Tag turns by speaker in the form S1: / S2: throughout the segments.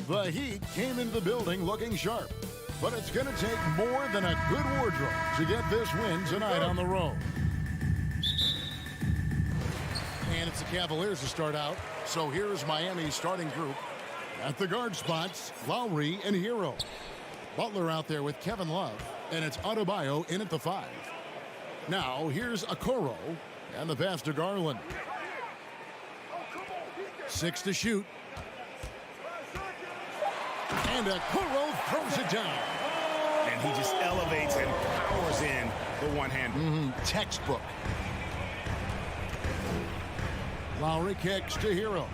S1: The Heat came into the building looking sharp, but it's going to take more than a good wardrobe to get this win tonight on the road. And it's the Cavaliers to start out, so here's Miami's starting group. At the guard spots, Lowry and Hero. Butler out there with Kevin Love, and it's Adebayo in at the 5. Now, here's Okoro, and the pass to Garland. 6 to shoot. And Okoro throws it down.
S2: And he just elevates and powers in the one-hander.
S1: Textbook. Lowry kicks to Hero.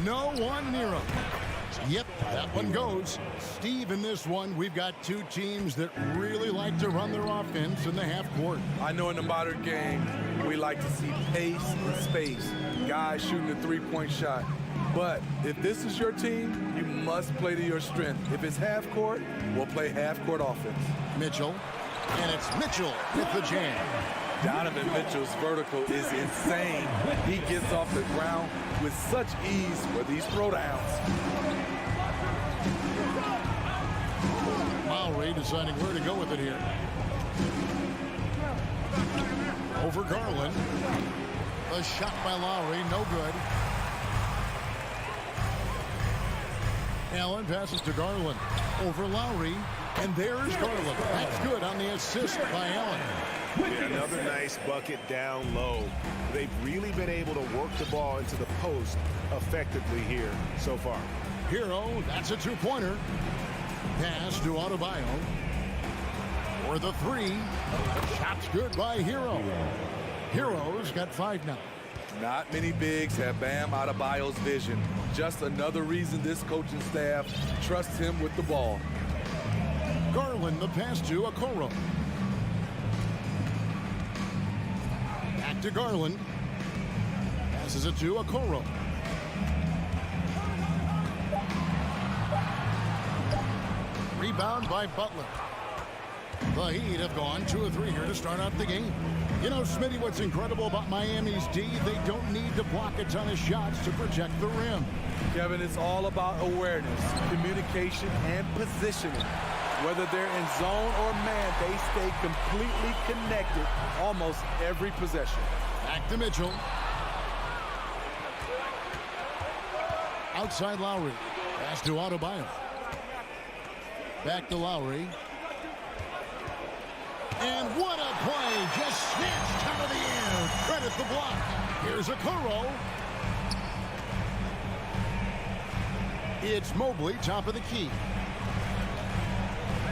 S1: No one near him. Yep, that one goes. Steve, in this one, we've got two teams that really like to run their offense in the half court.
S3: I know in the modern game, we like to see pace and space, guys shooting a three-point shot. But if this is your team, you must play to your strength. If it's half court, we'll play half court offense.
S1: Mitchell, and it's Mitchell with the jam.
S3: Donovan Mitchell's vertical is insane. He gets off the ground with such ease for these throwdowns.
S1: Lowry deciding where to go with it here. Over Garland. A shot by Lowry, no good. Allen passes to Garland. Over Lowry, and there's Garland. That's good on the assist by Allen.
S2: Yeah, another nice bucket down low. They've really been able to work the ball into the post effectively here so far.
S1: Hero, that's a two-pointer. Pass to Adebayo. For the 3. Shot's good by Hero. Hero's got 5 now.
S3: Not many bigs have Bam Adebayo's vision. Just another reason this coaching staff trusts him with the ball.
S1: Garland, the pass to Okoro. Back to Garland. Passes it to Okoro. Rebound by Butler. The Heat have gone 2 of 3 here to start out the game. You know, Smitty, what's incredible about Miami's D, they don't need to block a ton of shots to protect the rim.
S3: Kevin, it's all about awareness, communication, and positioning. Whether they're in zone or man, they stay completely connected almost every possession.
S1: Back to Mitchell. Outside Lowry. Pass to Adebayo. Back to Lowry. And what a play! Just snatched out of the air. Credit the block. Here's Okoro. It's Mobley, top of the key.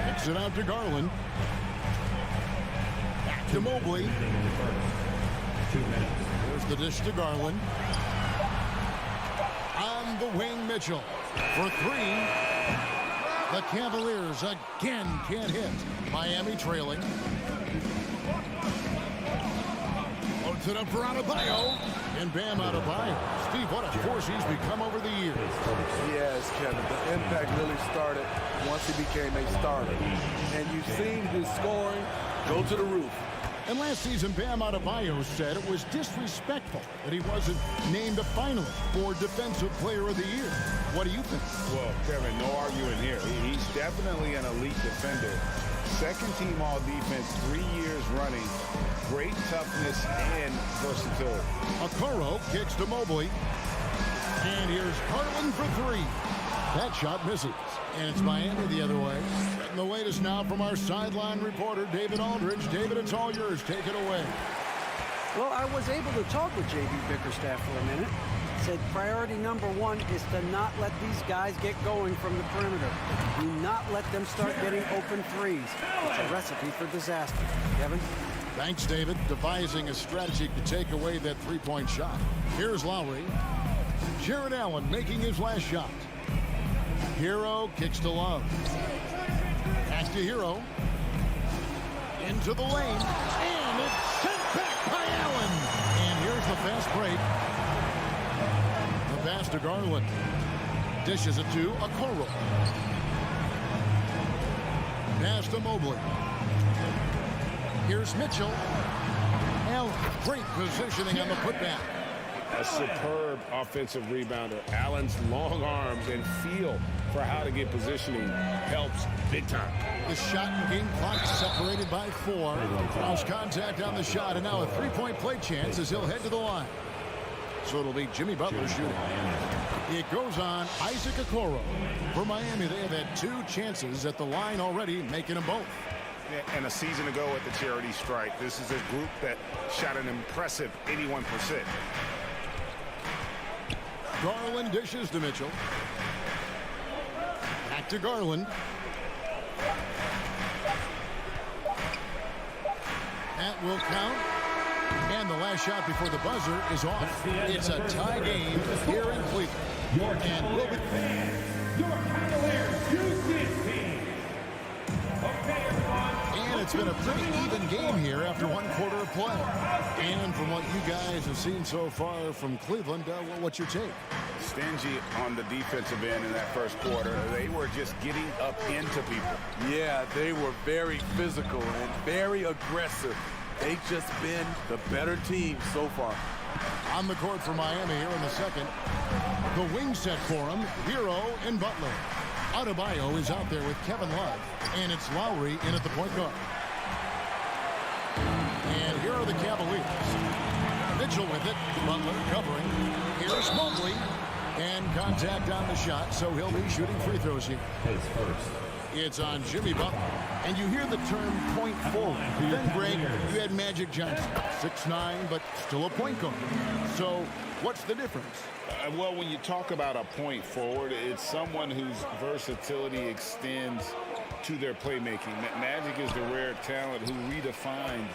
S1: Kicks it out to Garland. Back to Mobley.
S4: 2 minutes.
S1: There's the dish to Garland. On the wing, Mitchell. For 3. The Cavaliers again can't hit. Miami trailing. Loads it up for Adebayo. And Bam Adebayo. Steve, what a force he's become over the years.
S3: Yes, Kevin. The impact really started once he became a starter. And you've seen his scoring go to the roof.
S1: And last season, Bam Adebayo said it was disrespectful that he wasn't named a finalist for Defensive Player of the Year. What do you think?
S2: Well, Kevin, no arguing here. He's definitely an elite defender. Second team all defense 3 years running. Great toughness and versatility.
S1: Okoro kicks to Mobley. And here's Garland for 3. That shot misses. And it's Miami the other way. And the latest now from our sideline reporter, David Aldridge. David, it's all yours. Take it away.
S5: Well, I was able to talk with J.B. Bickerstaff for a minute. Said priority number 1 is to not let these guys get going from the perimeter. Do not let them start getting open threes. It's a recipe for disaster. Kevin?
S1: Thanks, David. Devising a strategy to take away that three-point shot. Here's Lowry. Jared Allen making his last shot. Hero kicks to Love. Pass to Hero. Into the lane. And it's sent back by Allen. And here's the fast break. The pass to Garland. Dishes it to Okoro. Pass to Mobley. Here's Mitchell. Allen, great positioning on the putback.
S2: a superb offensive rebounder. Allen's long arms and feel for how to get positioning helps big time.
S1: The shot and game clock separated by 4. Cross contact on the shot, and now a three-point play chance as he'll head to the line. So it'll be Jimmy Butler shooting. It goes on Isaac Okoro. For Miami, they have had 2 chances at the line already, making them both.
S2: And a season ago at the charity strike, this is a group that shot an impressive 81%.
S1: Garland dishes to Mitchell. Back to Garland. That will count. And the last shot before the buzzer is off. It's a tie game here in Cleveland. And we'll be...
S4: Your Cavaliers use this team. Okay, everyone.
S1: And it's been a pretty even game here after 1 quarter of play. And from what you guys have seen so far from Cleveland, what's your take?
S2: Stingy on the defensive end in that first quarter. They were just getting up into people.
S3: Yeah, they were very physical and very aggressive. They've just been the better team so far.
S1: On the court for Miami here in the second. The wing set for him, Hero and Butler. Adebayo is out there with Kevin Love. And it's Lowry in at the point guard. And here are the Cavaliers. Mitchell with it. Butler covering. Here's Mobley. And contact on the shot, so he'll be shooting free throws here. It's on Jimmy Butler. And you hear the term point forward. Then, Greg, you had Magic Johnson, 6'9", but still a point guard. So what's the difference?
S2: Well, when you talk about a point forward, it's someone whose versatility extends to their playmaking. Magic is the rare talent who redefined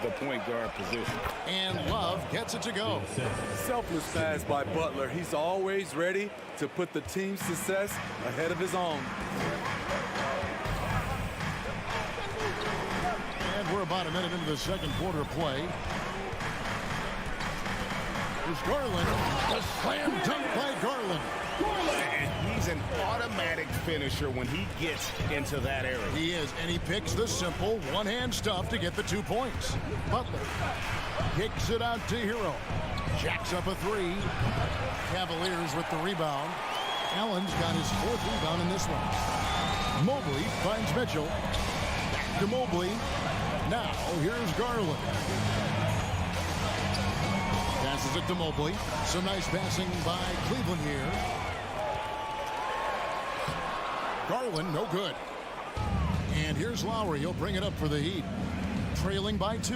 S2: the point guard position.
S1: And Love gets it to go.
S3: Selfless pass by Butler. He's always ready to put the team's success ahead of his own.
S1: And we're about a minute into the second quarter of play. Here's Garland. A slam dunk by Garland.
S2: And he's an automatic finisher when he gets into that area.
S1: He is, and he picks the simple one-hand stuff to get the 2 points. Butler kicks it out to Hero. Jacks up a 3. Cavaliers with the rebound. Allen's got his 4th rebound in this one. Mobley finds Mitchell. Back to Mobley. Now, here's Garland. Passes it to Mobley. Some nice passing by Cleveland here. Garland, no good. And here's Lowry. He'll bring it up for the Heat. Trailing by 2.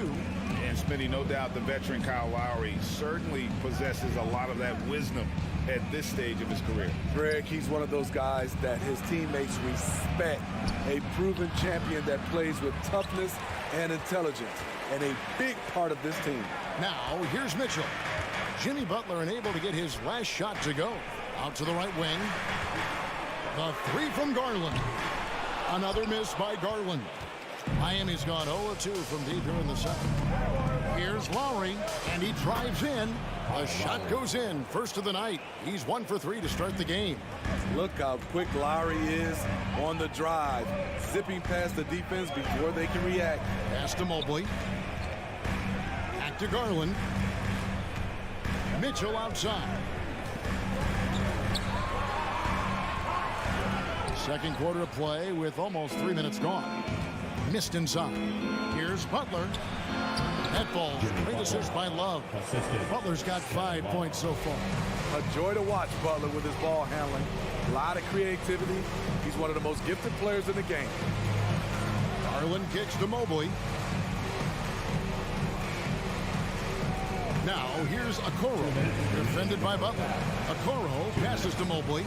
S2: And Smitty, no doubt the veteran Kyle Lowry certainly possesses a lot of that wisdom at this stage of his career.
S3: Greg, he's one of those guys that his teammates respect. A proven champion that plays with toughness and intelligence. And a big part of this team.
S1: Now, here's Mitchell. Jimmy Butler unable to get his last shot to go. Out to the right wing. The 3 from Garland. Another miss by Garland. Miami's gone 0-2 from deep here in the second. Here's Lowry, and he drives in. A shot goes in, first of the night. He's 1 for 3 to start the game.
S3: Look how quick Lowry is on the drive, zipping past the defense before they can react.
S1: Pass to Mobley. Back to Garland. Mitchell outside. Second quarter of play with almost 3 minutes gone. Missed inside. Here's Butler. That ball, great assist by Love. Butler's got 5 points so far.
S3: A joy to watch Butler with his ball handling. A lot of creativity. He's one of the most gifted players in the game.
S1: Garland kicks to Mobley. Now here's Okoro, defended by Butler. Okoro passes to Mobley.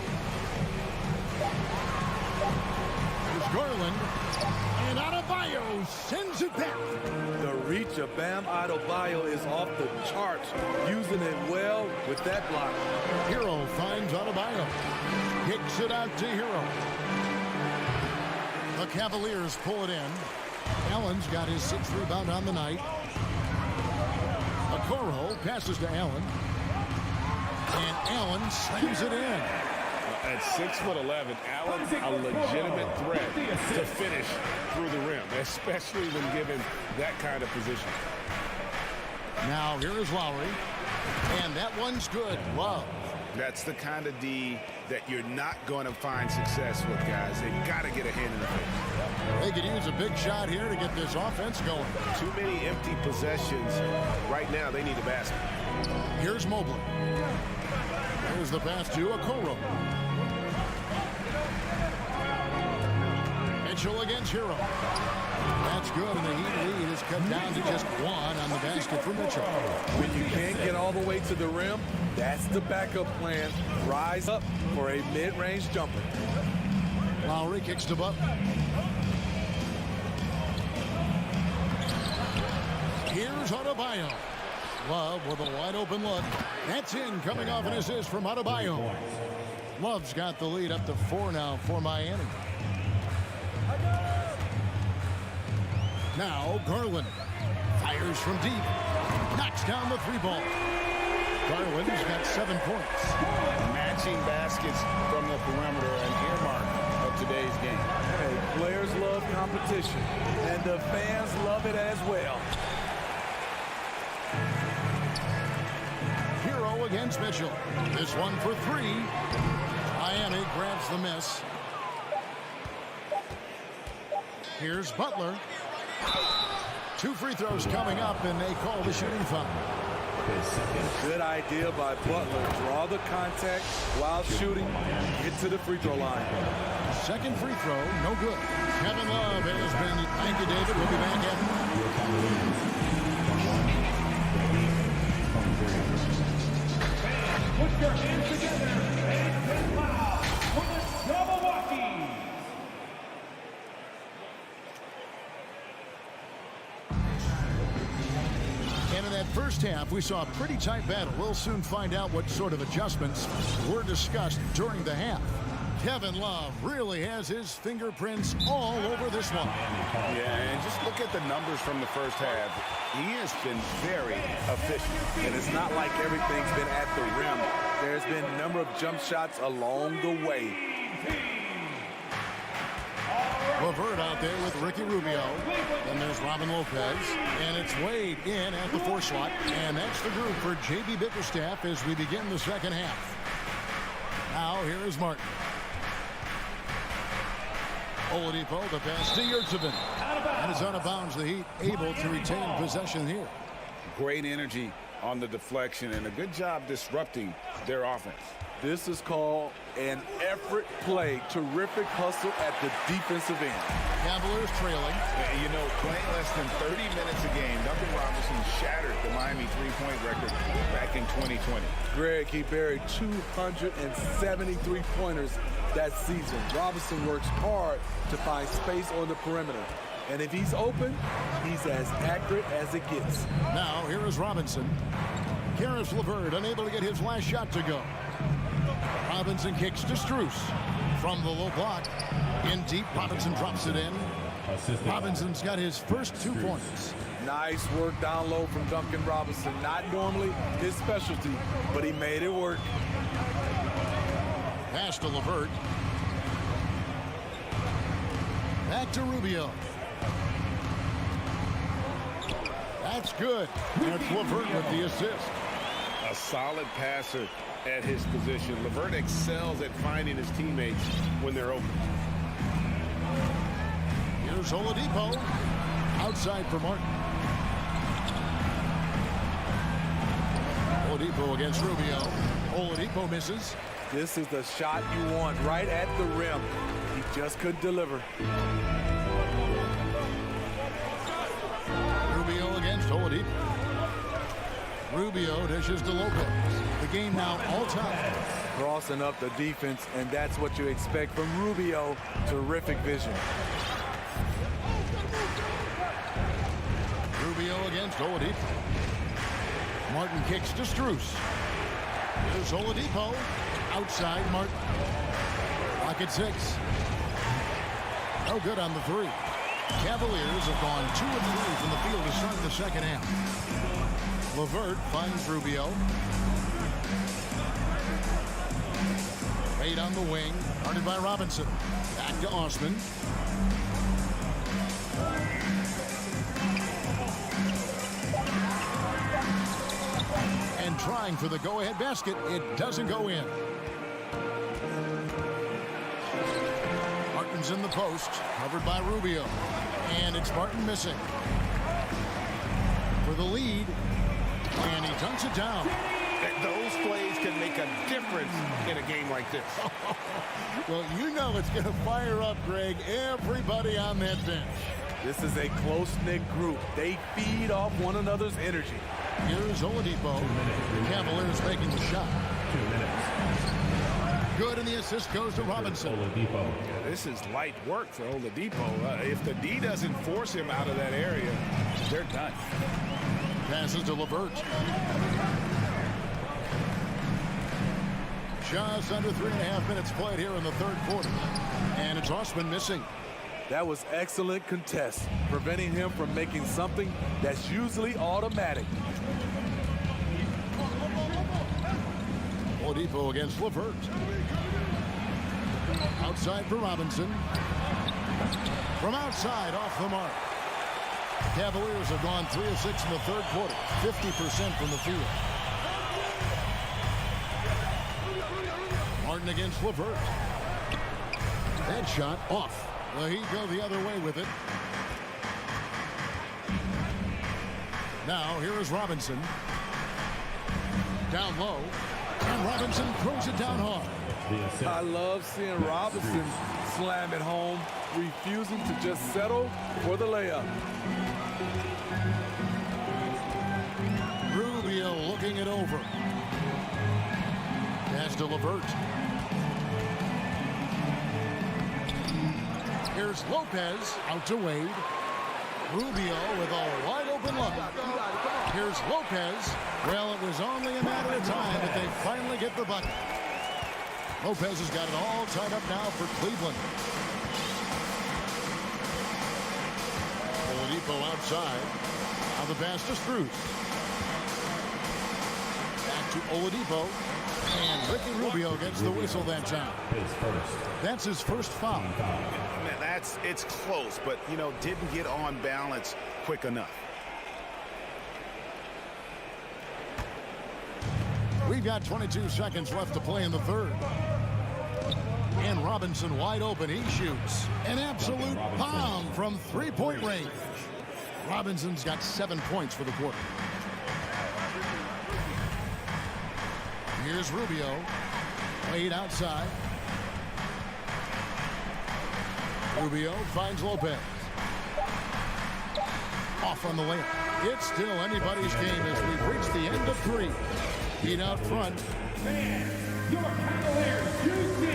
S1: Here's Garland. And Adebayo sends it back.
S3: The reach of Bam Adebayo is off the charts, using it well with that block.
S1: Hero finds Adebayo. Kicks it out to Hero. The Cavaliers pull it in. Allen's got his 6th rebound on the night. Okoro passes to Allen. And Allen slams it in.
S2: At 6'11", Allen's a legitimate threat to finish through the rim, especially when given that kind of position.
S1: Now here is Lowry. And that one's good. Love.
S2: That's the kind of D that you're not going to find success with, guys. They've got to get a hand in the face.
S1: They could use a big shot here to get this offense going.
S6: Too many empty possessions. Right now, they need a basket.
S1: Here's Mobley. Here's the pass to Okoro. Mitchell against Hero. That's good, and the Heat lead is cut down to just one on the basket for Mitchell.
S3: When you can't get all the way to the rim, that's the backup plan. Rise up for a mid-range jumper.
S1: Lowry kicks to Butler. Here's Adebayo. Love with a wide-open look. That's in, coming off an assist from Adebayo. Love's got the lead up to 4 now for Miami. Now Garland fires from deep, knocks down the 3-ball. Garland's got 7 points.
S2: Matching baskets from the perimeter, an earmark of today's game.
S3: Hey, players love competition, and the fans love it as well.
S1: Hero against Mitchell. This one for 3. Miami grabs the miss. Here's Butler. 2 free throws coming up, and they call the shooting foul.
S3: Good idea by Butler. Draw the contact while shooting. Get to the free throw line.
S1: Second free throw, no good. Kevin Love has been. Thank you, David. We'll be back
S4: Fans, put your hands together and get loud for the Milwaukee.
S1: And in that first half, we saw a pretty tight battle. We'll soon find out what sort of adjustments were discussed during the half. Kevin Love really has his fingerprints all over this one.
S2: Yeah, and just look at the numbers from the first half. He has been very efficient.
S3: And it's not like everything's been at the rim. There's been a number of jump shots along the way.
S1: LeVert out there with Ricky Rubio. Then there's Robin Lopez. And it's Wade in at the 4 slot. And that's the group for J.B. Bickerstaff as we begin the second half. Now here is Martin. Oladipo, the pass to Yurtsevin. And it's out of bounds. The Heat able to retain possession here.
S2: Great energy on the deflection and a good job disrupting their offense.
S3: This is called an effort play. Terrific hustle at the defensive end.
S1: Cavaliers trailing.
S2: And, you know, playing less than 30 minutes a game, Duncan Robinson shattered the Miami three-point record back in 2020.
S3: Greg, he buried 273 pointers that season. Robinson works hard to find space on the perimeter. And if he's open, he's as accurate as it gets.
S1: Now, here is Robinson. Karis LeVert unable to get his last shot to go. Robinson kicks to Strus. From the low block. In deep, Robinson drops it in. Robinson's got his first 2 points.
S3: Nice work down low from Duncan Robinson. Not normally his specialty, but he made it work.
S1: Pass to LeVert. Back to Rubio. That's good. That's LeVert with the assist.
S2: A solid passer at his position. LeVert excels at finding his teammates when they're open.
S1: Here's Oladipo. Outside for Martin. Oladipo against Rubio. Oladipo misses.
S3: This is the shot you want right at the rim. He just couldn't deliver.
S1: Rubio against Oladipo. Rubio dishes to Lopez. The game now all-time.
S3: Crossing up the defense, and that's what you expect from Rubio. Terrific vision.
S1: Rubio against Oladipo. Martin kicks to Strus. Here's Oladipo. Outside Martin. Lock at 6. No good on the 3. Cavaliers have gone 2 of 3 from the field to start the second half. LeVert finds Rubio. Wade on the wing. Guarded by Robinson. Back to Osman. And trying for the go-ahead basket. It doesn't go in. Martin's in the post, covered by Rubio. And it's Martin missing. For the lead. And he dunks it down.
S6: Those plays can make a difference in a game like this.
S1: Well, you know it's going to fire up, Greg, everybody on that bench.
S3: This is a close-knit group. They feed off one another's energy.
S1: Here's Oladipo. The Cavaliers making the shot.
S7: 2 minutes.
S1: Good, and the assist goes to Robinson.
S7: Oladipo.
S2: Yeah, this is light work for Oladipo. If the D doesn't force him out of that area, they're done.
S1: Passes to LeVert. Just under 3.5 minutes played here in the third quarter. And it's Osman missing.
S3: That was excellent contest, preventing him from making something that's usually automatic.
S1: Oladipo against LeVert. Outside for Robinson. From outside, off the mark. Cavaliers have gone 3 of 6 in the third quarter. 50% from the field. Martin against LeVert. That shot off. Well, he'd go the other way with it. Now, here is Robinson. Down low. And Robinson throws it down hard.
S3: I love seeing Robinson slam it home, refusing to just settle for the layup.
S1: Rubio looking it over. Pass to LeVert. Here's Lopez out to Wade. Rubio with a wide open look. Here's Lopez. Well, it was only a matter of time that they finally get the bucket. Lopez has got it all tied up now for Cleveland. Oladipo outside. Now the pass to Strus. Back to Oladipo. And Ricky Rubio gets the whistle that time. That's his first foul.
S2: Man, it's close, but, you know, didn't get on balance quick enough.
S1: We've got 22 seconds left to play in the third. And Robinson wide open. He shoots. An absolute bomb from three-point range. Robinson's got 7 points for the quarter. Here's Rubio. Wade outside. Rubio finds Lopez. Off on the layup. It's still anybody's game as we've reached the end of 3. Heat out front.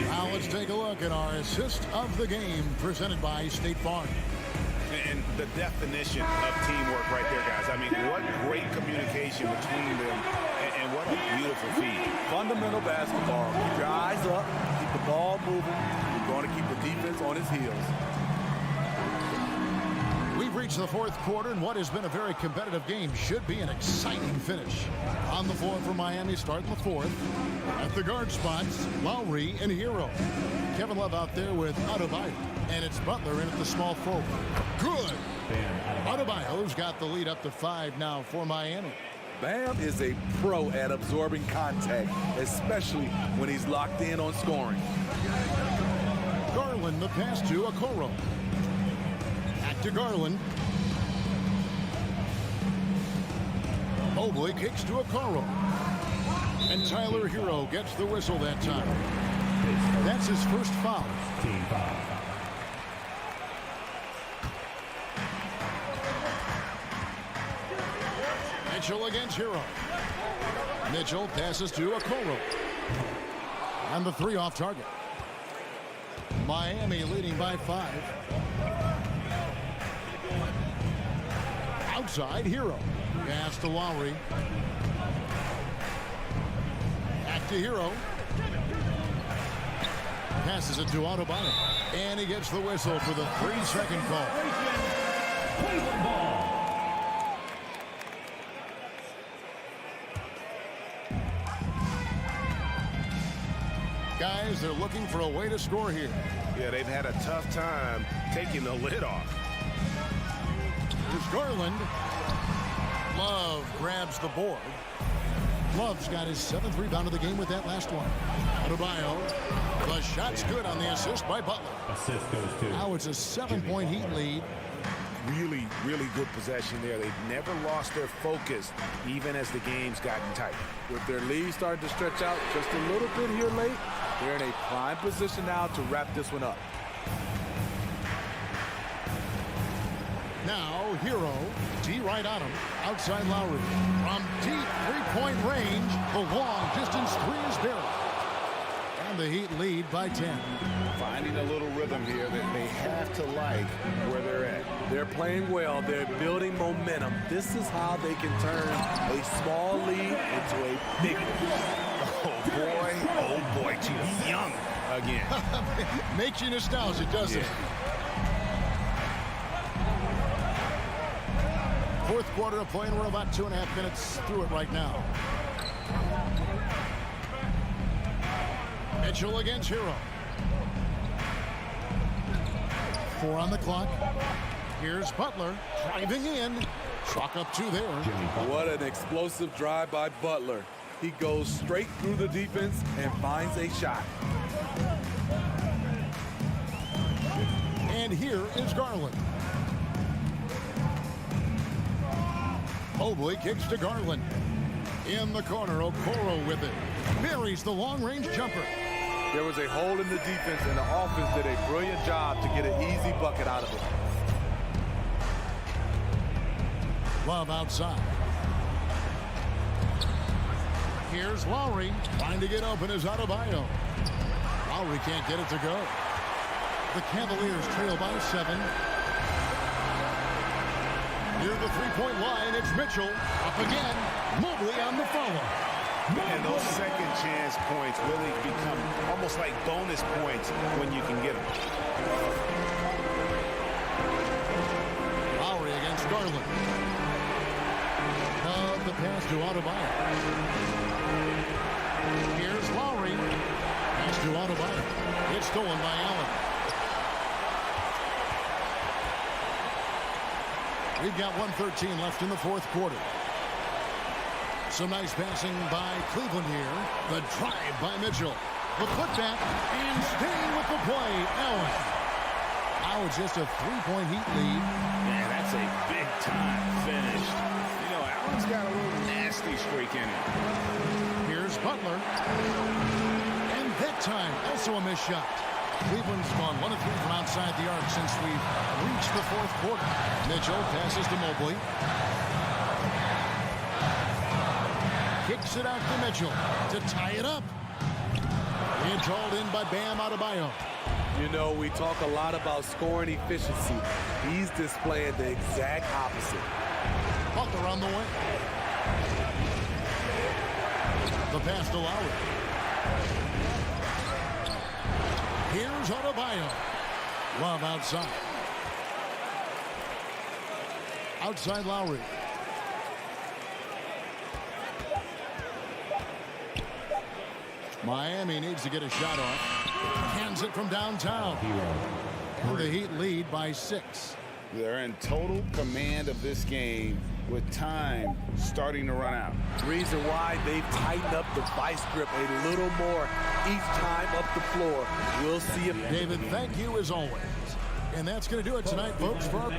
S1: Now let's take a look at our assist of the game presented by State Farm.
S2: And the definition of teamwork right there, guys. I mean, what great communication between them, and what a beautiful feed.
S3: Fundamental basketball. Keep your eyes up, keep the ball moving. You're going to keep the defense on his heels.
S1: We've reached the fourth quarter, and what has been a very competitive game should be an exciting finish. On the floor for Miami, starting the fourth. At the guard spots, Lowry and Hero. Kevin Love out there with Adebayo, and it's Butler in at the small forward. Good. Adebayo's got the lead up to 5 now for Miami.
S3: Bam is a pro at absorbing contact, especially when he's locked in on scoring.
S1: Garland the pass to Okoro. Back to Garland. Mobley kicks to Okoro. And Tyler Hero gets the whistle that time. That's his first foul.
S7: Team foul.
S1: Mitchell against Hero. Mitchell passes to Okoro. And the 3 off target. Miami leading by 5. Outside, Hero. Pass to Lowry. Back to Hero. Passes it to Adebayo. And he gets the whistle for the 3-second call. Guys, they're looking for a way to score here.
S6: Yeah, they've had a tough time taking the lid off.
S1: Here's Garland. Love grabs the board. Love's got his 7th rebound of the game with that last one. Adebayo. The shot's good on the assist by Butler.
S7: Assist goes to.
S1: Now it's a 7-point Heat lead.
S6: Really, really good possession there. They've never lost their focus, even as the game's gotten tight.
S3: With their lead starting to stretch out just a little bit here late, they're in a prime position now to wrap this one up.
S1: Now, Hero, D right on him, outside Lowry. From deep three-point range, the long distance three is buried. And the Heat lead by 10.
S2: Finding a little rhythm here that they have to like where they're at.
S3: They're playing well. They're building momentum. This is how they can turn a small lead into a big one.
S6: Oh boy, to be young again.
S1: Makes you nostalgic, doesn't it? Fourth quarter of play, and we're about 2.5 minutes through it right now. Mitchell against Hero. 4 on the clock. Here's Butler driving in. Chalk up 2 there.
S3: What an explosive drive by Butler. He goes straight through the defense and finds a shot.
S1: And here is Garland. Mobley kicks to Garland. In the corner, Okoro with it. Marries the long-range jumper.
S3: There was a hole in the defense, and the offense did a brilliant job to get an easy bucket out of it.
S1: Love outside. Here's Lowry. Trying to get open is Adebayo. Lowry can't get it to go. The Cavaliers trail by 7. Near the three-point line, it's Mitchell. Up again. Mobley on the follow.
S6: And those second chance points really become almost like bonus points when you can get them.
S1: Lowry against Garland. The pass to Adebayo. Here's Lowry. Pass to Adebayo. It's stolen by Allen. We've got 1:13 left in the fourth quarter. Some nice passing by Cleveland here. The drive by Mitchell. The putback and staying with the play, Allen. Now it's just a 3-point Heat lead.
S2: Man, that's a big-time finish. You know, Allen's got a little nasty streak in him.
S1: Here's Butler. And that time, also a missed shot. Cleveland's gone 1 of 3 from outside the arc since we've reached the fourth quarter. Mitchell passes to Mobley. Kicks it out to Mitchell to tie it up. And hauled in by Bam Adebayo.
S3: You know, we talk a lot about scoring efficiency. He's displaying the exact opposite.
S1: Butler on the way. The pass to Lowry. Here's Adebayo. Love outside. Outside Lowry. Miami needs to get a shot off. Hands it from downtown. And the Heat lead by 6.
S2: They're in total command of this game with time starting to run out.
S3: Reason why they've tightened up the vice grip a little more each time up the floor. We'll see if...
S1: David, thank you as always. And that's going to do it tonight, folks, for our...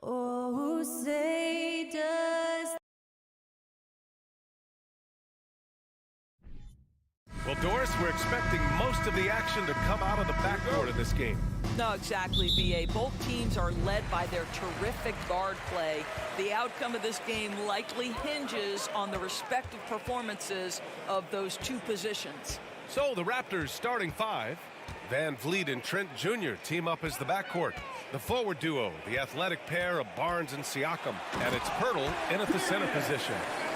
S7: Oh, say does.
S8: Well, Doris, we're expecting most of the action to come out of the backcourt in this game.
S9: No, exactly, B.A. Both teams are led by their terrific guard play. The outcome of this game likely hinges on the respective performances of those two positions.
S8: So the Raptors starting five. Van Vliet and Trent Jr. team up as the backcourt. The forward duo, the athletic pair of Barnes and Siakam. And it's Pirtle in at the center position.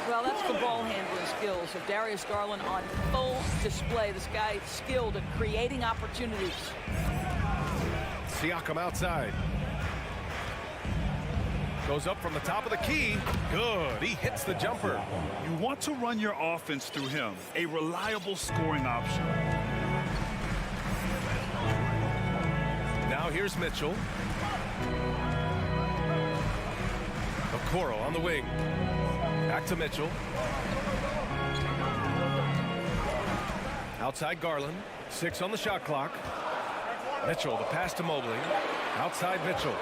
S9: Well, that's the ball handling skills of Darius Garland on full display. This guy skilled at creating opportunities.
S8: Siakam outside. Goes up from the top of the key. Good. He hits the jumper.
S10: You want to run your offense through him. A reliable scoring option.
S8: Now here's Mitchell. Okoro on the wing. Back to Mitchell. Outside Garland. 6 on the shot clock. Mitchell, the pass to Mobley. Outside Mitchell.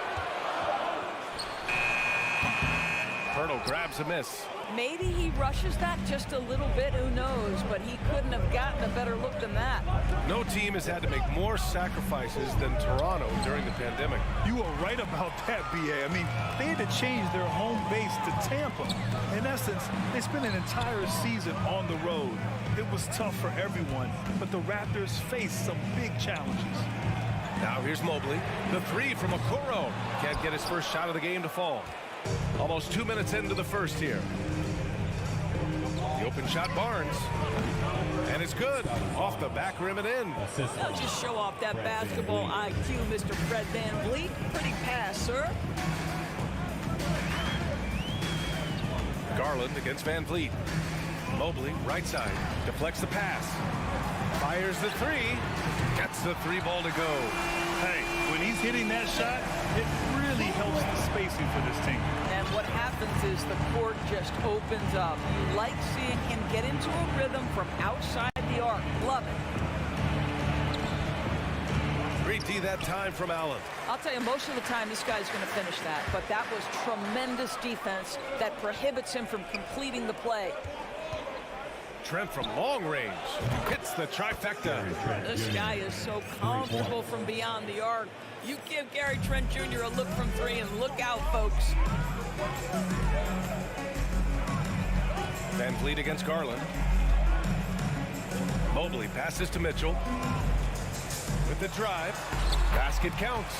S8: Pirtle grabs a miss.
S9: Maybe he rushes that just a little bit, who knows, but he couldn't have gotten a better look than that.
S8: No team has had to make more sacrifices than Toronto during the pandemic.
S10: You are right about that, B.A. I mean, they had to change their home base to Tampa. In essence, they spent an entire season on the road. It was tough for everyone, but the Raptors faced some big challenges.
S8: Now here's Mobley. The three from Okoro. Can't get his first shot of the game to fall. Almost 2 minutes into the first here. The open shot, Barnes. And it's good. Off the back rim and in.
S9: Don't just show off that basketball IQ, Mr. Fred Van Vliet. Pretty pass, sir.
S8: Garland against Van Vliet. Mobley, right side. Deflects the pass. Fires the three. Gets the three ball to go.
S10: Hey, when he's hitting that shot, it really helps the spacing for this team.
S9: And what happens is the court just opens up. You like seeing him get into a rhythm from outside the arc. Love it.
S8: Great D that time from Allen.
S9: I'll tell you, most of the time this guy's going to finish that. But that was tremendous defense that prohibits him from completing the play.
S8: Trent from long range hits the trifecta.
S9: This guy is so comfortable from beyond the arc. You give Gary Trent Jr. a look from three and look out, folks.
S8: Van Vliet against Garland. Mobley passes to Mitchell. With the drive, basket counts.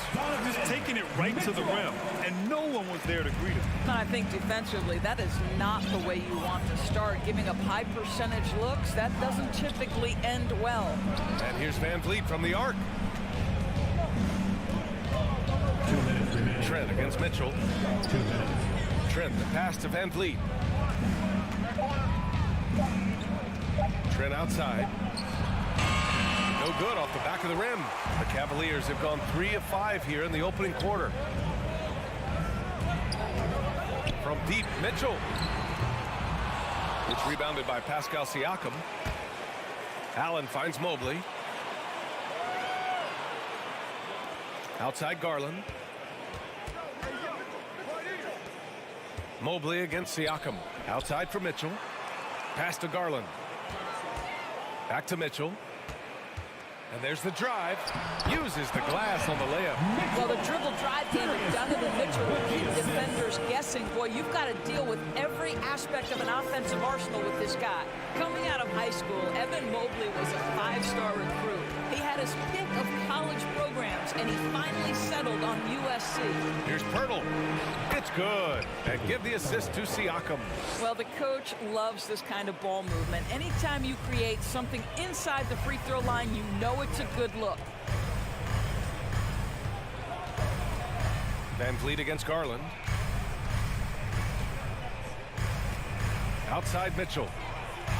S10: Just taking it right to the rim, and no one was there to greet him.
S9: I think defensively, that is not the way you want to start. Giving up high percentage looks, that doesn't typically end well.
S8: And here's Van Vliet from the arc.
S4: 2 minutes remaining.
S8: Trent against Mitchell.
S4: 2 minutes.
S8: Trent, the pass to Van Vliet. Trent outside. No good off the back of the rim. The Cavaliers have gone 3 of 5 here in the opening quarter. From deep, Mitchell. It's rebounded by Pascal Siakam. Allen finds Mobley. Outside Garland. Mobley against Siakam. Outside for Mitchell. Pass to Garland. Back to Mitchell. And there's the drive. Uses the glass on the layup.
S9: Well, the dribble drive game of Donovan Mitchell will keep defenders guessing. Boy, you've got to deal with every aspect of an offensive arsenal with this guy. Coming out of high school, Evan Mobley was a 5-star recruit. He had his pick of college programs, and he finally settled build on USC.
S8: Here's Pirtle. It's good. And give the assist to Siakam.
S9: Well, the coach loves this kind of ball movement. Anytime you create something inside the free throw line, you know it's a good look.
S8: Van Vliet against Garland. Outside Mitchell.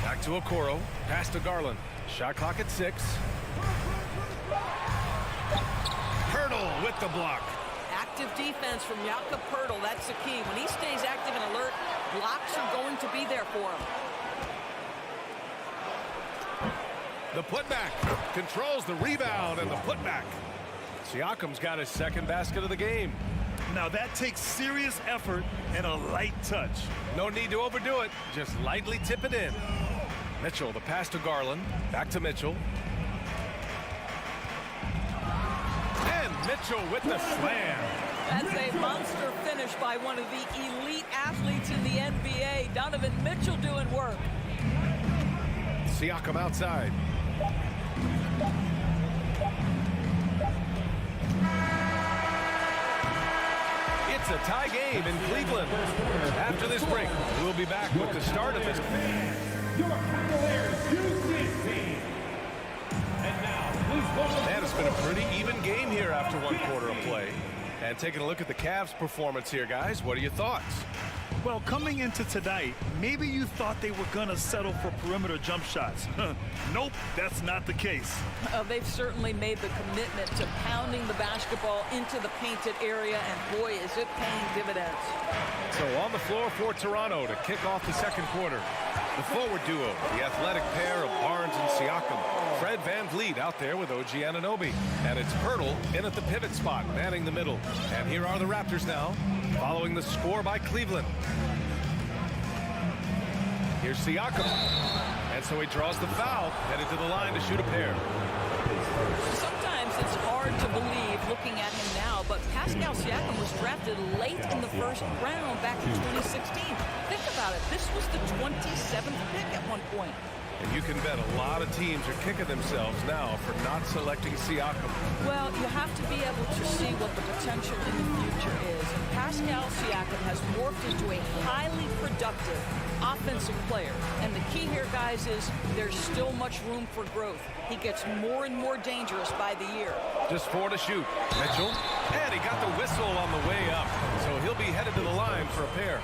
S8: Back to Okoro. Pass to Garland. Shot clock at 6. Pirtle with the block.
S9: Active defense from Jakob Pirtle. That's the key. When he stays active and alert, blocks are going to be there for him.
S8: The putback. Controls the rebound and the putback. Siakam's got his second basket of the game.
S10: Now that takes serious effort and a light touch.
S8: No need to overdo it. Just lightly tip it in. Mitchell, the pass to Garland. Back to Mitchell. And Mitchell with the slam.
S9: That's a monster finish by one of the elite athletes in the NBA. Donovan Mitchell doing work.
S8: Siakam outside. It's a tie game in Cleveland. After this break, we'll be back with the start of this.
S4: Your Cavaliers UC team. And now, please welcome.
S8: Man, it's been a pretty even game here after one quarter of play. And taking a look at the Cavs' performance here, guys, what are your thoughts?
S10: Well, coming into tonight, maybe you thought they were going to settle for perimeter jump shots. Nope, that's not the case.
S9: They've certainly made the commitment to pounding the basketball into the painted area, and boy, is it paying dividends.
S8: So on the floor for Toronto to kick off the second quarter. The forward duo, the athletic pair of Barnes and Siakam. Fred Van Vliet out there with OG Anunoby. And it's Pirtle in at the pivot spot, manning the middle. And here are the Raptors now, following the score by Cleveland. Here's Siakam. And so he draws the foul, headed to the line to shoot a pair.
S9: Sometimes it's hard to believe looking at him now, but Pascal Siakam was drafted late in the first round back in 2016. Think about it. This was the 27th pick at one point.
S8: And you can bet a lot of teams are kicking themselves now for not selecting Siakam.
S9: Well, you have to be able to see what the potential in the future is. And Pascal Siakam has morphed into a highly productive offensive player. And the key here, guys, is there's still much room for growth. He gets more and more dangerous by the year.
S8: Just 4 to shoot. Mitchell. And he got the whistle on the way up. So he'll be headed to the line for a pair.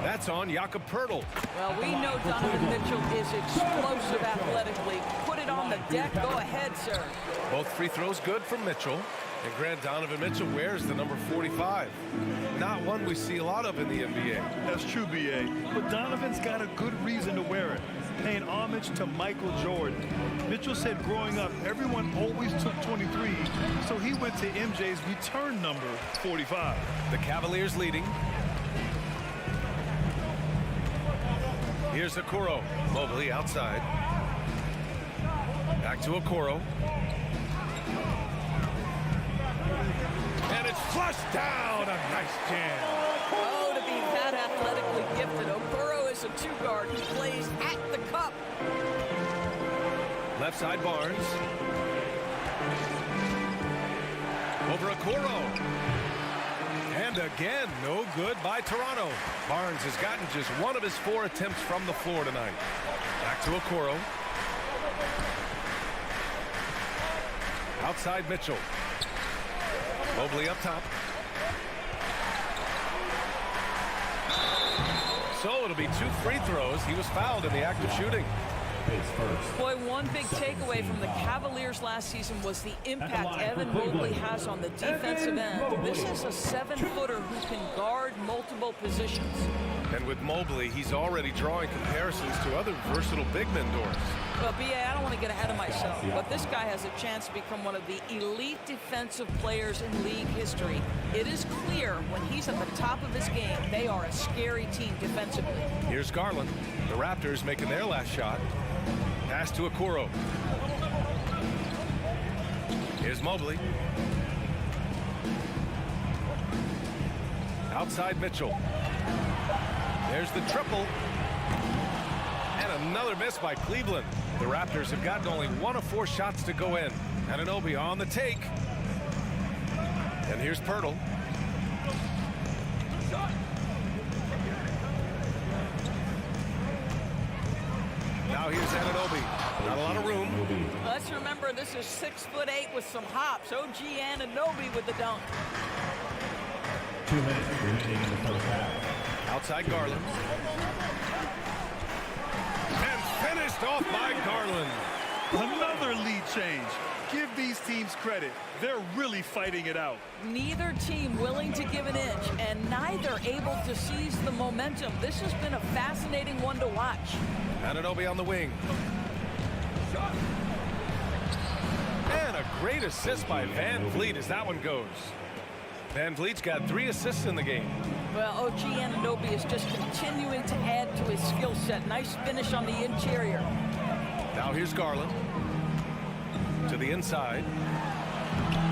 S8: That's on Jakob Pirtle.
S9: Well, we know Donovan Mitchell is explosive athletically. Put it on the deck. Go ahead, sir.
S8: Both free throws good from Mitchell. And Grant, Donovan Mitchell wears the number 45. Not one we see a lot of in the NBA.
S10: That's true, B.A. But Donovan's got a good reason to wear it, paying homage to Michael Jordan. Mitchell said growing up, everyone always took 23, so he went to MJ's return number, 45.
S8: The Cavaliers leading. Here's Okoro. Mobley outside. Back to Okoro. And it's flushed down. A nice jam.
S9: Oh, to be that athletically gifted. Okoro is a two-guard. He plays at the cup.
S8: Left side Barnes. Over Okoro. And again, no good by Toronto. Barnes has gotten just one of his 4 attempts from the floor tonight. Back to Okoro. Outside Mitchell. Mobley up top. So it'll be 2 free throws. He was fouled in the act of shooting.
S9: Boy, one big takeaway from the Cavaliers last season was the impact Evan Mobley has on the defensive end. This is a 7-footer who can guard multiple positions.
S8: And with Mobley, he's already drawing comparisons to other versatile big men, Doris.
S9: Well, B.A., I don't want to get ahead of myself, but this guy has a chance to become one of the elite defensive players in league history. It is clear when he's at the top of his game, they are a scary team defensively.
S8: Here's Garland. The Raptors making their last shot. Pass to Okoro. Here's Mobley. Outside Mitchell. There's the triple. And another miss by Cleveland. The Raptors have gotten only 1 of 4 shots to go in. Anunoby on the take. And here's Pirtle. Now here's Anunoby. Not a lot of room.
S9: Let's remember this is 6'8" with some hops. OG Anunoby with the dunk.
S4: 2 minutes remaining in the first half.
S8: Outside Garland. And finished off by Garland.
S10: Another lead change. Give these teams credit. They're really fighting it out.
S9: Neither team willing to give an inch, and neither able to seize the momentum. This has been a fascinating one to watch.
S8: Anunoby on the wing. And a great assist by Van Vliet as that one goes. Van Vliet's got 3 assists in the game.
S9: Well, OG Anunoby is just continuing to add to his skill set. Nice finish on the interior.
S8: Now here's Garland. To the inside.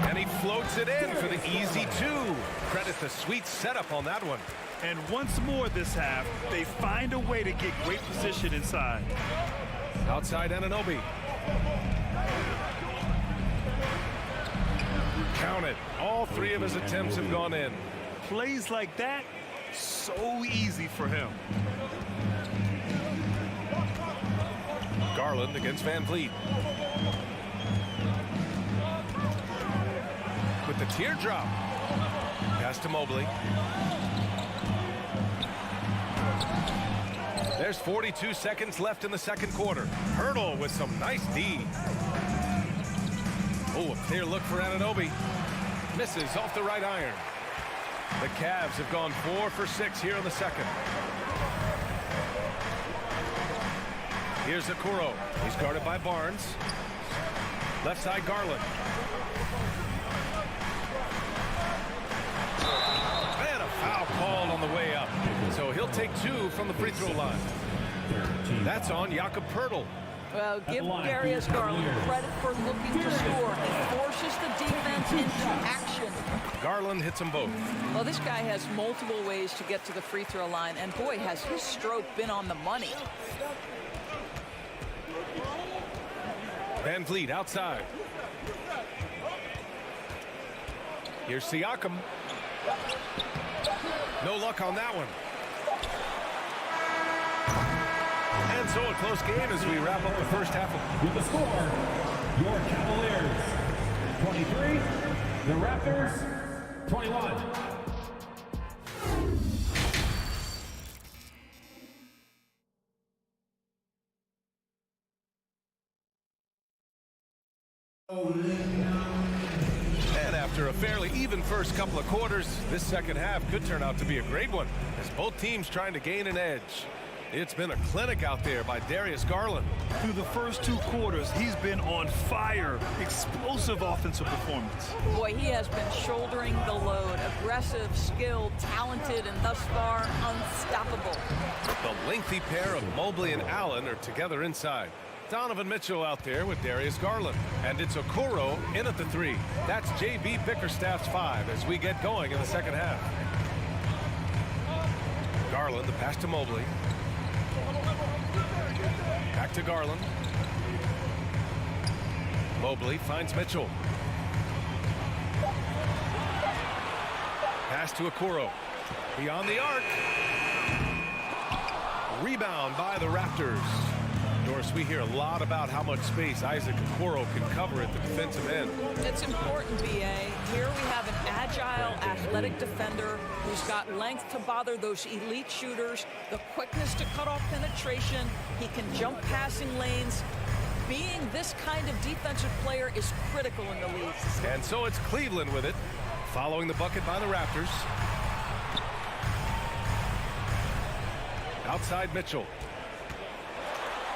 S8: And he floats it in for the easy 2. Credit the sweet setup on that one.
S10: And once more this half, they find a way to get great position inside.
S8: Outside Anunoby. Count it. All 3 of his attempts have gone in.
S10: Plays like that, so easy for him.
S8: Garland against Van Vliet. With the teardrop. Pass to Mobley. There's 42 seconds left in the second quarter. Hurdle with some nice D. Oh, a clear look for Anunoby. Misses off the right iron. The Cavs have gone 4 for 6 here in the second. Here's Okoro. He's guarded by Barnes. Left side Garland. And a foul called on the way up. So he'll take 2 from the free throw line. That's on Jakob Pirtle.
S9: Well, give Darius Garland credit for looking to score. He forces the defense into action.
S8: Garland hits them both.
S9: Well, this guy has multiple ways to get to the free throw line, and boy, has his stroke been on the money.
S8: Van Vliet outside. Here's Siakam. No luck on that one. And so a close game as we wrap up the first half of...
S4: With the score, your Cavaliers 23, the Raptors 21.
S8: And after a fairly even first couple of quarters, this second half could turn out to be a great one as both teams trying to gain an edge. It's been a clinic out there by Darius Garland.
S10: Through the first 2 quarters, he's been on fire. Explosive offensive performance.
S9: Boy, he has been shouldering the load. Aggressive, skilled, talented, and thus far unstoppable.
S8: The lengthy pair of Mobley and Allen are together inside. Donovan Mitchell out there with Darius Garland. And it's Okoro in at the 3. That's J.B. Bickerstaff's 5 as we get going in the second half. Garland, the pass to Mobley. Back to Garland. Mobley finds Mitchell. Pass to Okoro. Beyond the arc. Rebound by the Raptors. Doris, we hear a lot about how much space Isaac Okoro can cover at the defensive end.
S9: It's important, B.A. Here we have an agile, athletic defender who's got length to bother those elite shooters, the quickness to cut off penetration. He can jump passing lanes. Being this kind of defensive player is critical in the league.
S8: And so it's Cleveland with it, following the bucket by the Raptors. Outside Mitchell.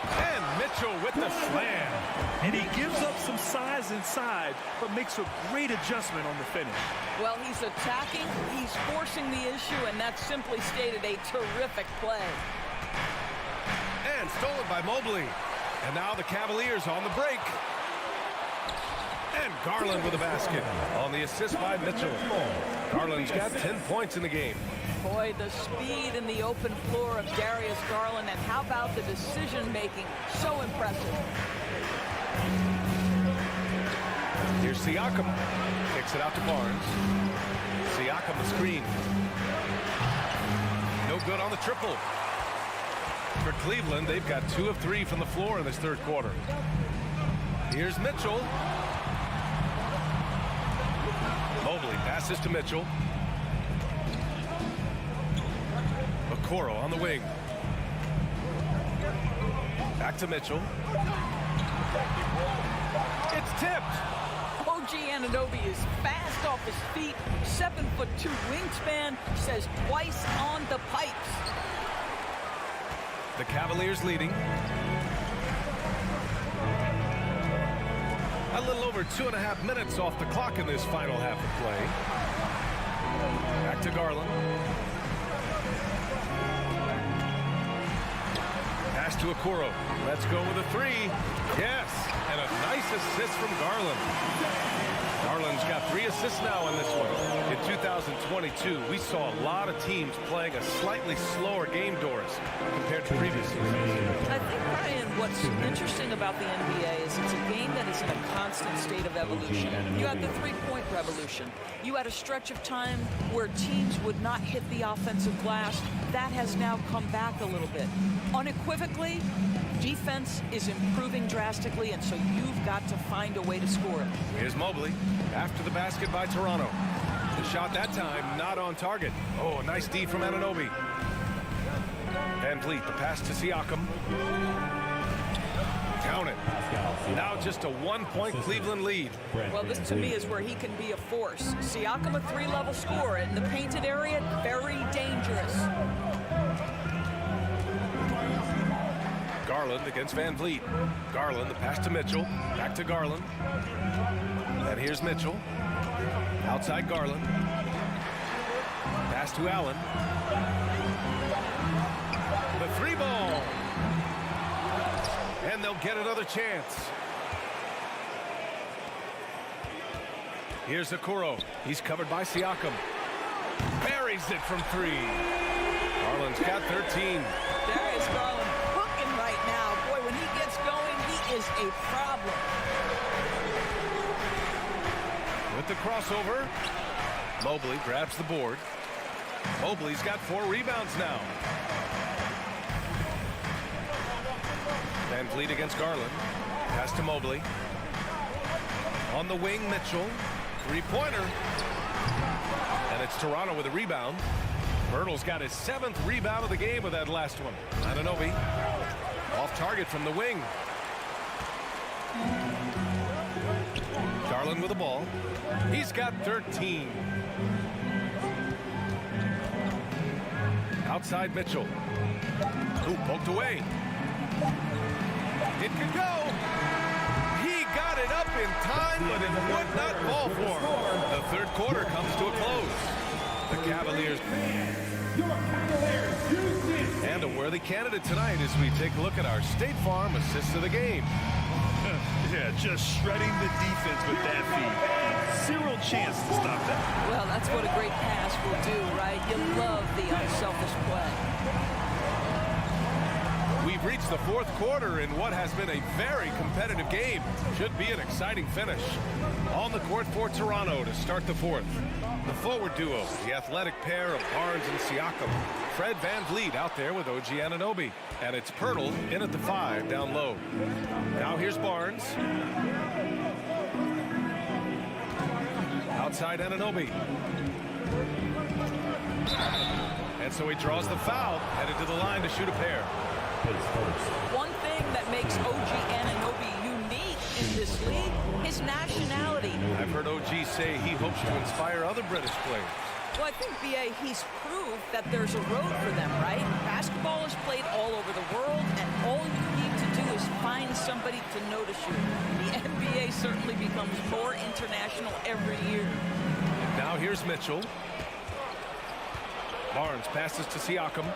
S8: And Mitchell with the slam.
S10: And he gives up some size inside, but makes a great adjustment on the finish.
S9: Well, he's attacking, he's forcing the issue, and that's simply stated a terrific play.
S8: And stolen by Mobley. And now the Cavaliers on the break. And Garland with a basket on the assist by Mitchell. Garland's got 10 points in the game.
S9: Boy, the speed in the open floor of Darius Garland, and how about the decision-making? So impressive.
S8: Here's Siakam. Kicks it out to Barnes. Siakam the screen. No good on the triple. For Cleveland, they've got 2 of 3 from the floor in this third quarter. Here's Mitchell. Mobley passes to Mitchell. Okoro on the wing. Back to Mitchell. It's tipped.
S9: OG Anunoby is fast off his feet, 7'2" wingspan, says twice on the pipes.
S8: The Cavaliers leading. A little over 2.5 minutes off the clock in this final half of play. Back to Garland. Pass to Okoro. Let's go with a 3. Yes, and a nice assist from Garland. Garland's got 3 assists now in this one. In 2022, we saw a lot of teams playing a slightly slower game, Doris, compared to previous seasons.
S9: I think, Brian, what's interesting about the NBA is it's a game that is in a constant state of evolution. You had the three-point revolution. You had a stretch of time where teams would not hit the offensive glass. That has now come back a little bit. Unequivocally, defense is improving drastically, and so you've got to find a way to score it.
S8: Here's Mobley after the basket by Toronto. The shot that time not on target. Oh, nice D from Anunoby. Van Vliet, the pass to Siakam. Count it. Now just a 1-point Cleveland lead.
S9: Well, this to me is where he can be a force. Siakam, a 3-level scorer in the painted area, very dangerous.
S8: Garland against Van Vliet. Garland, the pass to Mitchell. Back to Garland. And here's Mitchell. Outside Garland. Pass to Allen. The 3 ball. And they'll get another chance. Here's Okoro. He's covered by Siakam. Buries it from 3. Garland's got 13.
S9: Darius Garland hooking right now. Boy, when he gets going, he is a problem.
S8: With the crossover, Mobley grabs the board. Mobley's got 4 rebounds now. Van Vliet against Garland. Pass to Mobley. On the wing, Mitchell. 3-pointer. And it's Toronto with a rebound. Bertle's got his 7th rebound of the game with that last one. Anunoby off target from the wing. Garland with the ball. He's got 13. Outside Mitchell. Who poked away. It could go. He got it up in time, but it would not fall for him. The third quarter comes to a close. The Cavaliers. And a worthy candidate tonight as we take a look at our State Farm assist of the game.
S10: Yeah, just shredding the defense with that feed. 0 chance to stop that.
S9: Well, that's what a great pass will do, right? You love the unselfish play.
S8: We've reached the 4th quarter in what has been a very competitive game. Should be an exciting finish. On the court for Toronto to start the 4th. The forward duo, the athletic pair of Barnes and Siakam. Fred Van Vliet out there with OG Anunoby. And it's Pirtle in at the 5 down low. Now here's Barnes. Outside Anunoby. And so he draws the foul, headed to the line to shoot a pair.
S9: One thing that makes OG Anunoby unique in this league, his nationality.
S8: I've heard OG say he hopes to inspire other British players.
S9: Well, I think, B.A., he's proved that there's a road for them, right? Basketball is played all over the world, and all you need to do is find somebody to notice you. The NBA certainly becomes more international every year.
S8: Now here's Mitchell. Barnes passes to Siakam.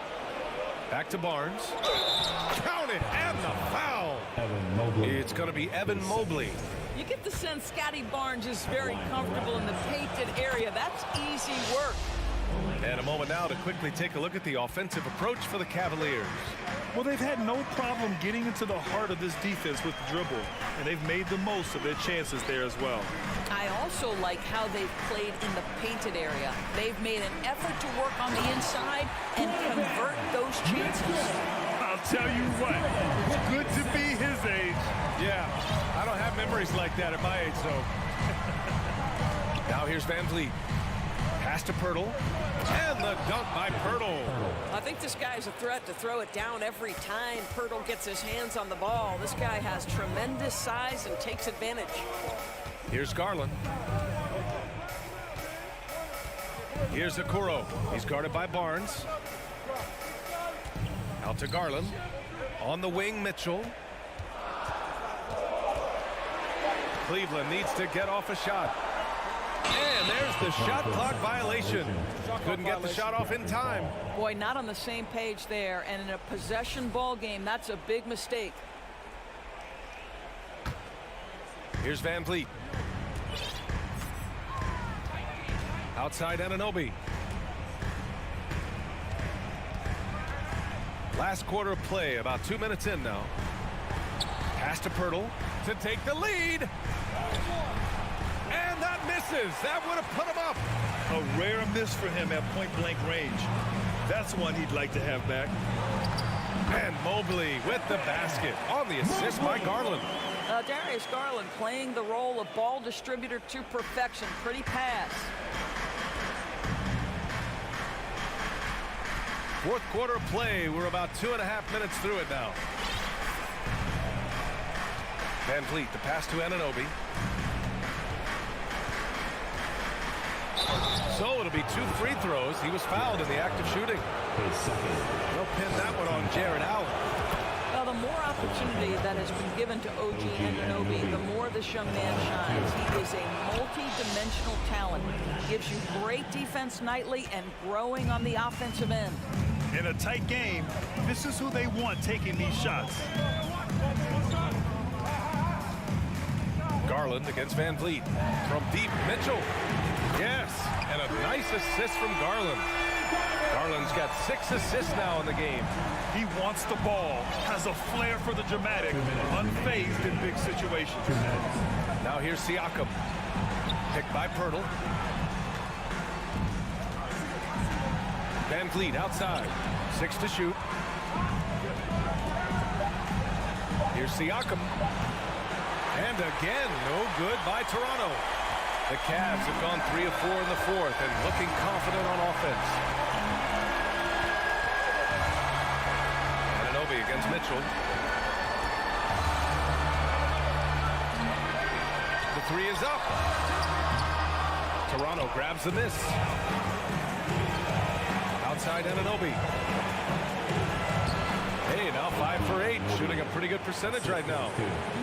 S8: Back to Barnes. Count it, and the foul. It's going to be Evan Mobley.
S9: You get the sense Scotty Barnes is very comfortable in the painted area. That's easy work.
S8: And a moment now to quickly take a look at the offensive approach for the Cavaliers.
S10: Well, they've had no problem getting into the heart of this defense with the dribble, and they've made the most of their chances there as well.
S9: I also like how they've played in the painted area. They've made an effort to work on the inside and convert those chances.
S10: I'll tell you what, it's good to be his age.
S8: Yeah, I don't have memories like that at my age, so. Now here's Van Vliet. Pass to Pirtle. And the dunk by Pirtle.
S11: I think this guy's a threat to throw it down every time Pirtle gets his hands on the ball. This guy has tremendous size and takes advantage.
S8: Here's Garland. Here's Okoro. He's guarded by Barnes. Out to Garland. On the wing, Mitchell. Cleveland needs to get off a shot. And there's the shot clock violation. Couldn't get the shot off in time.
S9: Boy, not on the same page there. And in a possession ball game, that's a big mistake.
S8: Here's Van Vliet. Outside Anunoby. Last quarter of play, about 2 minutes in now. Pass to Pirtle to take the lead. And that misses. That would have put him up.
S10: A rare miss for him at point-blank range. That's one he'd like to have back.
S8: And Mobley with the basket on the assist by Garland.
S9: Darius Garland playing the role of ball distributor to perfection. Pretty pass.
S8: Fourth quarter of play. We're about 2.5 minutes through it now. Van Vliet, the pass to Anunoby. So it'll be 2 free throws. He was fouled in the act of shooting. They'll pin that one on Jared Allen.
S9: Well, the more opportunity that has been given to OG Anunoby, the more this young man shines. He is a multi-dimensional talent. Gives you great defense nightly and growing on the offensive end.
S10: In a tight game, this is who they want taking these shots.
S8: Garland against Van Vliet. From deep, Mitchell. Yes, and a nice assist from Garland. Garland's got 6 assists now in the game.
S10: He wants the ball, has a flair for the dramatic, unfazed in big situations.
S8: Now here's Siakam. Picked by Pirtle. Van Vliet outside. 6 to shoot. Here's Siakam. And again, no good by Toronto. The Cavs have gone 3 of 4 in the fourth and looking confident on offense. Anunoby against Mitchell. The 3 is up. Toronto grabs the miss. Outside Anunoby. Hey, now 5 for 8, shooting a pretty good percentage right now.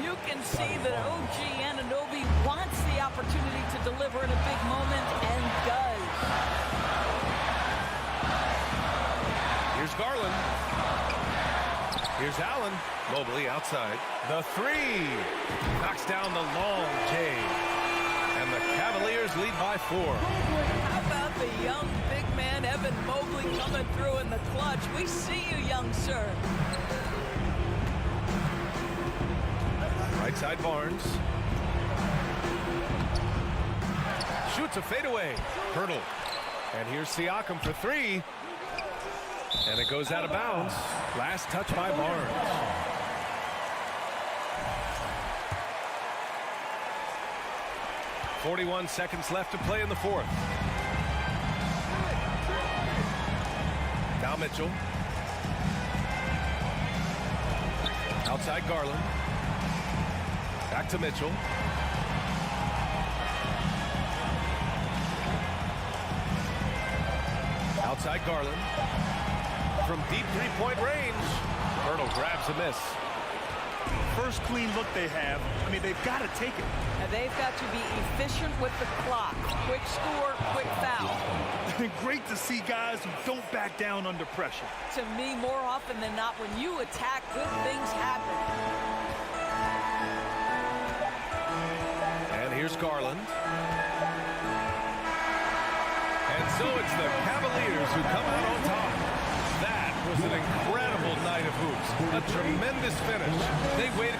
S9: You can see that OG Anunoby wants the opportunity to deliver in a big moment and does.
S8: Here's Garland. Here's Allen. Mobley outside. The 3 knocks down the long J. And the Cavaliers lead by 4.
S9: How about the young big man Evan Mobley coming through in the clutch? We see you, young sir.
S8: Right side Barnes. Shoots a fadeaway. Pirtle. And here's Siakam for 3. And it goes out of bounds. Last touch by Barnes. 41 seconds left to play in the fourth. Now Mitchell. Outside Garland. Back to Mitchell. Outside Garland. From deep three-point range. Pirtle grabs a miss.
S10: First clean look they have. I mean, they've got to take it.
S9: And they've got to be efficient with the clock. Quick score, quick foul.
S10: Great to see guys who don't back down under pressure.
S9: To me, more often than not, when you attack, good things happen.
S8: And here's Garland. And so it's the Cavaliers who come out on top. That was an incredible night of hoops. A tremendous finish. They waited.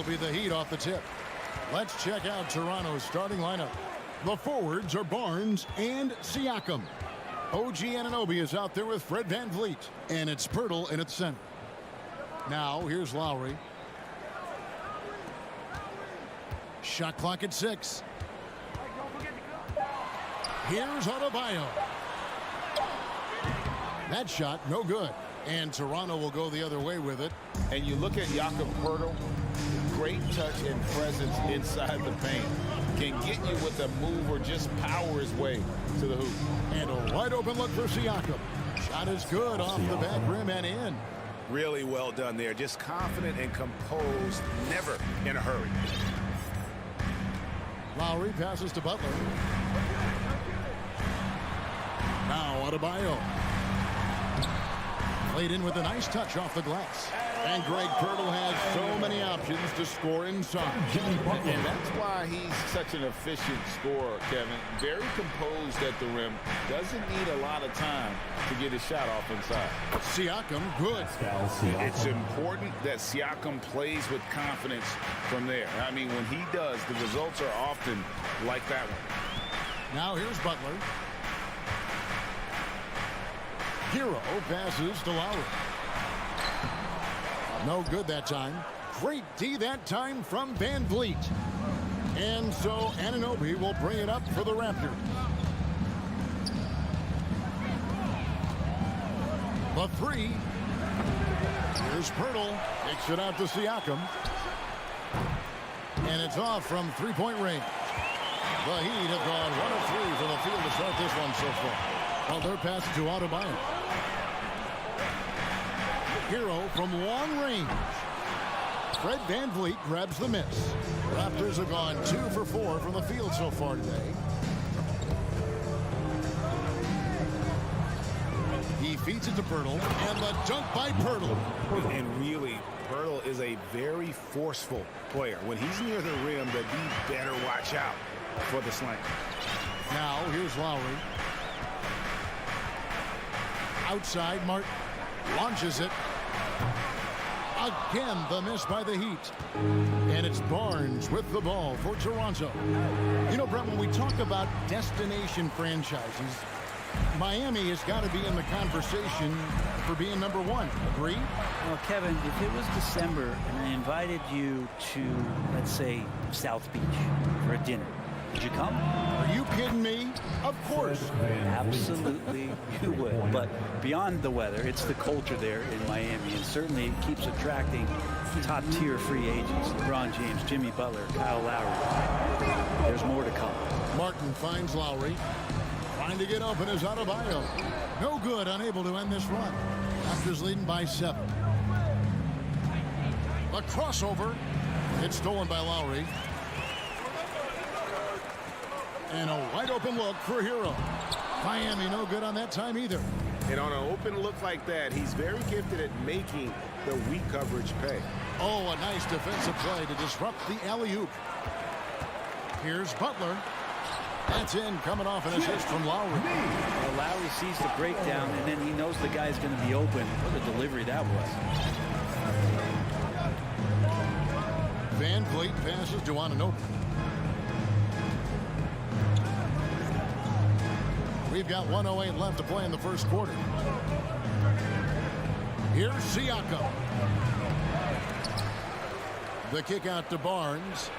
S1: be the Heat off the tip. Let's check out Toronto's starting lineup. The forwards are Barnes and Siakam. OG Anunoby is out there with Fred VanVleet. And it's Pirtle in its center. Now, here's Lowry. Shot clock at 6. Here's Adebayo. That shot, no good. And Toronto will go the other way with it.
S2: And you look at Jakob Pirtle, great touch and presence inside the paint. Can get you with a move or just power his way to the hoop.
S1: And a wide open look for Siakam. Shot is good off the back rim and in.
S6: Really well done there. Just confident and composed, never in a hurry.
S1: Lowry passes to Butler. Now Adebayo. Played in with a nice touch off the glass. And Greg Pirtle has so many options to score inside.
S2: And that's why he's such an efficient scorer, Kevin. Very composed at the rim. Doesn't need a lot of time to get his shot off inside.
S1: Siakam, good.
S2: It's important that Siakam plays with confidence from there. I mean, when he does, the results are often like that one.
S1: Now here's Butler. Hero passes to Lowry. No good that time. Great D that time from VanVleet. And so Anunoby will bring it up for the Raptors. The 3. Here's Pirtle. Kicks it out to Siakam. And it's off from three-point range. The Heat have gone 1 of 3 from the field to start this one so far. Well, their pass to Adebayo. Hero from long range. Fred VanVleet grabs the miss. Raptors have gone 2 for 4 from the field so far today. He feeds it to Pirtle, and the dunk by Pirtle.
S6: And really, Pirtle is a very forceful player. When he's near the rim, the D better watch out for the slam.
S1: Now, here's Lowry. Outside, Martin launches it. Again, the miss by the Heat. And it's Barnes with the ball for Toronto. You know, Brett, when we talk about destination franchises, Miami has got to be in the conversation for being number 1. Agree?
S12: Well, Kevin, if it was December and I invited you to, let's say, South Beach for a dinner, would you come?
S1: Are you kidding me? Of course.
S12: Absolutely you would. But beyond the weather, it's the culture there in Miami, and certainly it keeps attracting top-tier free agents. LeBron James, Jimmy Butler, Kyle Lowry. There's more to come.
S1: Martin finds Lowry. Trying to get open is Adebayo. No good, unable to end this run. Raptors leading by 7. A crossover. It's stolen by Lowry. And a wide open look for Hero. Miami no good on that time either.
S6: And on an open look like that, he's very gifted at making the weak coverage pay.
S1: Oh, a nice defensive play to disrupt the alley-oop. Here's Butler. That's in, coming off an assist from Lowry.
S12: Well, Lowry sees the breakdown, and then he knows the guy's going to be open. What a delivery that was.
S1: VanVleet passes to Anunoby. We've got 1:08 left to play in the first quarter. Here's Siakam. The kick out to Barnes.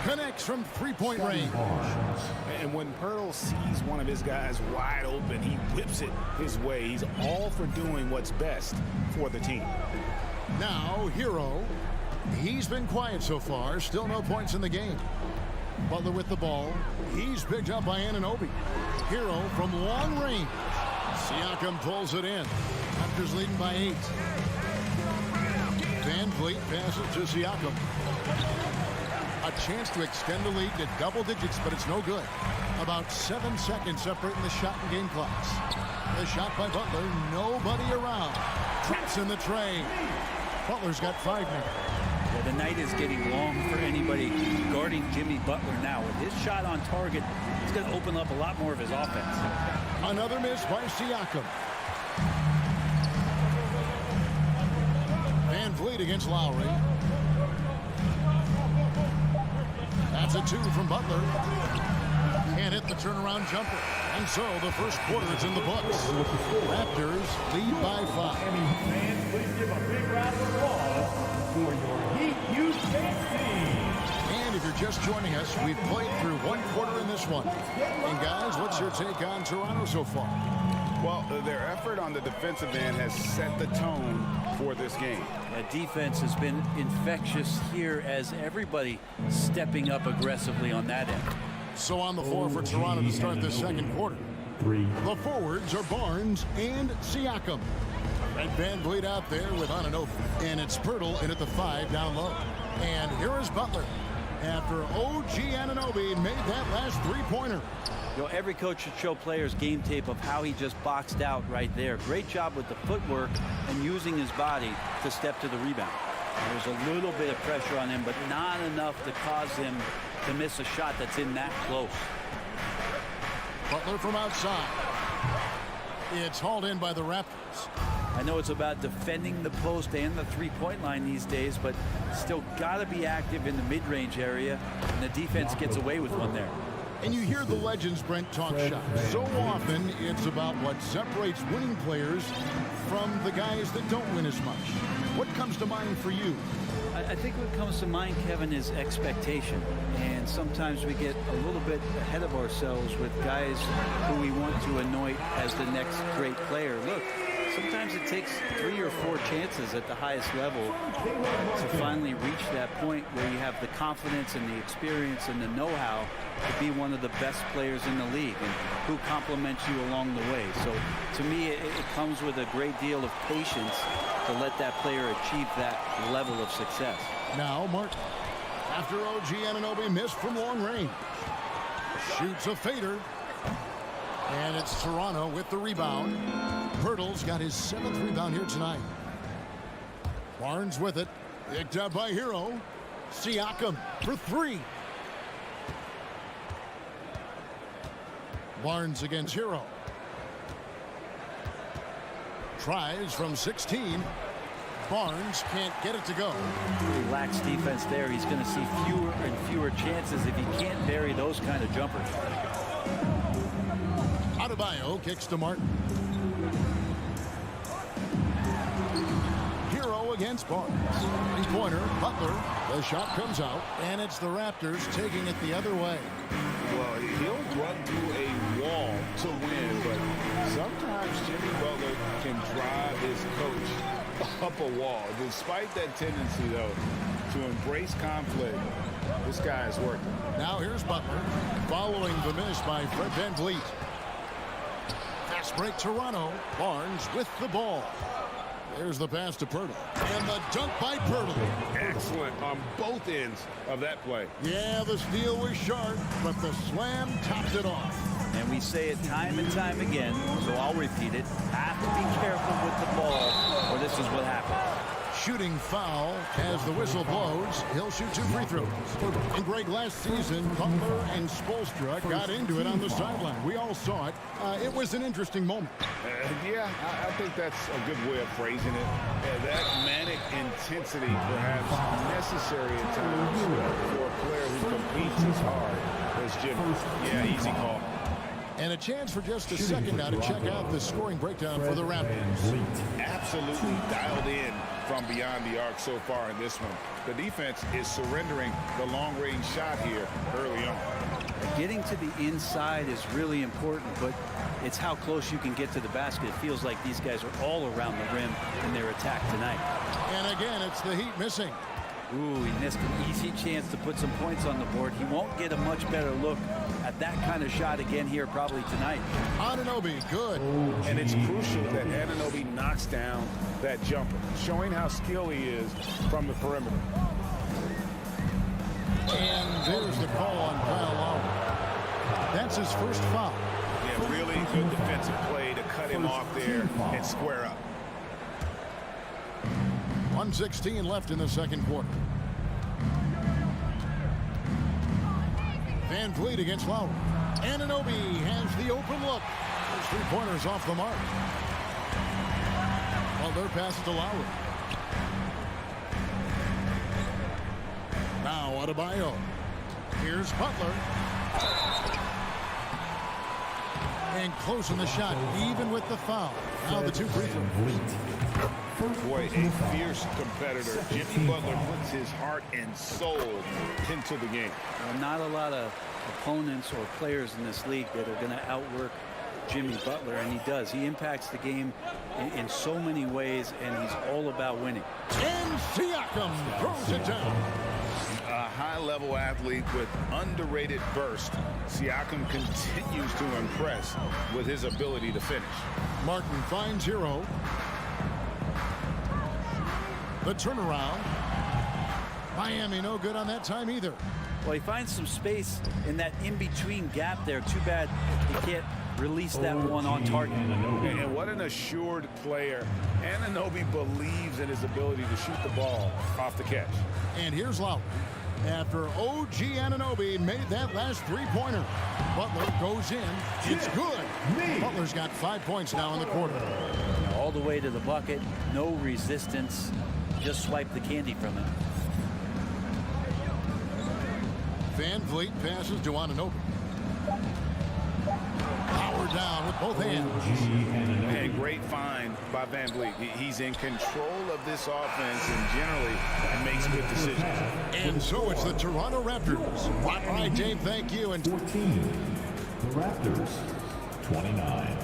S1: Connects from three-point range.
S6: And when Pirtle sees one of his guys wide open, he whips it his way. He's all for doing what's best for the team.
S1: Now, Hero. He's been quiet so far. Still no points in the game. Butler with the ball. He's picked up by Anunoby. Hero from long range. Siakam pulls it in. Raptors leading by 8. VanVleet passes to Siakam. A chance to extend the lead to double digits, but it's no good. About 7 seconds separating the shot and game clocks. The shot by Butler. Nobody around. Traps in the tray. Butler's got 5 minutes.
S12: Yeah, the night is getting long for anybody guarding Jimmy Butler now. With his shot on target, it's going to open up a lot more of his offense.
S1: Another miss by Siakam. VanVleet against Lowry. That's a 2 from Butler. Can't hit the turnaround jumper. And so the first quarter is in the books. Raptors lead by 5.
S4: Fans, please give a big round of applause for your Heat UKC.
S1: And if you're just joining us, we've played through one quarter in this one. And guys, what's your take on Toronto so far?
S2: Well, their effort on the defensive end has set the tone for this game.
S12: Defense has been infectious here as everybody stepping up aggressively on that end.
S1: So on the floor for Toronto to start this second quarter. The forwards are Barnes and Siakam. Fred VanVleet out there with Anunoby. And it's Pirtle in at the 5 down low. And here is Butler after OG Anunoby made that last three-pointer.
S12: You know, every coach should show players game tape of how he just boxed out right there. Great job with the footwork and using his body to step to the rebound. There's a little bit of pressure on him, but not enough to cause him to miss a shot that's in that close.
S1: Butler from outside. It's hauled in by the Raptors.
S12: I know it's about defending the post and the three-point line these days, but still got to be active in the mid-range area, and the defense gets away with one there.
S1: And you hear the legends, Brent, talk shots. So often it's about what separates winning players from the guys that don't win as much. What comes to mind for you?
S12: I think what comes to mind, Kevin, is expectation. And sometimes we get a little bit ahead of ourselves with guys who we want to anoint as the next great player. Look, sometimes it takes 3 or 4 chances at the highest level to finally reach that point where you have the confidence and the experience and the know-how to be one of the best players in the league and who compliments you along the way. So to me, it comes with a great deal of patience to let that player achieve that level of success.
S1: Now Martin, after OG Anunoby missed from long range, shoots a fader. And it's Toronto with the rebound. Pirtle's got his 7th rebound here tonight. Barnes with it. Picked up by Hero. Siakam for 3. Barnes against Hero. Tries from 16. Barnes can't get it to go.
S12: He lacks defense there. He's going to see fewer and fewer chances if he can't bury those kind of jumpers.
S1: Adebayo kicks to Martin. Hero against Barnes. Three-pointer, Butler. The shot comes out, and it's the Raptors taking it the other way.
S2: Well, he'll run through a wall to win, but sometimes Jimmy Butler can drive his coach up a wall. Despite that tendency, though, to embrace conflict, this guy is working.
S1: Now here's Butler, following the miss by Fred VanVleet. Fast break Toronto. Barnes with the ball. There's the pass to Pirtle. And the dunk by Pirtle.
S2: Excellent on both ends of that play.
S1: Yeah, the steal was sharp, but the slam topped it off.
S12: And we say it time and time again, so I'll repeat it. Have to be careful with the ball, or this is what happens.
S1: Shooting foul as the whistle blows. He'll shoot 2 free throws. And Greg, last season, Butler and Spoelstra got into it on the sideline. We all saw it. It was an interesting moment.
S2: Yeah, I think that's a good way of phrasing it. That manic intensity perhaps necessary at times for a player who competes as hard as Jimmy. Yeah, easy call.
S1: And a chance for just a second now to check out the scoring breakdown for the Raptors.
S2: Absolutely dialed in from beyond the arc so far in this one. The defense is surrendering the long-range shot here early on.
S12: Getting to the inside is really important, but it's how close you can get to the basket. It feels like these guys are all around the rim in their attack tonight.
S1: And again, it's the Heat missing.
S12: Ooh, he missed an easy chance to put some points on the board. He won't get a much better look at that kind of shot again here probably tonight.
S1: Anunoby, good.
S2: And it's crucial that Anunoby knocks down that jumper, showing how skilled he is from the perimeter.
S1: And there's the call on Kyle Lowry. That's his first foul.
S2: Yeah, really good defensive play to cut him off there and square up.
S1: 1:16 left in the second quarter. VanVleet against Lowry. Anunoby has the open look. His 3-pointers off the mark. Well, their pass to Lowry. Now Adebayo. Here's Butler. And closing the shot, even with the foul. Now the two free throws.
S2: Boy, a fierce competitor. Jimmy Butler puts his heart and soul into the game.
S12: Well, not a lot of opponents or players in this league that are going to outwork Jimmy Butler, and he does. He impacts the game in so many ways, and he's all about winning.
S1: And Siakam throws it down.
S2: A high-level athlete with underrated burst. Siakam continues to impress with his ability to finish.
S1: Martin finds Hero. The turnaround. Miami no good on that time either.
S12: Well, he finds some space in that in-between gap there. Too bad he can't release that one on target.
S2: And what an assured player. Anunoby believes in his ability to shoot the ball off the catch.
S1: And here's Lowry. After OG Anunoby made that last three-pointer. Butler goes in. It's good. Butler's got 5 points now in the quarter.
S12: All the way to the bucket. No resistance. Just swipe the candy from it.
S1: Van Vliet passes to Anunoby. Power down with both hands.
S2: And great find by Van Vliet. He's in control of this offense and generally makes good decisions.
S1: And so it's the Toronto Raptors. All right, Dave, thank you. And
S4: 14. The Raptors, 29.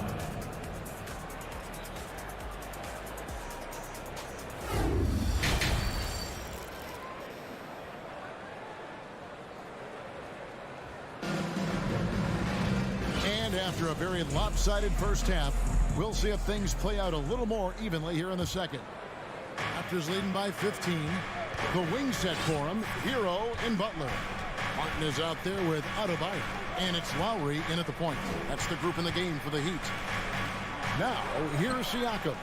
S1: After a very lopsided first half, we'll see if things play out a little more evenly here in the second. Raptors leading by 15. The wing set for him, Hero and Butler. Martin is out there with Adebayo, and it's Lowry in at the point. That's the group in the game for the Heat. Now, here's Siakam.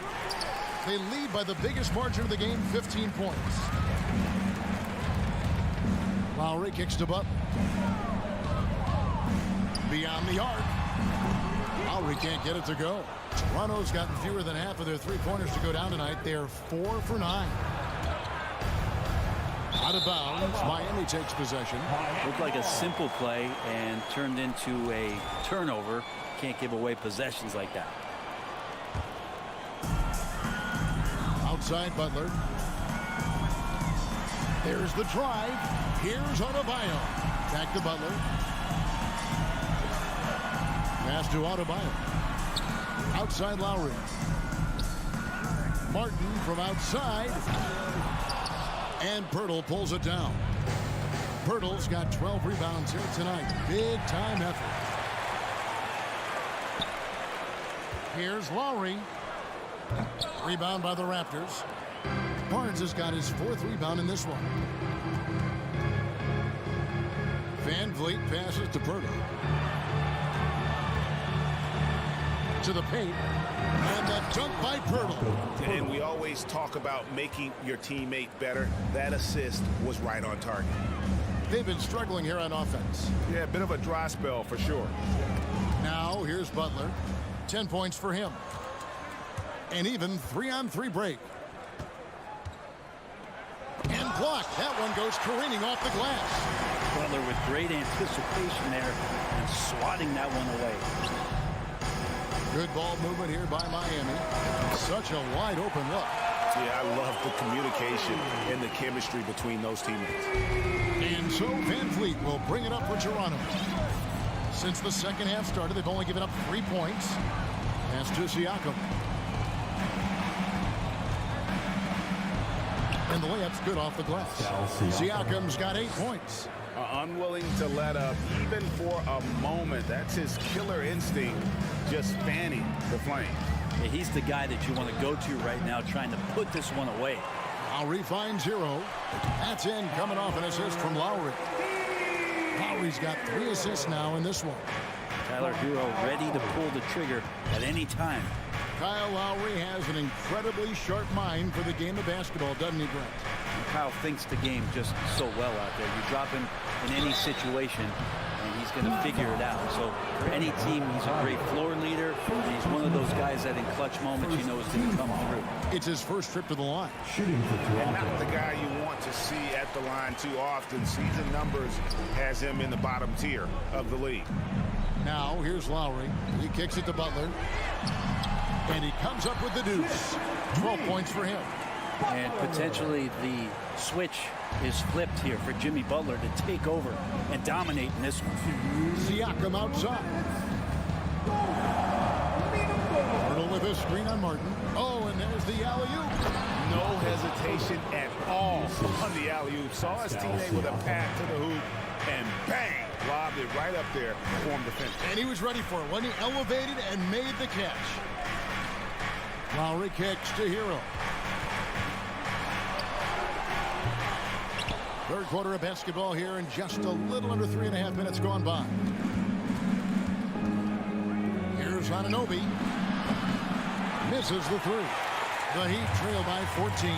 S1: They lead by the biggest margin of the game, 15 points. Lowry kicks to Butler. Beyond the arc. Lowry can't get it to go. Toronto's gotten fewer than half of their three-pointers to go down tonight. They're 4 for 9. Out of bounds. Miami takes possession.
S12: Looked like a simple play and turned into a turnover. Can't give away possessions like that.
S1: Outside Butler. There's the drive. Here's Adebayo. Back to Butler. Pass to Adebayo. Outside Lowry. Martin from outside. And Pirtle pulls it down. Pirtle's got 12 rebounds here tonight. Big time effort. Here's Lowry. Rebound by the Raptors. Barnes has got his 4th rebound in this one. Van Vliet passes to Pirtle. To the paint, and the dunk by Pirtle.
S2: And we always talk about making your teammate better. That assist was right on target.
S1: They've been struggling here on offense.
S2: Yeah, a bit of a dry spell for sure.
S1: Now here's Butler. 10 points for him. An even 3-on-3 break. And blocked. That one goes careening off the glass.
S12: Butler with great anticipation there and swatting that one away.
S1: Good ball movement here by Miami. Such a wide open look.
S2: Yeah, I love the communication and the chemistry between those teammates.
S1: And so Van Vliet will bring it up for Toronto. Since the second half started, they've only given up 3 points. Pass to Siakam. And the layup's good off the glass. Siakam's got 8 points.
S2: Unwilling to let up even for a moment. That's his killer instinct, just fanning the flame.
S12: Yeah, he's the guy that you want to go to right now, trying to put this one away.
S1: Lowry finds Hero. That's in, coming off an assist from Lowry. Lowry's got 3 assists now in this one.
S12: Tyler Hero ready to pull the trigger at any time.
S1: Kyle Lowry has an incredibly sharp mind for the game of basketball, doesn't he, Brent?
S12: And Kyle thinks the game just so well out there. You drop him in any situation, and he's going to figure it out. So for any team, he's a great floor leader, and he's one of those guys that in clutch moments you know is going to come through.
S1: It's his first trip to the line.
S4: Shooting for
S2: And
S4: Toronto.
S2: not the guy you want to see at the line too often. Season numbers has him in the bottom tier of the league.
S1: Now, here's Lowry. He kicks it to Butler. And he comes up with the deuce. 12 points for him.
S12: And potentially the switch is flipped here for Jimmy Butler to take over and dominate in this one.
S1: Siakam outside. Hurdle with a screen on Martin. Oh, and there's the alley-oop.
S2: No hesitation at all on the alley-oop. Saw his teammate with a pass to the hoop, and bang, lobbed it right up there for him to finish.
S1: And he was ready for it when he elevated and made the catch. Lowry kicks to Hero. Third quarter of basketball here, and just a little under 3.5 minutes gone by. Here's Anunoby. Misses the three. The Heat trail by 14.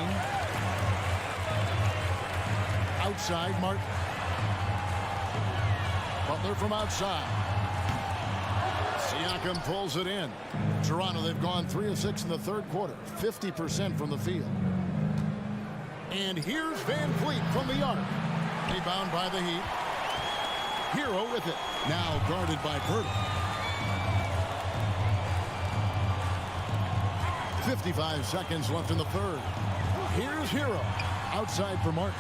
S1: Outside, Martin. Butler from outside. Siakam pulls it in. Toronto, they've gone 3 of 6 in the third quarter. 50% from the field. And here's Van Fleet from the arc. Rebound by the Heat. Hero with it. Now guarded by Purtle. 55 seconds left in the third. Here's Hero. Outside for Martin.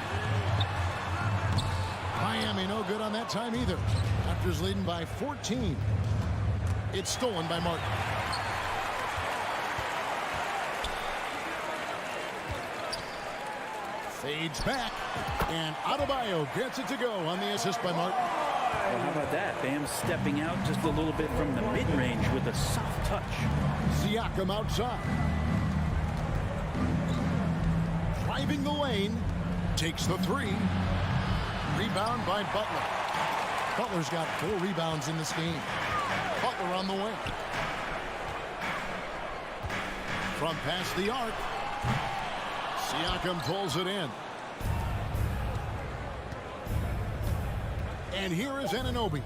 S1: Miami no good on that time either. Raptors leading by 14. It's stolen by Martin. Fades back, and Adebayo gets it to go on the assist by Martin.
S12: Well, how about that? Bam stepping out just a little bit from the mid-range with a soft touch.
S1: Siakam outside. Driving the lane, takes the three. Rebound by Butler. Butler's got 4 rebounds in this game. Butler on the wing. From past the arc. Siakam pulls it in. And here is Anunoby.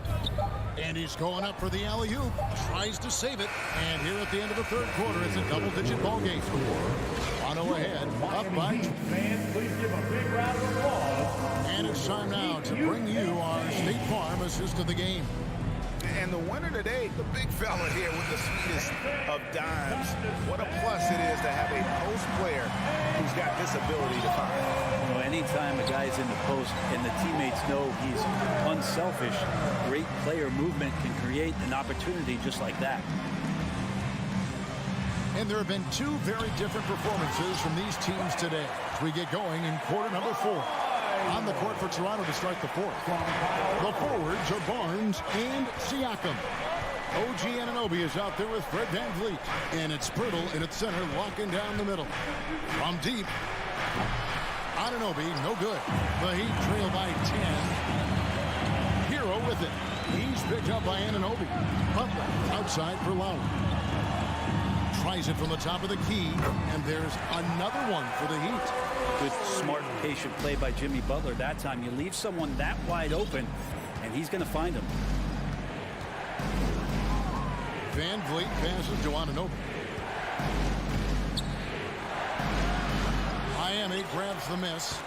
S1: And he's going up for the alley-oop. Tries to save it. And here at the end of the third quarter, it's a double-digit ball game. Toronto ahead, up by.
S4: Fans, please give a big round of applause.
S1: And it's time now to bring you our State Farm assist of the game.
S2: And the winner today, the big fella here with the sweetest of dimes. What a plus it is to have a post player who's got this ability to find.
S12: You know, anytime a guy's in the post and the teammates know he's unselfish, great player movement can create an opportunity just like that.
S1: And there have been 2 very different performances from these teams today as we get going in quarter number 4. On the court for Toronto to start the fourth. The forwards are Barnes and Siakam. OG Anunoby is out there with Fred VanVleet. And it's Purtle in its center, locking down the middle. From deep, Anunoby, no good. The Heat trail by 10. Hero with it. He's picked up by Anunoby. Butler outside for Lowry. Tries it from the top of the key, and there's another one for the Heat.
S12: Good, smart, patient play by Jimmy Butler. That time you leave someone that wide open, and he's going to find him.
S1: VanVleet passes to Anunoby. Miami grabs the miss.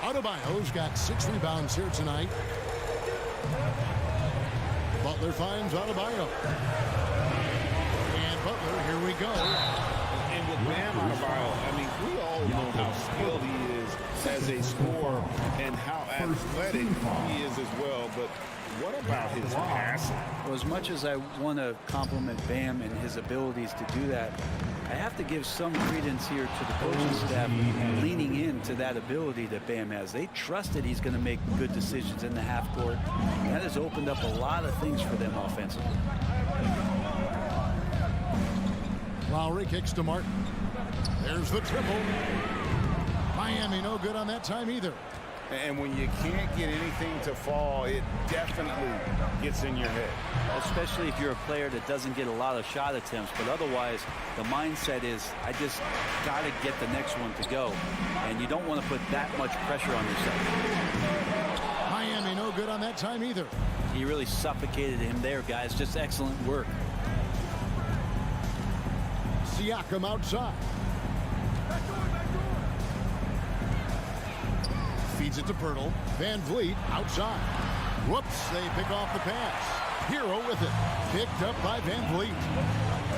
S1: Adebayo's got 6 rebounds here tonight. Butler finds Adebayo. And Butler, here we go.
S2: And with Bam Adebayo, I mean, we all know how skilled he is as a scorer and how athletic he is as well. But what about his passing?
S12: Well, as much as I want to compliment Bam and his abilities to do that, I have to give some credence here to the coaching staff leaning into that ability that Bam has. They trust that he's going to make good decisions in the half court. That has opened up a lot of things for them offensively.
S1: Lowry kicks to Martin. There's the triple. Miami no good on that time either.
S2: And when you can't get anything to fall, it definitely gets in your head.
S12: Especially if you're a player that doesn't get a lot of shot attempts, but otherwise the mindset is, I just got to get the next one to go. And you don't want to put that much pressure on yourself.
S1: Miami no good on that time either.
S12: He really suffocated him there, guys. Just excellent work.
S1: Siakam outside. Feeds it to Pirtle. Van Vliet outside. Whoops, they pick off the pass. Hero with it. Picked up by Van Vliet.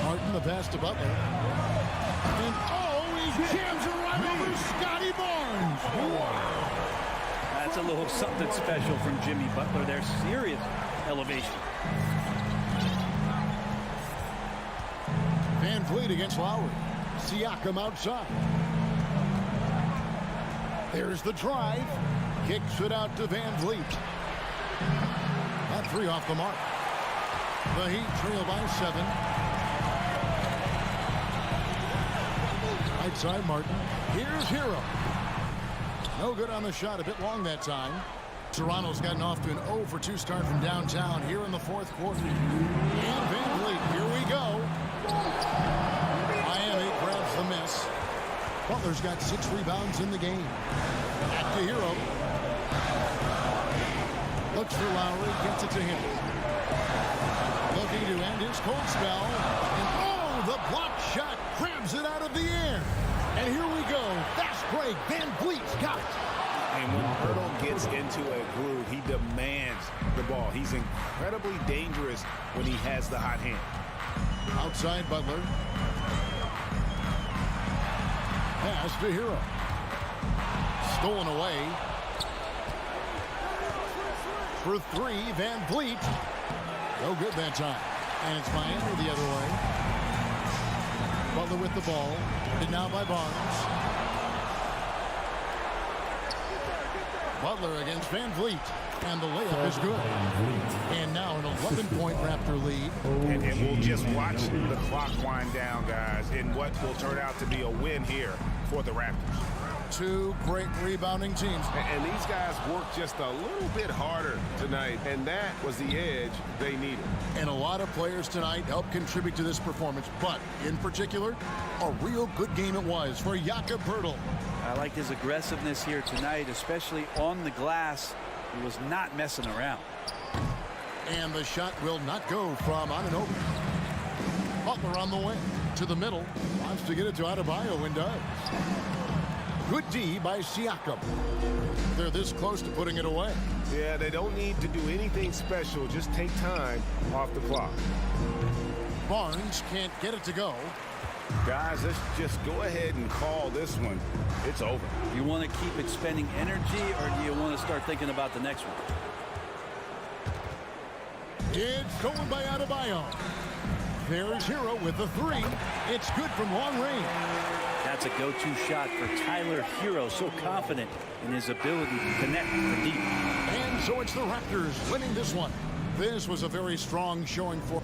S1: Martin the pass to Butler. And he jams it right over Scotty Barnes.
S12: That's a little something special from Jimmy Butler. There's serious elevation.
S1: Van Vliet against Lowry. Siakam outside. There's the drive. Kicks it out to Van Vliet. That three off the mark. The Heat trail by 7. Right side Martin. Here's Hero. No good on the shot. A bit long that time. Toronto's gotten off to an 0 for 2 start from downtown here in the fourth quarter. And Van Vliet, here we go. Miami grabs the miss. Butler's got 6 rebounds in the game. Back to Hero. Looks for Lowry, gets it to him. Looking to end his cold spell. And the block shot grabs it out of the air. And here we go. Fast break. Van Vliet's got it.
S6: And when Pirtle gets into a groove, he demands the ball. He's incredibly dangerous when he has the hot hand.
S1: Outside Butler. Pass to Hero. Stolen away. For 3, Van Vliet. No good that time. And it's Miami the other way. Butler with the ball. And now by Barnes. Butler against Van Vliet. And the layup is good. And now an 11-point Raptor lead.
S6: And we'll just watch the clock wind down, guys, in what will turn out to be a win here for the Raptors.
S1: 2 great rebounding teams.
S2: And these guys worked just a little bit harder tonight, and that was the edge they needed.
S1: And a lot of players tonight helped contribute to this performance, but in particular, a real good game it was for Jakob Poeltl.
S12: I like his aggressiveness here tonight, especially on the glass. He was not messing around.
S1: And the shot will not go from Anunoby. Butler on the way to the middle. Wants to get it to Adebayo and does. Good D by Siakam. They're this close to putting it away.
S2: Yeah, they don't need to do anything special. Just take time off the clock.
S1: Barnes can't get it to go.
S2: Guys, let's just go ahead and call this one. It's over.
S12: You want to keep expending energy, or do you want to start thinking about the next one?
S1: It's going by Adebayo. There's Hero with the 3. It's good from long range.
S12: That's a go-to shot for Tyler Hero, so confident in his ability to connect from deep.
S1: And so it's the Raptors winning this one. This was a very strong showing for...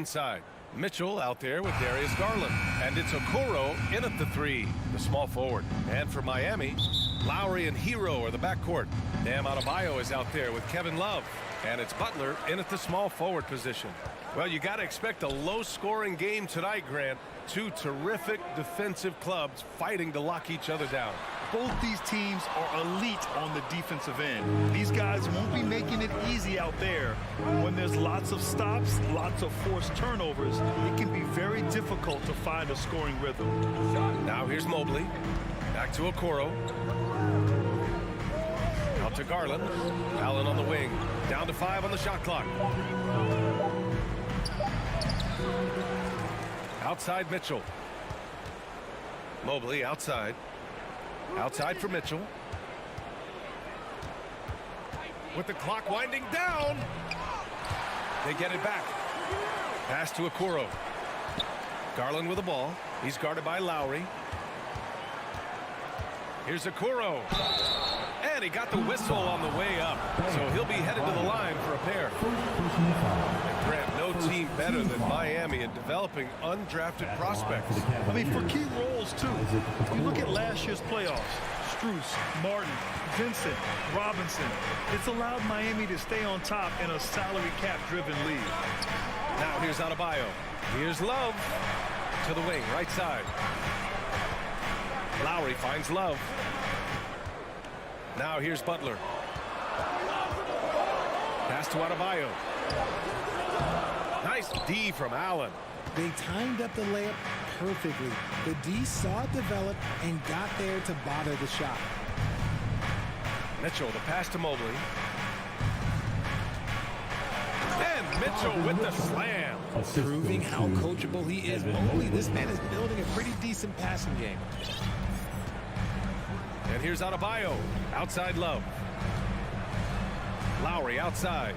S8: inside. Mitchell out there with Darius Garland. And it's Okoro in at the 3, the small forward. And for Miami, Lowry and Hero are the backcourt. Bam Adebayo is out there with Kevin Love. And it's Butler in at the small forward position. Well, you got to expect a low-scoring game tonight, Grant. Two terrific defensive clubs fighting to lock each other down.
S10: Both these teams are elite on the defensive end. These guys won't be making it easy out there. When there's lots of stops, lots of forced turnovers, it can be very difficult to find a scoring rhythm.
S8: Now here's Mobley. Back to Okoro. Out to Garland. Allen on the wing. Down to 5 on the shot clock. Outside Mitchell. Mobley outside. Outside for Mitchell. With the clock winding down. They get it back. Pass to Okoro. Garland with the ball. He's guarded by Lowry. Here's Okoro. And he got the whistle on the way up. So he'll be headed to the line for a pair. And Grant, no team better than Miami in developing undrafted prospects.
S10: I mean, for key roles, too. You look at last year's playoffs. Strus, Martin, Vincent, Robinson. It's allowed Miami to stay on top in a salary cap-driven league.
S8: Now here's Adebayo. Here's Love to the wing, right side. Lowry finds Love. Now here's Butler. Pass to Adebayo. Nice D from Allen.
S13: They timed up the layup perfectly. The D saw it develop and got there to bother the shot.
S8: Mitchell, the pass to Mobley. And Mitchell with the slam.
S13: Proving how coachable he is. Mobley, this man is building a pretty decent passing game.
S8: And here's Adebayo. Outside Love. Lowry outside.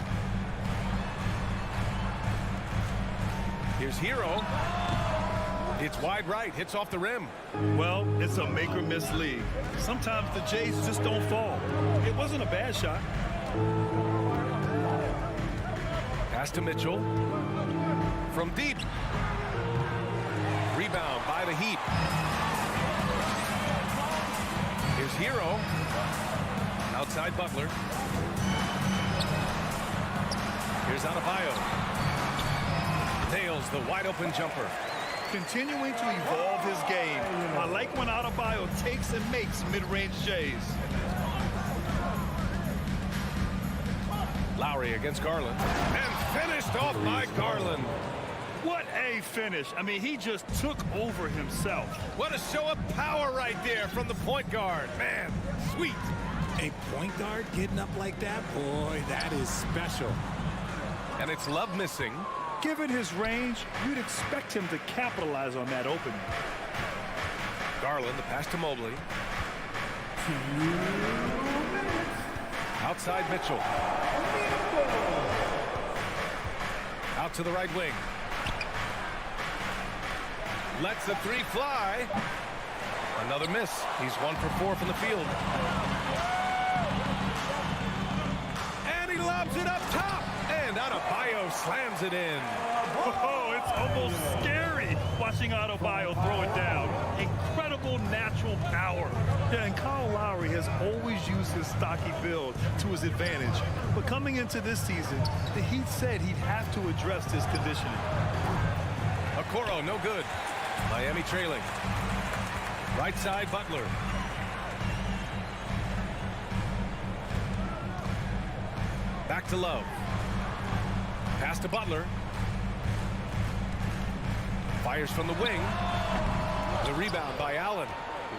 S8: Here's Hero. It's wide right. Hits off the rim.
S10: Well, it's a make or miss league. Sometimes the Jays just don't fall. It wasn't a bad shot.
S8: Pass to Mitchell. From deep. Rebound by the Heat. Here's Hero. Outside Butler. Here's Adebayo. Nails the wide open jumper.
S10: Continuing to evolve his game. I like when Adebayo takes and makes mid-range Jays.
S8: Lowry against Garland. And finished off by Garland.
S10: What a finish. I mean, he just took over himself.
S8: What a show of power right there from the point guard. Man, sweet.
S13: A point guard getting up like that? Boy, that is special.
S8: And it's Love missing.
S10: Given his range, you'd expect him to capitalize on that opening.
S8: Garland, the pass to Mobley. Outside Mitchell. Out to the right wing. Lets the 3 fly. Another miss. He's 1 for 4 from the field. And he lobs it up top. And Adebayo slams it in.
S10: Oh, it's almost scary watching Adebayo throw it down. Incredible natural power. Yeah, and Kyle Lowry has always used his stocky build to his advantage. But coming into this season, the Heat said he'd have to address his conditioning.
S8: Okoro, no good. Miami trailing. Right side, Butler. Back to Love. Pass to Butler. Fires from the wing. The rebound by Allen.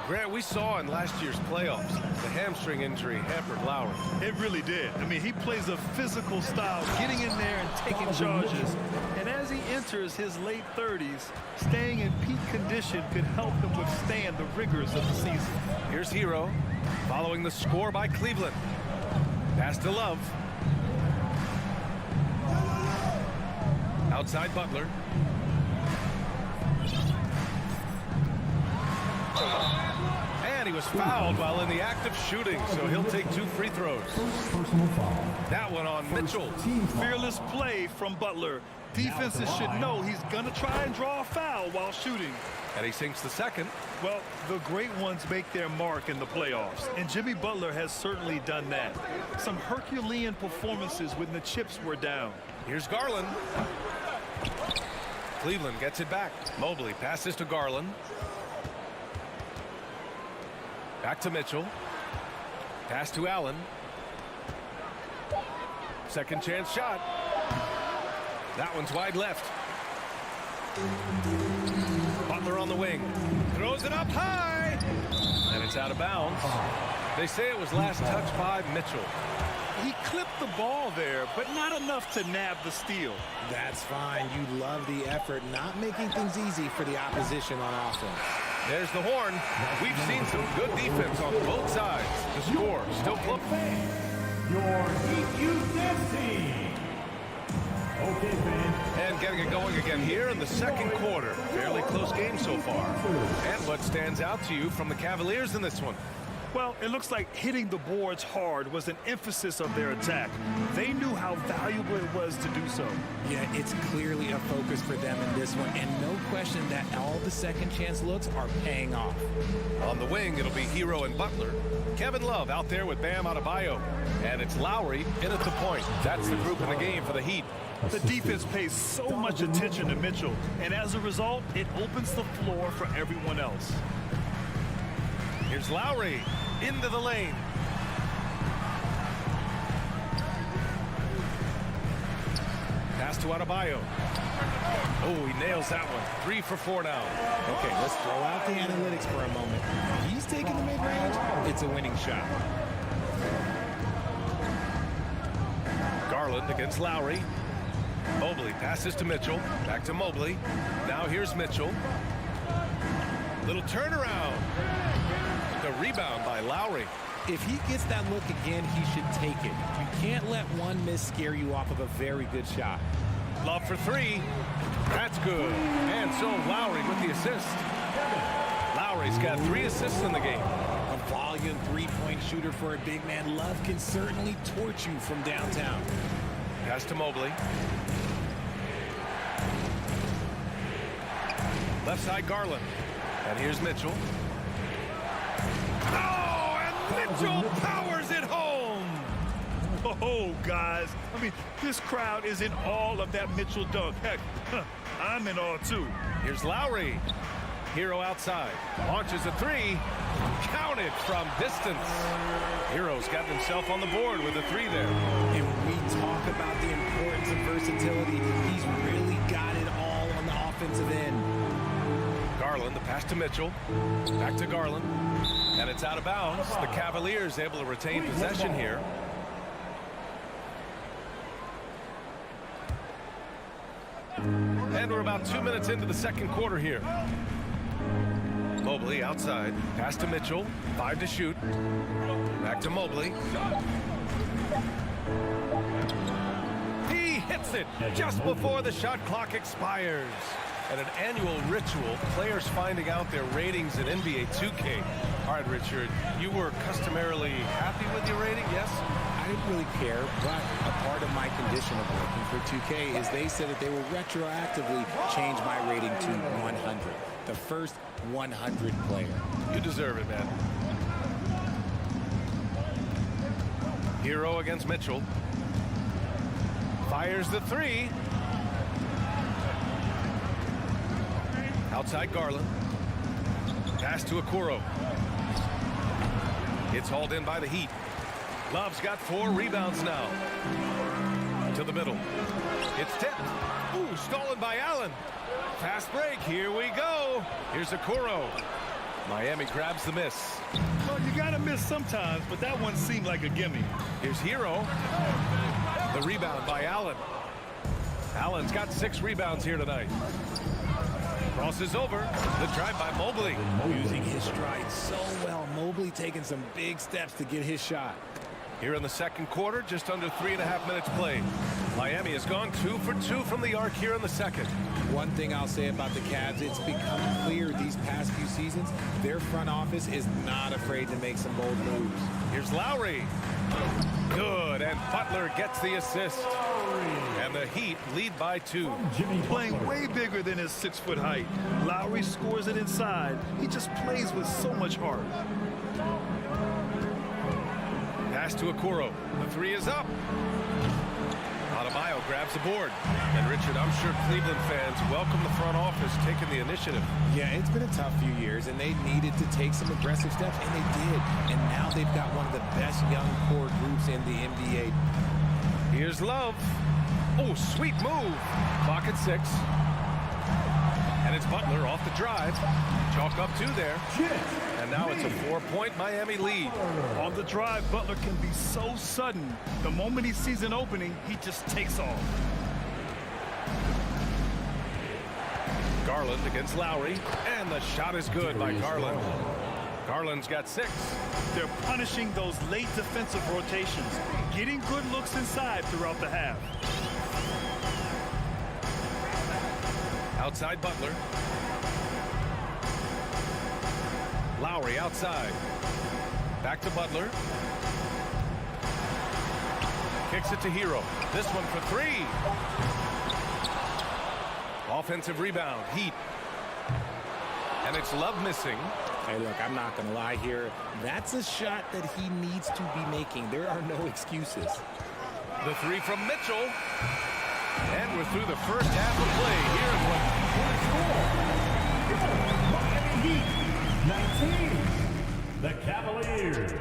S8: Grant, we saw in last year's playoffs, the hamstring injury hampered Lowry.
S10: It really did. I mean, he plays a physical style, getting in there and taking charges. And as he enters his late 30s, staying in peak condition could help him withstand the rigors of the season.
S8: Here's Hero, following the score by Cleveland. Pass to Love. Outside Butler. And And he was fouled while in the act of shooting, so he'll take 2 free throws. That one on Mitchell.
S10: Fearless play from Butler. Defenses should know he's going to try and draw a foul while shooting.
S8: And he sinks the second.
S10: Well, the great ones make their mark in the playoffs, and Jimmy Butler has certainly done that. Some Herculean performances when the chips were down.
S8: Here's Garland. Cleveland gets it back. Mobley passes to Garland. Back to Mitchell. Pass to Allen. Second chance shot. That one's wide left. Butler on the wing. Throws it up high. And it's out of bounds. They say it was last touched by Mitchell.
S10: He clipped the ball there, but not enough to nab the steal.
S13: That's fine. You love the effort, not making things easy for the opposition on offense.
S8: There's the horn. We've seen some good defense on both sides. The score still close.
S4: Your Heat Youth Dance Team. Okay, fans.
S8: And getting it going again here in the second quarter. Fairly close game so far. And what stands out to you from the Cavaliers in this one?
S10: Well, it looks like hitting the boards hard was an emphasis of their attack. They knew how valuable it was to do so.
S13: Yeah, it's clearly a focus for them in this one, and no question that all the second chance looks are paying off.
S8: On the wing, it'll be Hero and Butler. Kevin Love out there with Bam Adebayo. And it's Lowry in at the point. That's the group in the game for the Heat.
S10: The defense pays so much attention to Mitchell, and as a result, it opens the floor for everyone else.
S8: Here's Lowry into the lane. Pass to Adebayo. Oh, he nails that one. 3 for 4 now.
S13: Okay, let's throw out the analytics for a moment. If he's taking the mid-range, it's a winning shot.
S8: Garland against Lowry. Mobley passes to Mitchell. Back to Mobley. Now here's Mitchell. Little turnaround. The rebound by Lowry.
S13: If he gets that look again, he should take it. You can't let one miss scare you off of a very good shot.
S8: Love for 3. That's good. And so Lowry with the assist. Lowry's got 3 assists in the game.
S13: A volume three-point shooter for a big man. Love can certainly torch you from downtown.
S8: Pass to Mobley. Left side Garland. And here's Mitchell. Oh, and Mitchell powers it home.
S10: Oh, guys. I mean, this crowd is in awe of that Mitchell dunk. Heck, I'm in awe, too.
S8: Here's Lowry. Hero outside. Launches a 3. Counted from distance. Hero's got himself on the board with a 3 there.
S13: And when we talk about the importance of versatility, he's really got it all on the offensive end.
S8: Garland, the pass to Mitchell. Back to Garland. And it's out of bounds. The Cavaliers able to retain possession here. And we're about 2 minutes into the second quarter here. Mobley outside. Pass to Mitchell. 5 to shoot. Back to Mobley. He hits it just before the shot clock expires. And an annual ritual, players finding out their ratings in NBA 2K. All right, Richard, you were customarily happy with your rating, yes?
S13: I didn't really care, but a part of my condition of working for 2K is they said that they will retroactively change my rating to 100. The first 100 player.
S8: You deserve it, man. Hero against Mitchell. Fires the 3. Outside Garland. Pass to Okoro. It's hauled in by the Heat. Love's got 4 rebounds now. To the middle. It's tipped. Ooh, stolen by Allen. Fast break. Here we go. Here's Okoro. Miami grabs the miss.
S10: Well, you got to miss sometimes, but that one seemed like a gimme.
S8: Here's Hero. The rebound by Allen. Allen's got 6 rebounds here tonight. Crosses over. The drive by Mobley.
S13: Using his stride so well. Mobley taking some big steps to get his shot.
S8: Here in the second quarter, just under 3.5 minutes played. Miami has gone 2 for 2 from the arc here in the second.
S13: One thing I'll say about the Cavs, it's become clear these past few seasons, their front office is not afraid to make some bold moves.
S8: Here's Lowry. Good, and Butler gets the assist. And the Heat lead by 2.
S10: Playing way bigger than his 6-foot height. Lowry scores it inside. He just plays with so much heart.
S8: Pass to Okoro. The 3 is up. Adebayo grabs the board. And Richard, I'm sure Cleveland fans welcome the front office taking the initiative.
S13: Yeah, it's been a tough few years, and they needed to take some aggressive steps, and they did. And now they've got one of the best young core groups in the NBA.
S8: Here's Love. Oh, sweet move. Clock at 6. And it's Butler off the drive. Chalk up 2 there. And now it's a 4-point Miami lead.
S10: On the drive, Butler can be so sudden. The moment he sees an opening, he just takes off.
S8: Garland against Lowry. And the shot is good by Garland. Garland's got 6.
S10: They're punishing those late defensive rotations, getting good looks inside throughout the half.
S8: Outside Butler. Lowry outside. Back to Butler. Kicks it to Hero. This one for 3. Offensive rebound. Heat. And it's Love missing.
S13: Hey, look, I'm not going to lie here. That's a shot that he needs to be making. There are no excuses.
S8: The 3 from Mitchell. And we're through the first half of play. Here's what...
S4: Miami Heat, 19. The Cavaliers,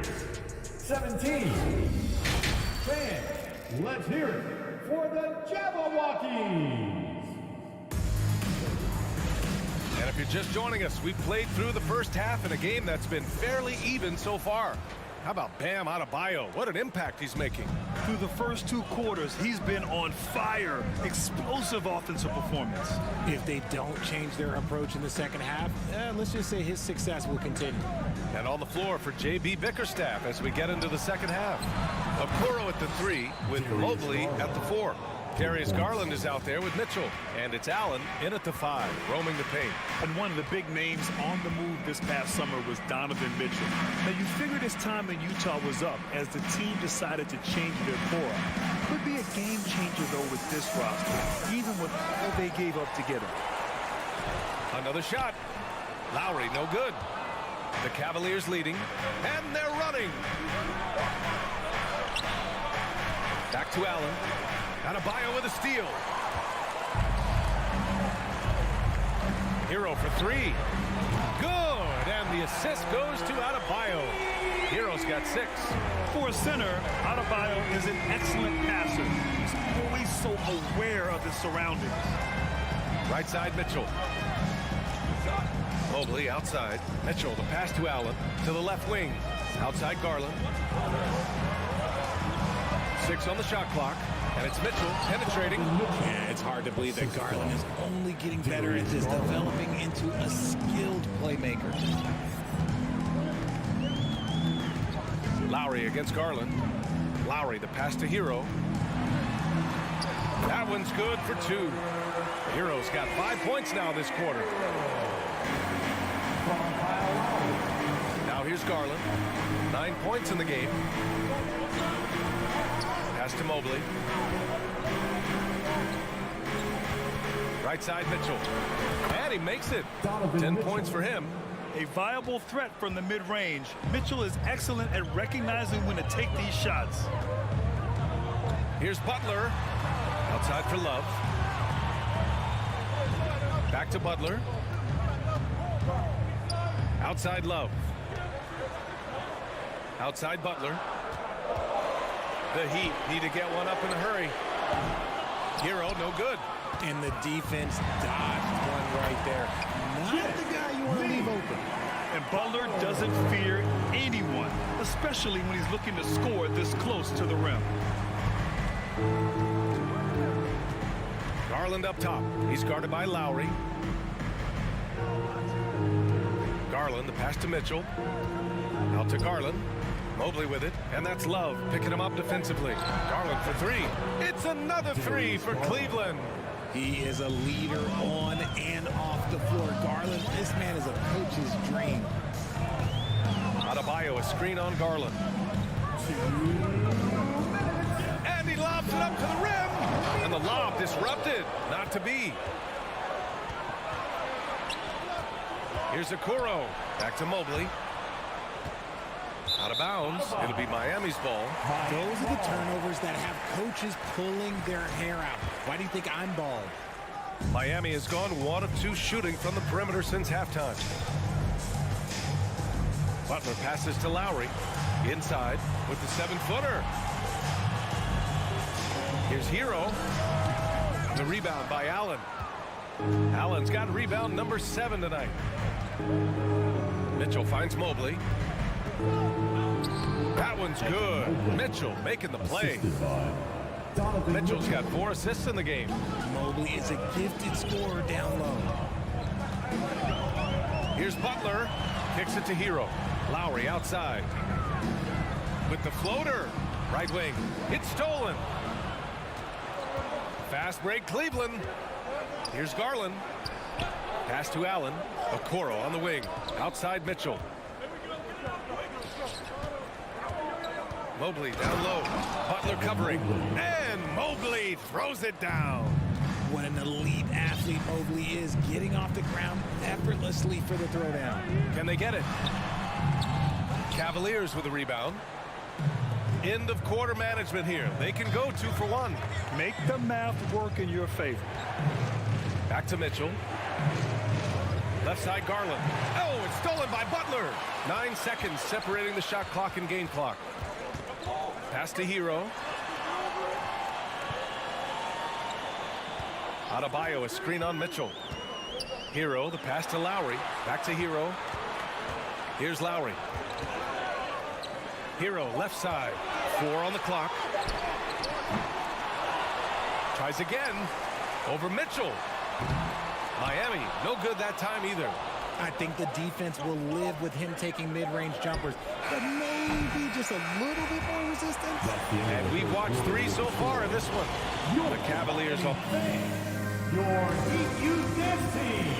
S4: 17. Fans, let's hear it for the Jabberwockies.
S8: And if you're just joining us, we've played through the first half in a game that's been fairly even so far. How about Bam Adebayo? What an impact he's making.
S10: Through the first 2 quarters, he's been on fire. Explosive offensive performance.
S13: If they don't change their approach in the second half, let's just say his success will continue.
S8: And on the floor for J.B. Bickerstaff as we get into the second half. Okoro at the 3 with Mobley at the 4. Darius Garland is out there with Mitchell. And it's Allen in at the 5, roaming the paint.
S10: And one of the big names on the move this past summer was Donovan Mitchell. Now, you figured his time in Utah was up as the team decided to change their core. Could be a game changer, though, with this roster, even with all they gave up to get him.
S8: Another shot. Lowry, no good. The Cavaliers leading, and they're running. Back to Allen. Adebayo with a steal. Hero for 3. Good, and the assist goes to Adebayo. Hero's got 6.
S10: For a center, Adebayo is an excellent passer. He's always so aware of his surroundings.
S8: Right side, Mitchell. Mobley outside. Mitchell, the pass to Allen. To the left wing. Outside Garland. 6 on the shot clock. And it's Mitchell penetrating.
S13: Yeah, it's hard to believe that Garland is only getting better at this, developing into a skilled playmaker.
S8: Lowry against Garland. Lowry, the pass to Hero. That one's good for 2. Hero's got 5 points now this quarter. Now here's Garland. 9 points in the game. Pass to Mobley. Right side Mitchell. And he makes it. 10 points for him.
S10: A viable threat from the mid-range. Mitchell is excellent at recognizing when to take these shots.
S8: Here's Butler. Outside for Love. Back to Butler. Outside Love. Outside Butler. The Heat need to get one up in a hurry. Hero, no good.
S13: And the defense dodged one right there. Not the guy you want to leave open.
S10: And Butler doesn't fear anyone, especially when he's looking to score this close to the rim.
S8: Garland up top. He's guarded by Lowry. Garland, the pass to Mitchell. Out to Garland. Mobley with it, and that's Love picking him up defensively. Garland for 3. It's another 3 for Cleveland.
S13: He is a leader on and off the floor. Garland, this man is a coach
S8: Adebayo, a screen on Garland. And he lobs it up to the rim. And the lob disrupted. Not to be. Here's Okoro. Back to Mobley. Out of bounds. It'll be Miami's ball.
S13: Those are the turnovers that have coaches pulling their hair out. Why do you think I'm bald?
S8: Miami has gone 1 of 2 shooting from the perimeter since halftime. Butler passes to Lowry. Inside with the 7-footer. Here's Hero. The rebound by Allen. Allen's got rebound number 7 tonight. Mitchell finds Mobley. That one's good. Mitchell making the play. Mitchell's got 4 assists in the game.
S13: Mobley is a gifted scorer down low.
S8: Here's Butler. Kicks it to Hero. Lowry outside. With the floater. Right wing. It's stolen. Fast break Cleveland. Here's Garland. Pass to Allen. Okoro on the wing. Outside Mitchell. Mobley down low. Butler covering. And Mobley throws it down.
S13: What an elite athlete Mobley is, getting off the ground effortlessly for the throwdown.
S8: Can they get it? Cavaliers with a rebound. End of quarter management here. They can go 2 for 1.
S10: Make the math work in your favor.
S8: Back to Mitchell. Left side Garland. Oh, it's stolen by Butler. 9 seconds separating the shot clock and game clock. Pass to Hero. Adebayo, a screen on Mitchell. Hero, the pass to Lowry. Back to Hero. Here's Lowry. Hero, left side. 4 on the clock. Tries again. Over Mitchell. Miami, no good that time either.
S13: I think the defense will live with him taking mid-range jumpers, but maybe just a little bit more resistance.
S8: And we've watched 3 so far in this one. The Cavaliers will...
S4: Your Heat Youth Dance Team.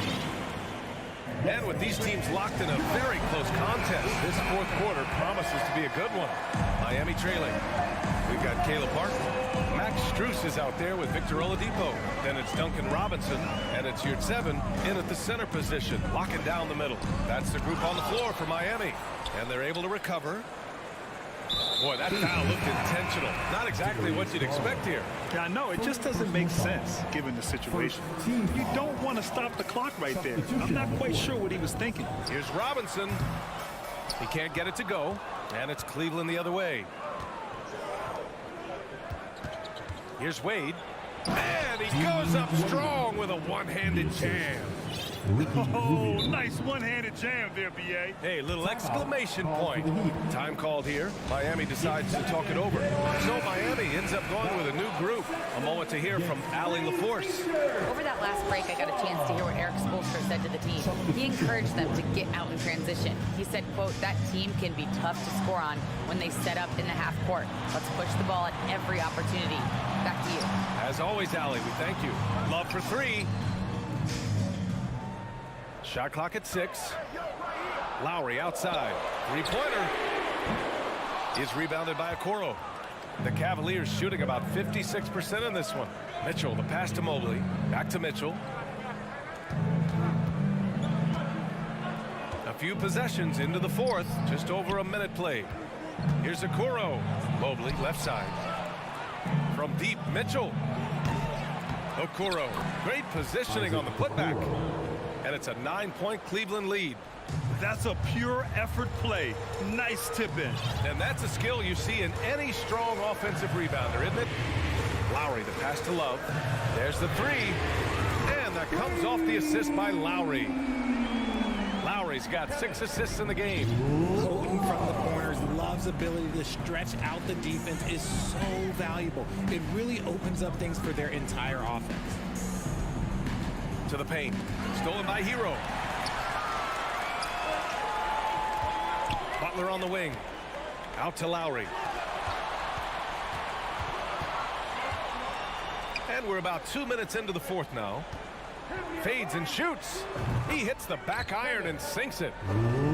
S8: And with these teams locked in a very close contest, this 4th quarter promises to be a good one. Miami trailing. We've got Caleb Martin. Max Strus is out there with Victor Oladipo. Then it's Duncan Robinson, and it's Yurtseven in at the center position, locking down the middle. That's the group on the floor for Miami. And they're able to recover. Boy, that foul looked intentional. Not exactly what you'd expect here.
S10: Yeah, I know. It just doesn't make sense, given the situation. You don't want to stop the clock right there. I'm not quite sure what he was thinking.
S8: Here's Robinson. He can't get it to go, and it's Cleveland the other way. Here's Wade. And he goes up strong with a one-handed jam.
S10: Oh, nice one-handed jam there, B.A.
S8: Hey, little exclamation point. Time called here. Miami decides to talk it over. So Miami ends up going with a new group. A moment to hear from Allie LaForce.
S14: Over that last break, I got a chance to hear what Eric Spoelstra said to the team. He encouraged them to get out in transition. He said, quote, that team can be tough to score on when they set up in the half court. Let's push the ball at every opportunity. Back to you.
S8: As always, Allie, we thank you. Love for 3. Shot clock at 6. Lowry outside. 3-pointer is rebounded by Okoro. The Cavaliers shooting about 56% in this one. Mitchell, the pass to Mobley. Back to Mitchell. A few possessions into the 4th. Just over a minute played. Here's Okoro. Mobley, left side. From deep, Mitchell. Okoro. Great positioning on the putback. And it's a 9-point Cleveland lead.
S10: That's a pure effort play. Nice tip in.
S8: And that's a skill you see in any strong offensive rebounder, isn't it? Lowry, the pass to Love. There's the 3. And that comes off the assist by Lowry. Lowry's got 6 assists in the game.
S13: Potent from the corners. Love's ability to stretch out the defense is so valuable. It really opens up things for their entire offense.
S8: To the paint. Stolen by Hero. Butler on the wing. Out to Lowry. And we're about 2 minutes into the 4th now. Fades and shoots. He hits the back iron and sinks it.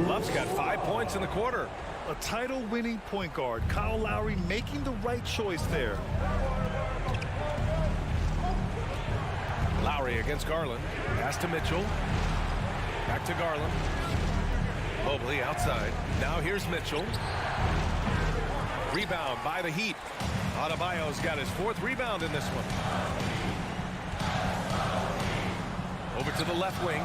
S8: Love's got 5 points in the quarter.
S10: A title-winning point guard, Kyle Lowry, making the right choice there.
S8: Lowry against Garland. Pass to Mitchell. Back to Garland. Mobley outside. Now here's Mitchell. Rebound by the Heat. Adebayo's got his 4th rebound in this one. Over to the left wing.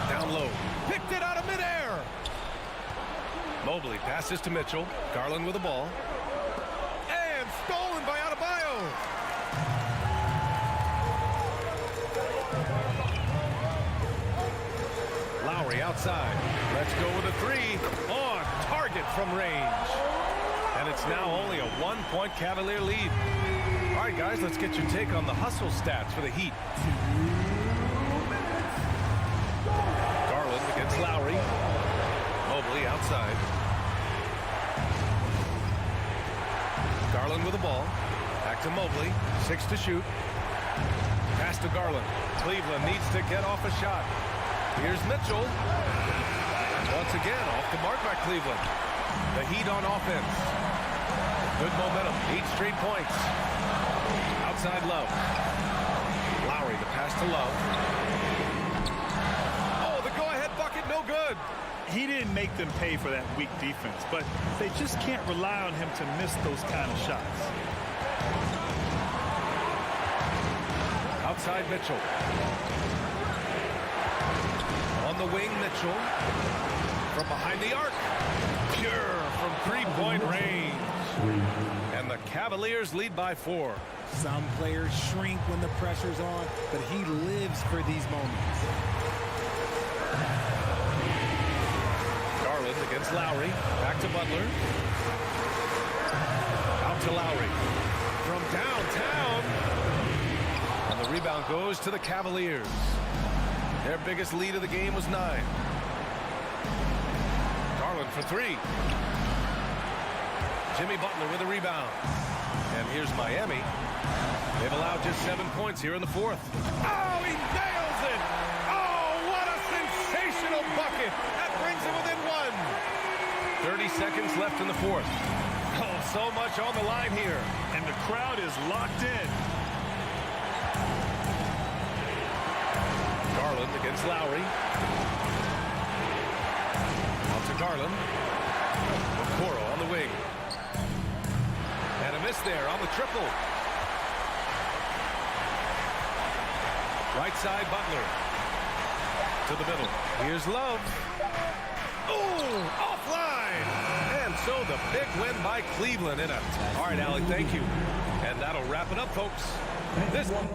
S8: Down low. Picked it out of midair. Mobley passes to Mitchell. Garland with the ball. And stolen by Adebayo. Lowry outside. Let's go with a 3. On target from range. And it's now only a 1-point Cavalier lead. All right, guys, let's get your take on the hustle stats for the Heat. Garland against Lowry. Mobley outside. Garland with the ball. Back to Mobley. 6 to shoot. Pass to Garland. Cleveland needs to get off a shot. Here's Mitchell. Once again, off the mark by Cleveland. The Heat on offense. Good momentum. 8 straight points. Outside Love. Lowry, the pass to Love. Oh, the go-ahead bucket, no good.
S10: He didn't make them pay for that weak defense, but they just can't rely on him to miss those kind of shots.
S8: Outside Mitchell. On the wing, Mitchell. From behind the arc. Pure from 3-point range. And the Cavaliers lead by 4.
S13: Some players shrink when the pressure's on, but he lives for these moments.
S8: Garland against Lowry. Back to Butler. Out to Lowry. From downtown. And the rebound goes to the Cavaliers. Their biggest lead of the game was 9. Garland for 3. Jimmy Butler with a rebound. And here's Miami. They've allowed just 7 points here in the 4th. Oh, he nails it! Oh, what a sensational bucket! That brings him within 1. 30 seconds left in the 4th. Oh, so much on the line here.
S10: And the crowd is locked in.
S8: Garland against Lowry. Out to Garland. Okoro on the wing. And a miss there on the triple. Right side, Butler. To the middle. Here's Love. Oh, offline. And so the big win by Cleveland in a... All right, Alec, thank you. And that'll wrap it up, folks. This one.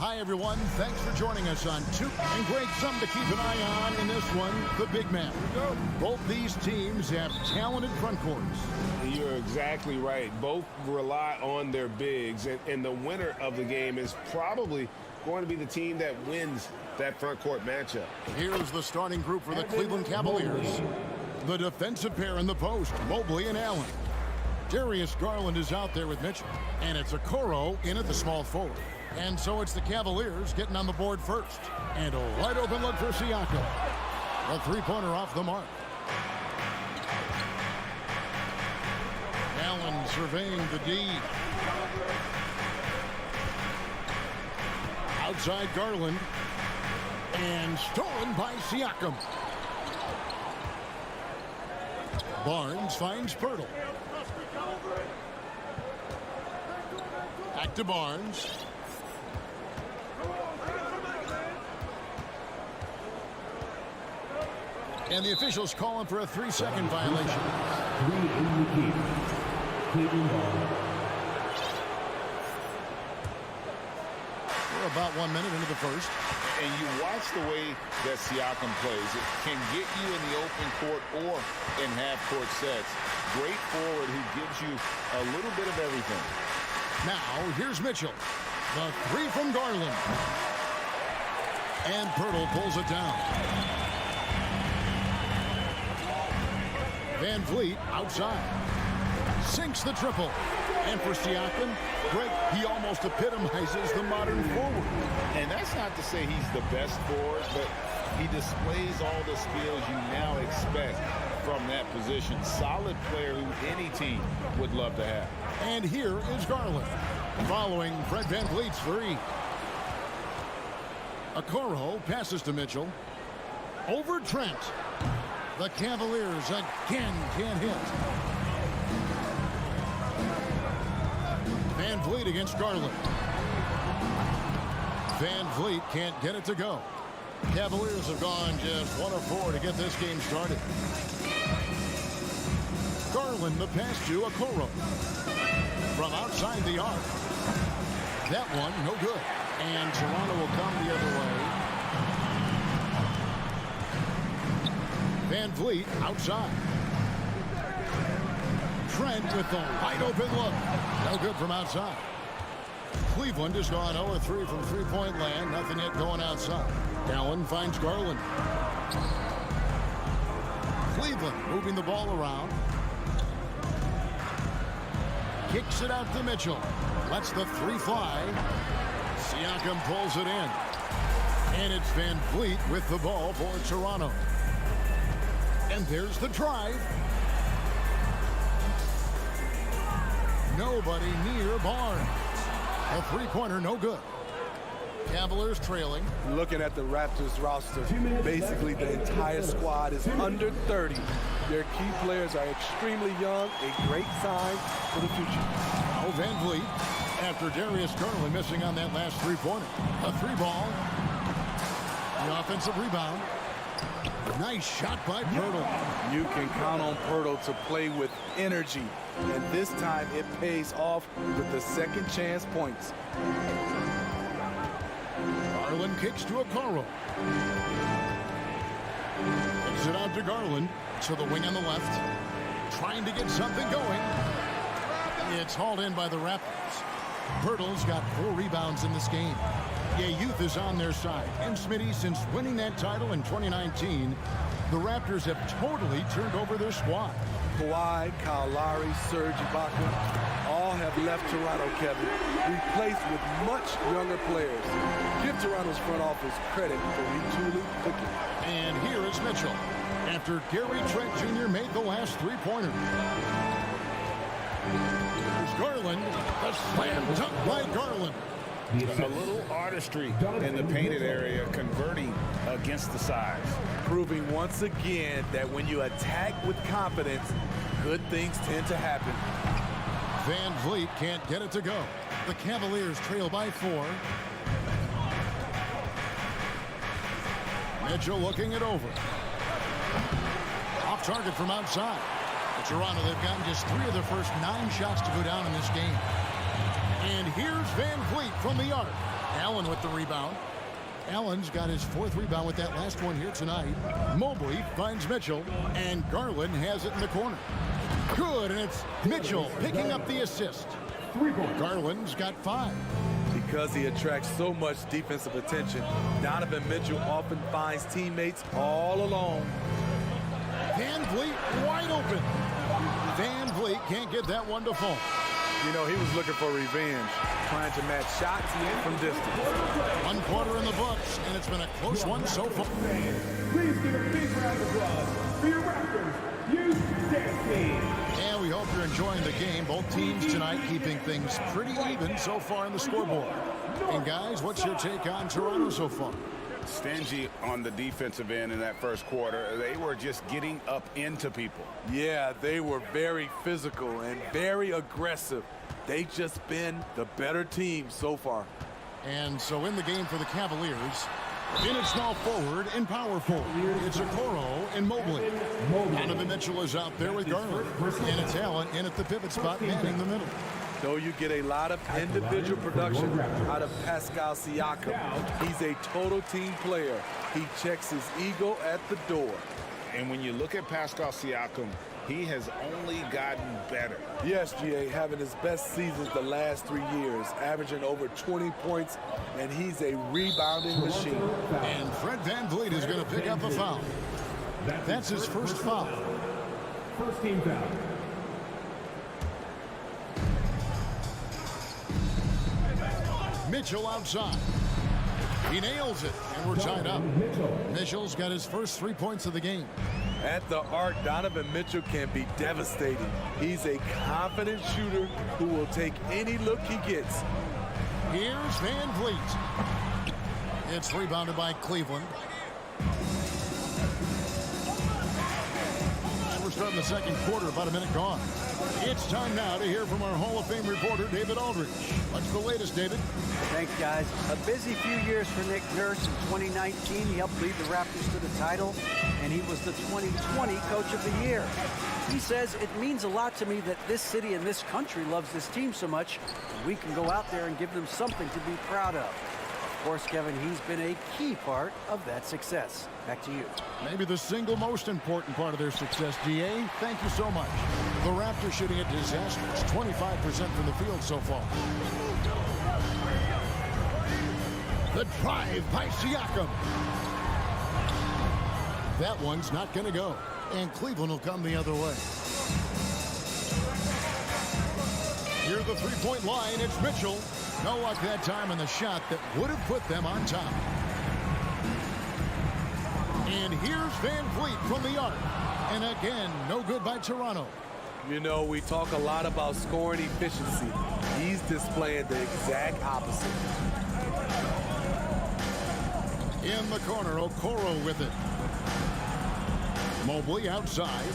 S1: Hi, everyone. Thanks for joining us on Two. And Greg, something to keep an eye on in this one, the big man. Both these teams have talented front courts.
S15: You're exactly right. Both rely on their bigs, and the winner of the game is probably going to be the team that wins that front court matchup.
S1: Here's the starting group for the Cleveland Cavaliers. The defensive pair in the post, Mobley and Allen. Darius Garland is out there with Mitchell. And it's Okoro in at the small forward. And so it's the Cavaliers getting on the board first. And a wide open look for Siakam. A three-pointer off the mark. Allen surveying the D. Outside Garland. And stolen by Siakam. Barnes finds Pirtle. Back to Barnes. And the officials calling for a 3-second violation. We're about 1 minute into the first.
S2: And you watch the way that Siakam plays. It can get you in the open court or in half-court sets. Great forward who gives you a little bit of everything.
S1: Now, here's Mitchell. The three from Garland. And Pirtle pulls it down. Van Vliet outside. Sinks the triple. And for Siakam, Greg, he almost epitomizes the modern forward.
S2: And that's not to say he's the best forward, but he displays all the skills you now expect from that position. Solid player who any team would love to have.
S1: And here is Garland, following Fred Van Vliet's three. Okoro passes to Mitchell. Over Trent. The Cavaliers again can't hit. Van Vliet against Garland. Van Vliet can't get it to go. Cavaliers have gone just 1 of 4 to get this game started. Garland the pass to Okoro. From outside the arc. That one no good. And Toronto will come the other way. Van Vliet outside. Trent with the wide open look. No good from outside. Cleveland has gone 0-3 from three-point land. Nothing yet going outside. Allen finds Garland. Cleveland moving the ball around. Kicks it out to Mitchell. Lets the three fly. Siakam pulls it in. And it's Van Vliet with the ball for Toronto. And there's the drive. Nobody near Barnes. A three-pointer, no good. Cavaliers trailing.
S3: Looking at the Raptors roster, basically the entire squad is under 30. Their key players are extremely young, a great sign for the future.
S1: Oh, Van Vliet, after Darius Garland missing on that last three-pointer. A three ball. The offensive rebound. Nice shot by Pirtle.
S3: You can count on Pirtle to play with energy. And this time it pays off with the second chance points.
S1: Garland kicks to Okoro. Kicks it out to Garland. To the wing on the left. Trying to get something going. It's hauled in by the Raptors. Pirtle's got 4 rebounds in this game. Yeah, youth is on their side. And Smitty, since winning that title in 2019, the Raptors have totally turned over their squad.
S3: Kawhi, Kyle Lowry, Serge Ibaka, all have left Toronto, Kevin, replaced with much younger players. Give Toronto's front office credit for retooling quickly.
S1: And here is Mitchell, after Gary Trent Jr. made the last three-pointer. There's Garland, the slam dunk by Garland.
S2: A little artistry in the painted area, converting against the size.
S3: Proving once again that when you attack with confidence, good things tend to happen.
S1: Van Vliet can't get it to go. The Cavaliers trail by 4. Mitchell looking it over. Off target from outside. But Toronto, they've gotten just 3 of their first 9 shots to go down in this game. And here's Van Vliet from the arc. Allen with the rebound. Allen's got his 4th rebound with that last one here tonight. Mobley finds Mitchell, and Garland has it in the corner. Good, and it's Mitchell picking up the assist. Garland's got 5.
S3: Because he attracts so much defensive attention, Donovan Mitchell often finds teammates all alone.
S1: Van Vliet wide open. Van Vliet can't get that one to fall.
S3: You know, he was looking for revenge, trying to match shots from distance.
S1: 1 quarter in the books, and it's been a close one so far.
S4: Please give a big round of applause for your Raptors. You team.
S1: And we hope you're enjoying the game. Both teams tonight keeping things pretty even so far on the scoreboard. And guys, what's your take on Toronto so far?
S2: Stingy on the defensive end in that first quarter. They were just getting up into people.
S3: Yeah, they were very physical and very aggressive. They've just been the better team so far.
S1: And so in the game for the Cavaliers, in at small forward and power forward, it's Okoro and Mobley. Donovan Mitchell is out there with Garland. And it's Allen in at the pivot spot, manning the middle.
S3: Though you get a lot of individual production out of Pascal Siakam, he's a total team player. He checks his ego at the door.
S2: And when you look at Pascal Siakam, he has only gotten better.
S3: Yes, GA, having his best seasons the last 3 years, averaging over 20 points, and he's a rebounding machine.
S1: And Fred VanVleet is going to pick up a foul. That's his first foul.
S4: First team foul.
S1: Mitchell outside. He nails it, and we're tied up. Mitchell's got his first 3 points of the game.
S3: At the arc, Donovan Mitchell can be devastating. He's a confident shooter who will take any look he gets.
S1: Here's VanVleet. It's rebounded by Cleveland. And we're starting the second quarter, about a minute gone. It's time now to hear from our Hall of Fame reporter, David Aldridge. What's the latest, David?
S5: Thanks, guys. A busy few years for Nick Nurse. In 2019, he helped lead the Raptors to the title, and he was the 2020 Coach of the Year. He says, it means a lot to me that this city and this country loves this team so much, and we can go out there and give them something to be proud of. Of course, Kevin, he's been a key part of that success. Back to you.
S1: Maybe the single most important part of their success, DA. Thank you so much. The Raptors shooting a disastrous 25% from the field so far. The drive by Siakam. That one's not going to go. And Cleveland will come the other way. Near the three-point line, it's Mitchell. No luck that time in the shot that would have put them on top. And here's VanVleet from the arc. And again, no good by Toronto.
S3: You know, we talk a lot about scoring efficiency. He's displaying the exact opposite.
S1: In the corner, Okoro with it. Mobley outside.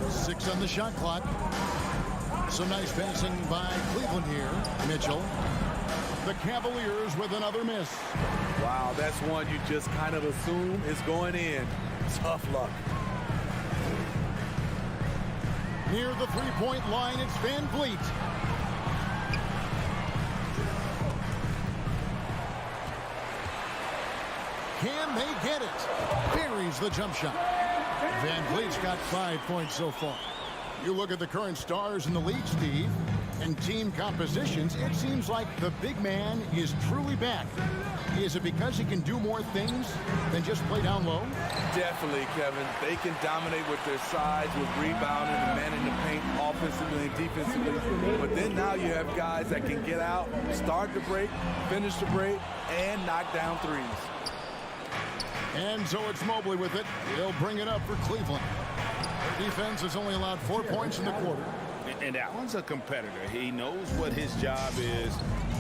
S1: 6 on the shot clock. Some nice passing by Cleveland here. Mitchell. The Cavaliers with another miss.
S3: Wow, that's one you just kind of assume is going in. Tough luck.
S1: Near the three-point line, it's VanVleet. Can they get it? Buries the jump shot. VanVleet's got 5 points so far. You look at the current stars in the league, Steve, and team compositions, it seems like the big man is truly back. Is it because he can do more things than just play down low?
S3: Definitely, Kevin. They can dominate with their size, with rebounding and manning the paint offensively and defensively. But then now you have guys that can get out, start the break, finish the break, and knock down threes.
S1: And so it's Mobley with it. He'll bring it up for Cleveland. Their defense has only allowed 4 points in the quarter.
S2: And Allen's a competitor. He knows what his job is,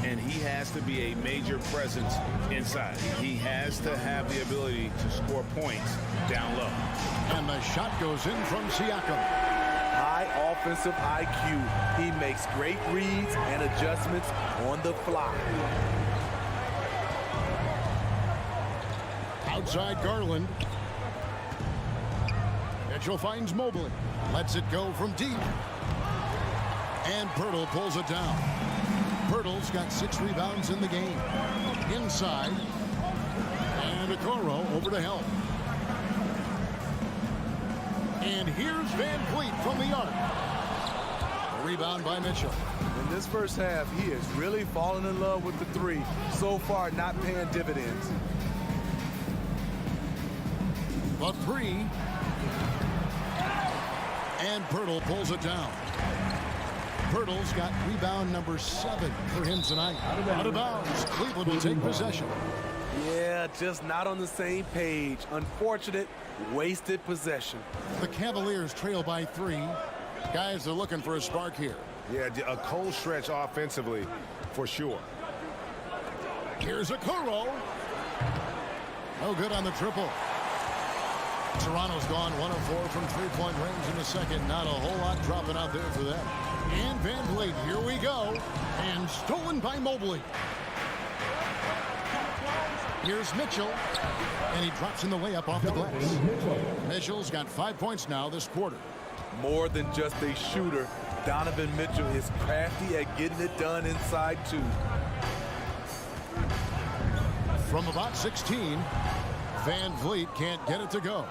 S2: and he has to be a major presence inside. He has to have the ability to score points down low.
S1: And the shot goes in from Siakam.
S3: High offensive IQ. He makes great reads and adjustments on the fly.
S1: Outside Garland. Mitchell finds Mobley. Lets it go from deep. And Pirtle pulls it down. Pirtle's got 6 rebounds in the game. Inside. And Okoro over to help. And here's Van Vliet from the arc. A rebound by Mitchell.
S3: In this first half, he is really falling in love with the three. So far, not paying dividends.
S1: The three. And Pirtle pulls it down. Pirtle's got rebound number 7 for him tonight. Out of bounds. Cleveland will take possession.
S3: Yeah, just not on the same page. Unfortunate, wasted possession.
S1: The Cavaliers trail by 3. Guys are looking for a spark here.
S15: Yeah, a cold stretch offensively, for sure.
S1: Here's Okoro. No good on the triple. Toronto's gone 1 of 4 from three-point range in the second. Not a whole lot dropping out there for them. And Van Vliet, here we go. And stolen by Mobley. Here's Mitchell. And he drops in the layup off the glass. Mitchell's got 5 points now this quarter.
S3: More than just a shooter, Donovan Mitchell is crafty at getting it done inside too.
S1: From about 16, Van Vliet can't get it to go.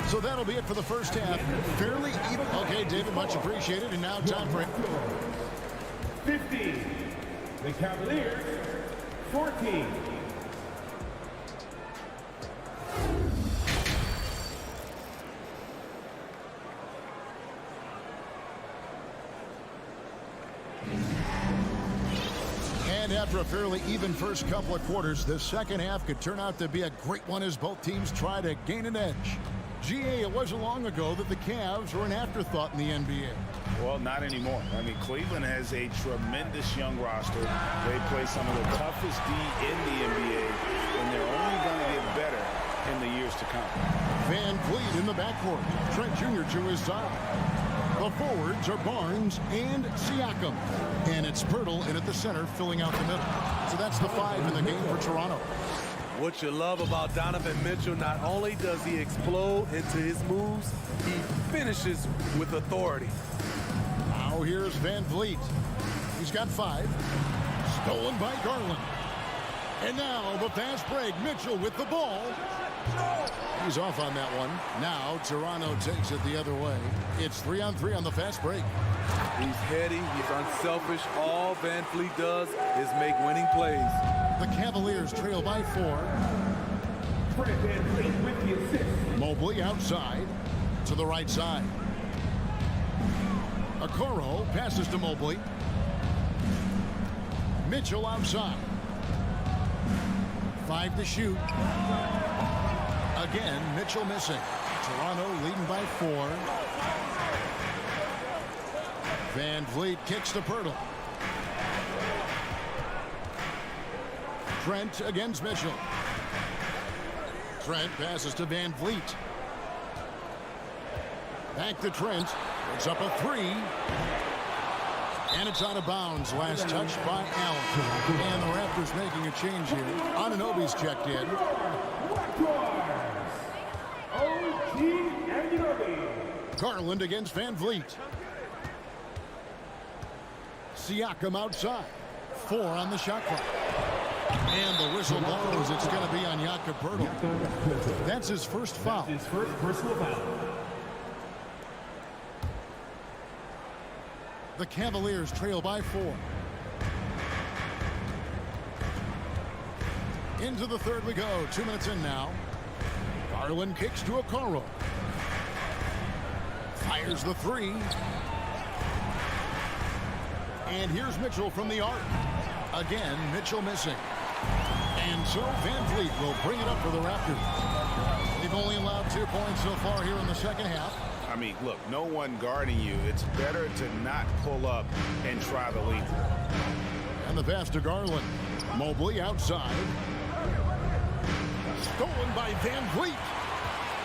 S1: So that'll be it for the first half. Fairly even. Okay, David, much appreciated. And now time for
S4: 15. The Cavaliers, 14.
S1: And after a fairly even first couple of quarters, the second half could turn out to be a great one as both teams try to gain an edge. GA, it wasn't long ago that the Cavs were an afterthought in the NBA.
S2: Well, not anymore. I mean, Cleveland has a tremendous young roster. They play some of the toughest D in the NBA, and they're only going to get better in the years to come.
S1: Van Vliet in the backcourt. Trent Jr. to his side. The forwards are Barnes and Siakam. And it's Pirtle in at the center, filling out the middle. So that's the 5 in the game for Toronto.
S3: What you love about Donovan Mitchell, not only does he explode into his moves, he finishes with authority.
S1: Now here's Van Vliet. He's got 5. Stolen by Garland. And now the fast break. Mitchell with the ball. He's off on that one. Now Toronto takes it the other way. It's 3-on-3 on the fast break.
S3: He's heady. He's unselfish. All Van Vliet does is make winning plays.
S1: The Cavaliers trail by 4. Mobley outside to the right side. Okoro passes to Mobley. Mitchell outside. 5 to shoot. Again, Mitchell missing. Toronto leading by 4. Van Vliet kicks to Pirtle. Trent against Mitchell. Trent passes to Van Vliet. Back to Trent. It's up a 3. And it's out of bounds. Last touch by Allen. And the Raptors making a change here. Anunoby's checked in. Garland against Van Vliet. Siakam outside. 4 on the shot clock. And the whistle blows. It's going to be on Jakob Pirtle. That's his first foul.
S4: His first personal foul.
S1: The Cavaliers trail by 4. Into the third we go. 2 minutes in now. Garland kicks to Okoro. Fires the 3. And here's Mitchell from the arc. Again, Mitchell missing. And so Van Vliet will bring it up for the Raptors. They've only allowed 2 points so far here in the second half.
S2: I mean, look, no one guarding you. It's better to not pull up and try the lead.
S1: And the pass to Garland. Mobley outside. Stolen by Van Vliet.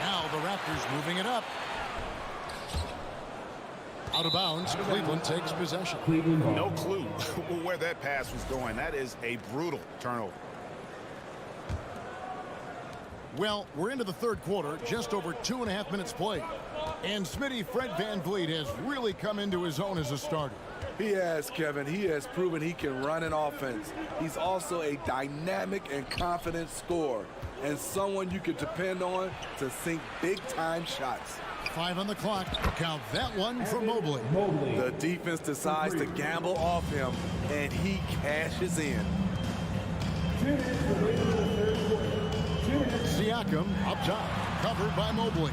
S1: Now the Raptors moving it up. Out of bounds. Cleveland takes possession.
S2: No clue where that pass was going. That is a brutal turnover.
S1: Well, we're into the third quarter, just over 2.5 minutes played. And Smitty, Fred VanVleet has really come into his own as a starter.
S3: He has, Kevin. He has proven he can run an offense. He's also a dynamic and confident scorer, and someone you can depend on to sink big-time shots.
S1: 5 on the clock. Count that one for Mobley.
S3: The defense decides to gamble off him, and he cashes in.
S1: Siakam up top, covered by Mobley.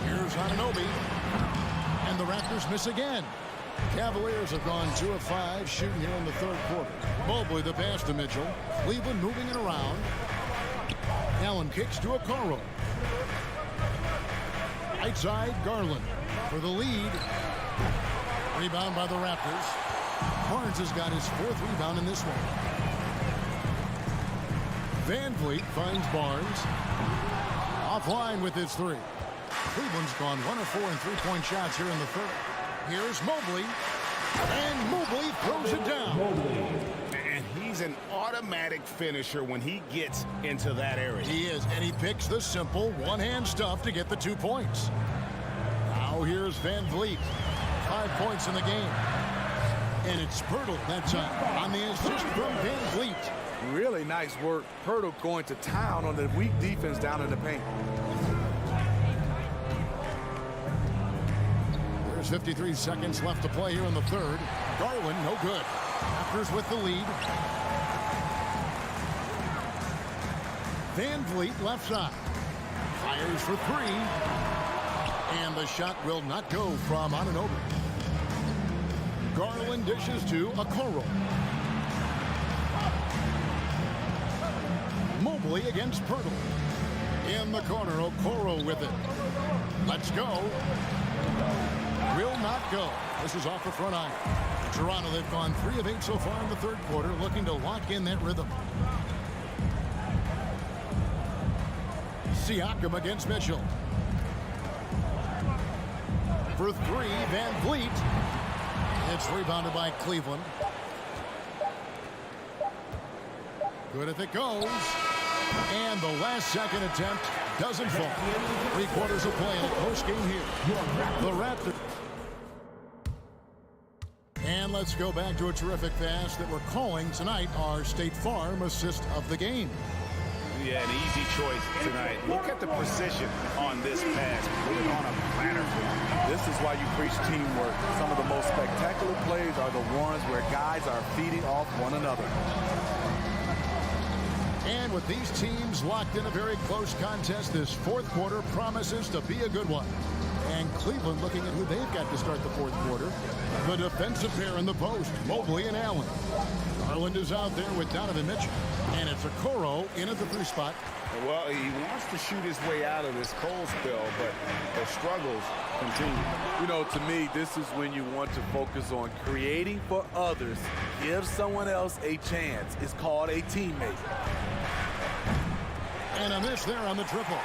S1: Here's Anunoby, and the Raptors miss again. Cavaliers have gone 2 of 5 shooting here in the third quarter. Mobley the pass to Mitchell. Cleveland moving it around. Allen kicks to Okoro. Right side, Garland for the lead. Rebound by the Raptors. Barnes has got his 4th rebound in this one. VanVleet finds Barnes. Offline with his 3. Cleveland's gone 1 of 4 in 3-point shots here in the third. Here's Mobley. And Mobley throws it down.
S15: And he's an automatic finisher when he gets into that area.
S1: He is, and he picks the simple one-hand stuff to get the 2 points. Now here's VanVleet. 5 points in the game. And it's Pirtle that time on the assist from VanVleet.
S3: Really nice work. Pirtle going to town on the weak defense down in the paint.
S1: There's 53 seconds left to play here in the third. Garland, no good. Raptors with the lead. VanVleet left side. Fires for 3. And the shot will not go from Anunoby. Garland dishes to Okoro. Mobley against Pirtle. In the corner, Okoro with it. Let's go. Will not go. This is off the front iron. Toronto, they've gone 3 of 8 so far in the third quarter, looking to lock in that rhythm. Siakam against Mitchell. For 3, VanVleet. It's rebounded by Cleveland. Good if it goes. And the last second attempt doesn't fall. 3 quarters of play in a close game here. The Raptors. And let's go back to a terrific pass that we're calling tonight our State Farm assist of the game.
S15: Yeah, an easy choice tonight. Look at the precision on this pass. Put it on a platter.
S3: This is why you preach teamwork. Some of the most spectacular plays are the ones where guys are feeding off one another.
S1: And with these teams locked in a very close contest, this fourth quarter promises to be a good one. And Cleveland looking at who they've got to start the fourth quarter. The defensive pair in the post, Mobley and Allen. Garland is out there with Donovan Mitchell. And it's Okoro in at the 3 spot.
S2: Well, he wants to shoot his way out of this cold spell, but the struggles continue.
S3: You know, to me, this is when you want to focus on creating for others. Give someone else a chance. It's called a teammate.
S1: And a miss there on the triple.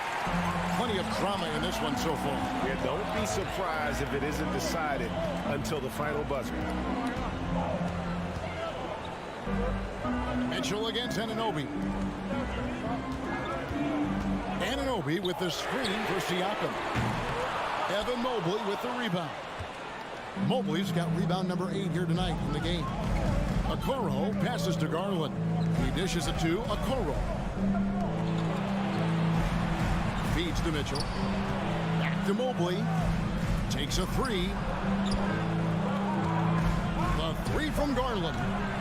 S1: Plenty of drama in this one so far.
S15: Yeah, don't be surprised if it isn't decided until the final buzzer.
S1: Mitchell against Anunoby. Anunoby with the screen for Siakam. Evan Mobley with the rebound. Mobley's got rebound number 8 here tonight in the game. Okoro passes to Garland. He dishes it to Okoro. Feeds to Mitchell. Back to Mobley. Takes a 3. The 3 from Garland.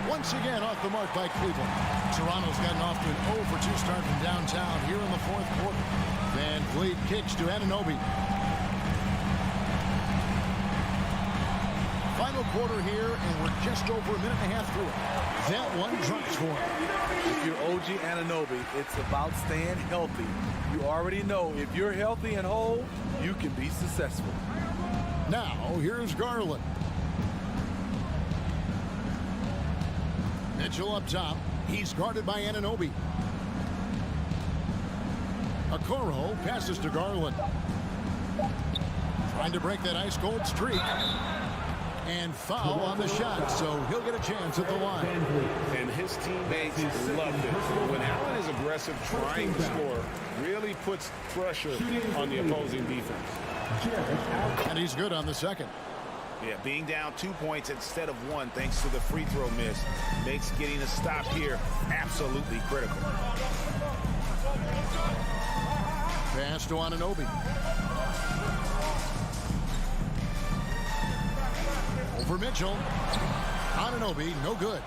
S1: Once again off the mark by Cleveland. Toronto's gotten off to an 0-for-2 start from downtown here in the fourth quarter. VanVleet kicks to Anunoby. Final quarter here, and we're just over a minute and a half through it. That one drops for him.
S3: If you're OG Anunoby, it's about staying healthy. You already know if you're healthy and whole, you can be successful.
S1: Now, here's Garland. Mitchell up top. He's guarded by Anunoby. Okoro passes to Garland. Trying to break that ice-cold streak. And foul on the shot, so he'll get a chance at the line.
S15: And his teammates love it. When Allen is aggressive trying to score, really puts pressure on the opposing defense.
S1: And he's good on the second.
S6: Yeah, being down 2 points instead of 1 thanks to the free throw miss makes getting a stop here absolutely critical.
S1: Pass to Anunoby. Over Mitchell. Anunoby, no good.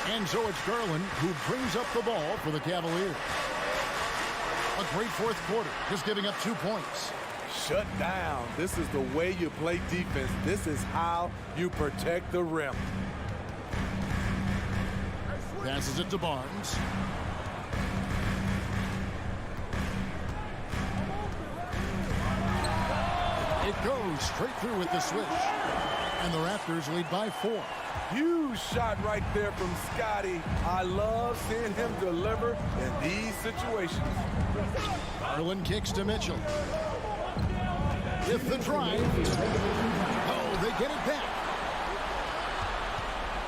S1: And so it's Garland who brings up the ball for the Cavaliers. A great fourth quarter, just giving up 2 points.
S3: Shut down. This is the way you play defense. This is how you protect the rim.
S1: Passes it to Barnes. It goes straight through with the switch. And the Raptors lead by 4.
S3: Huge shot right there from Scotty. I love seeing him deliver in these situations.
S1: Garland kicks to Mitchell. With the drive. Oh, they get it back.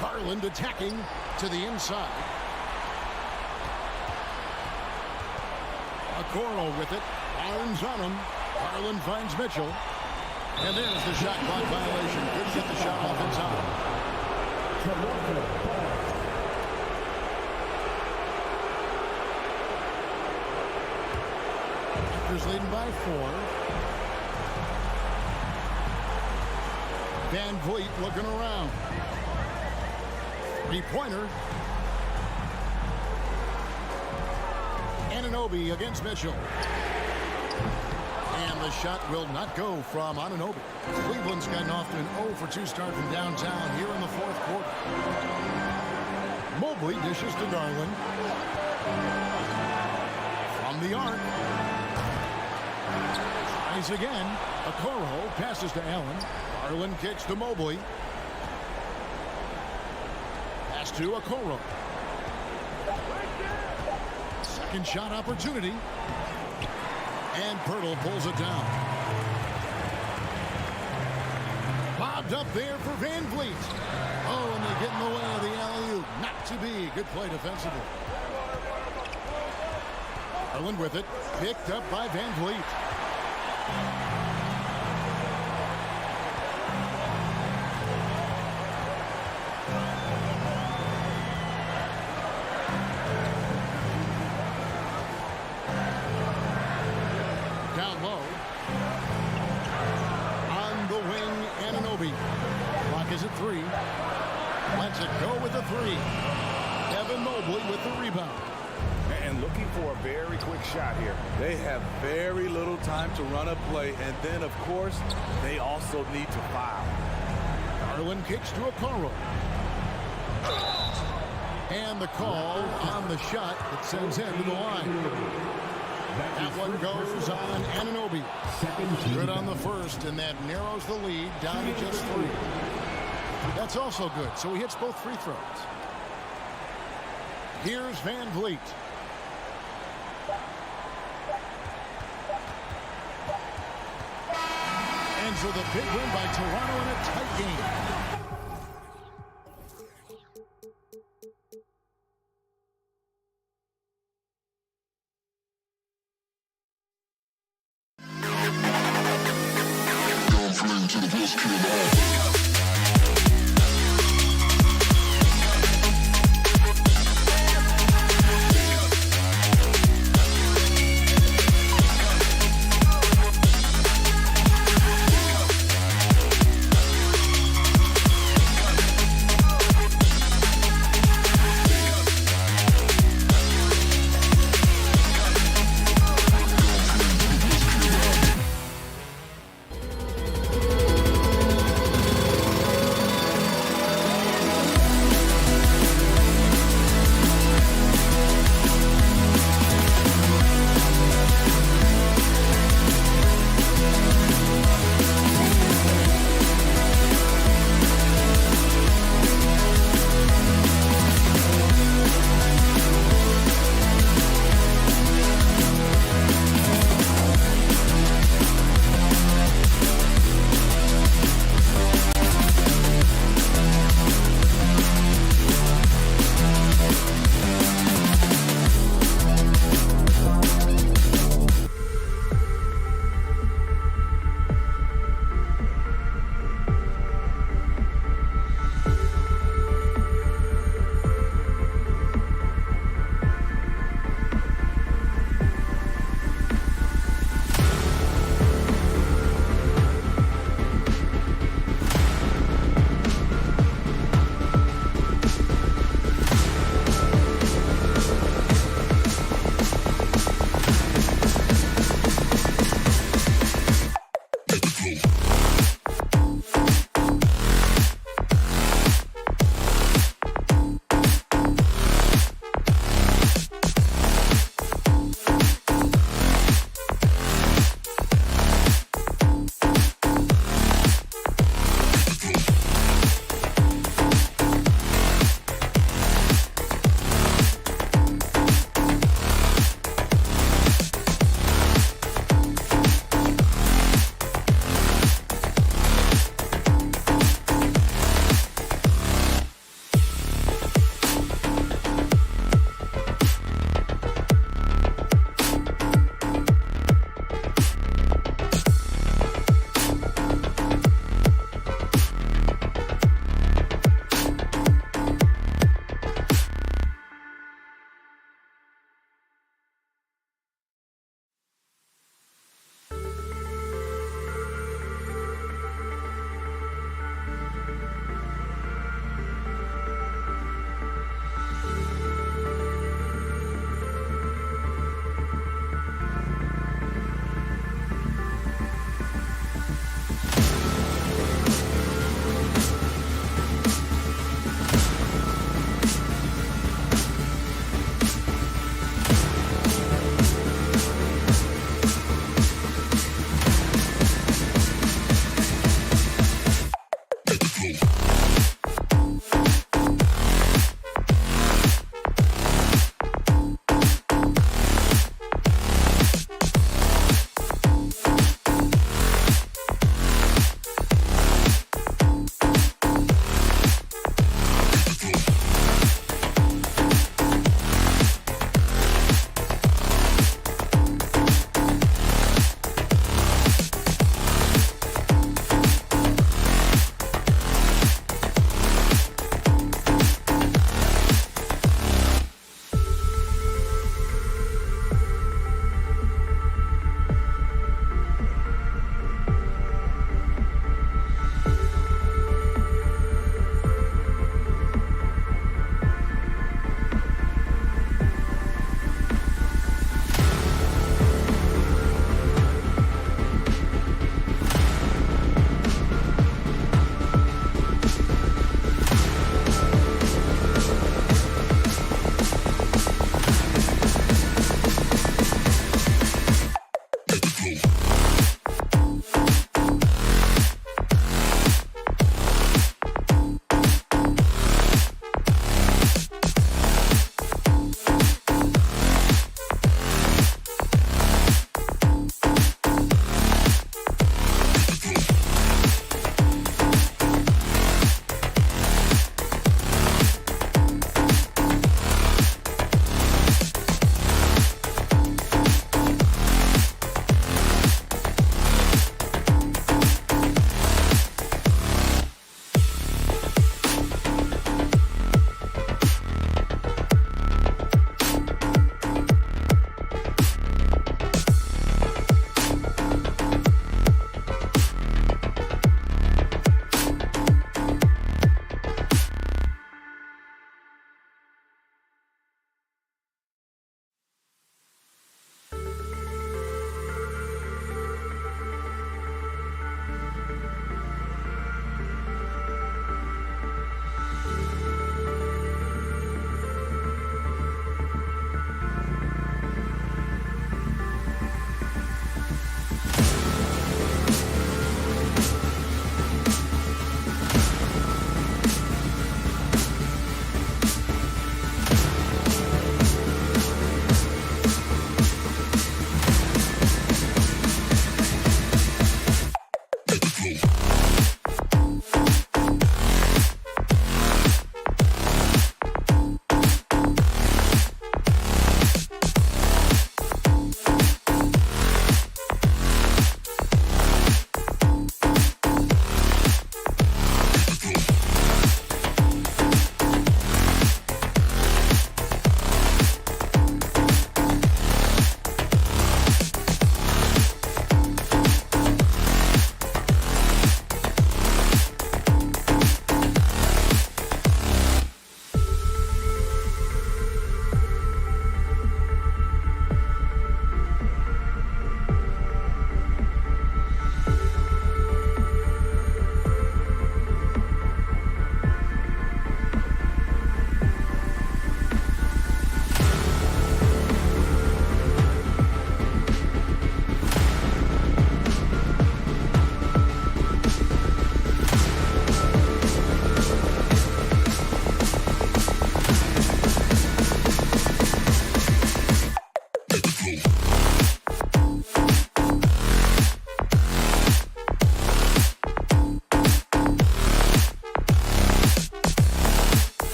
S1: Garland attacking to the inside. Okoro with it. Barnes on him. Garland finds Mitchell. And there's the shot clock violation. Couldn't get the shot off in time. Raptors leading by 4. Van Vliet looking around. Three-pointer. Anunoby against Mitchell. And the shot will not go from Anunoby. Cleveland's gotten off to an 0-for-2 start from downtown here in the fourth quarter. Mobley dishes to Garland. From the arc. Tries again. Okoro passes to Allen. Garland kicks to Mobley. Pass to Okoro. Second shot opportunity. And Pirtle pulls it down. Bobbed up there for Van Vliet. Oh, and they get in the way of the alley-oop. Not to be. Good play defensively. Garland with it. Picked up by Van Vliet. Down low. On the wing, Anunoby. Clock is at 3. Lets it go with the 3. Evan Mobley with the rebound.
S6: And looking for a very quick shot here.
S3: They have very little time to run a play, and then, of course, they also need to foul.
S1: Garland kicks to Okoro. And the call on the shot that sends him to the line. That one goes on Anunoby. Good on the first, and that narrows the lead down to just 3. That's also good, so he hits both free throws. Here's Van Vliet. And so the big win by Toronto in a tight game.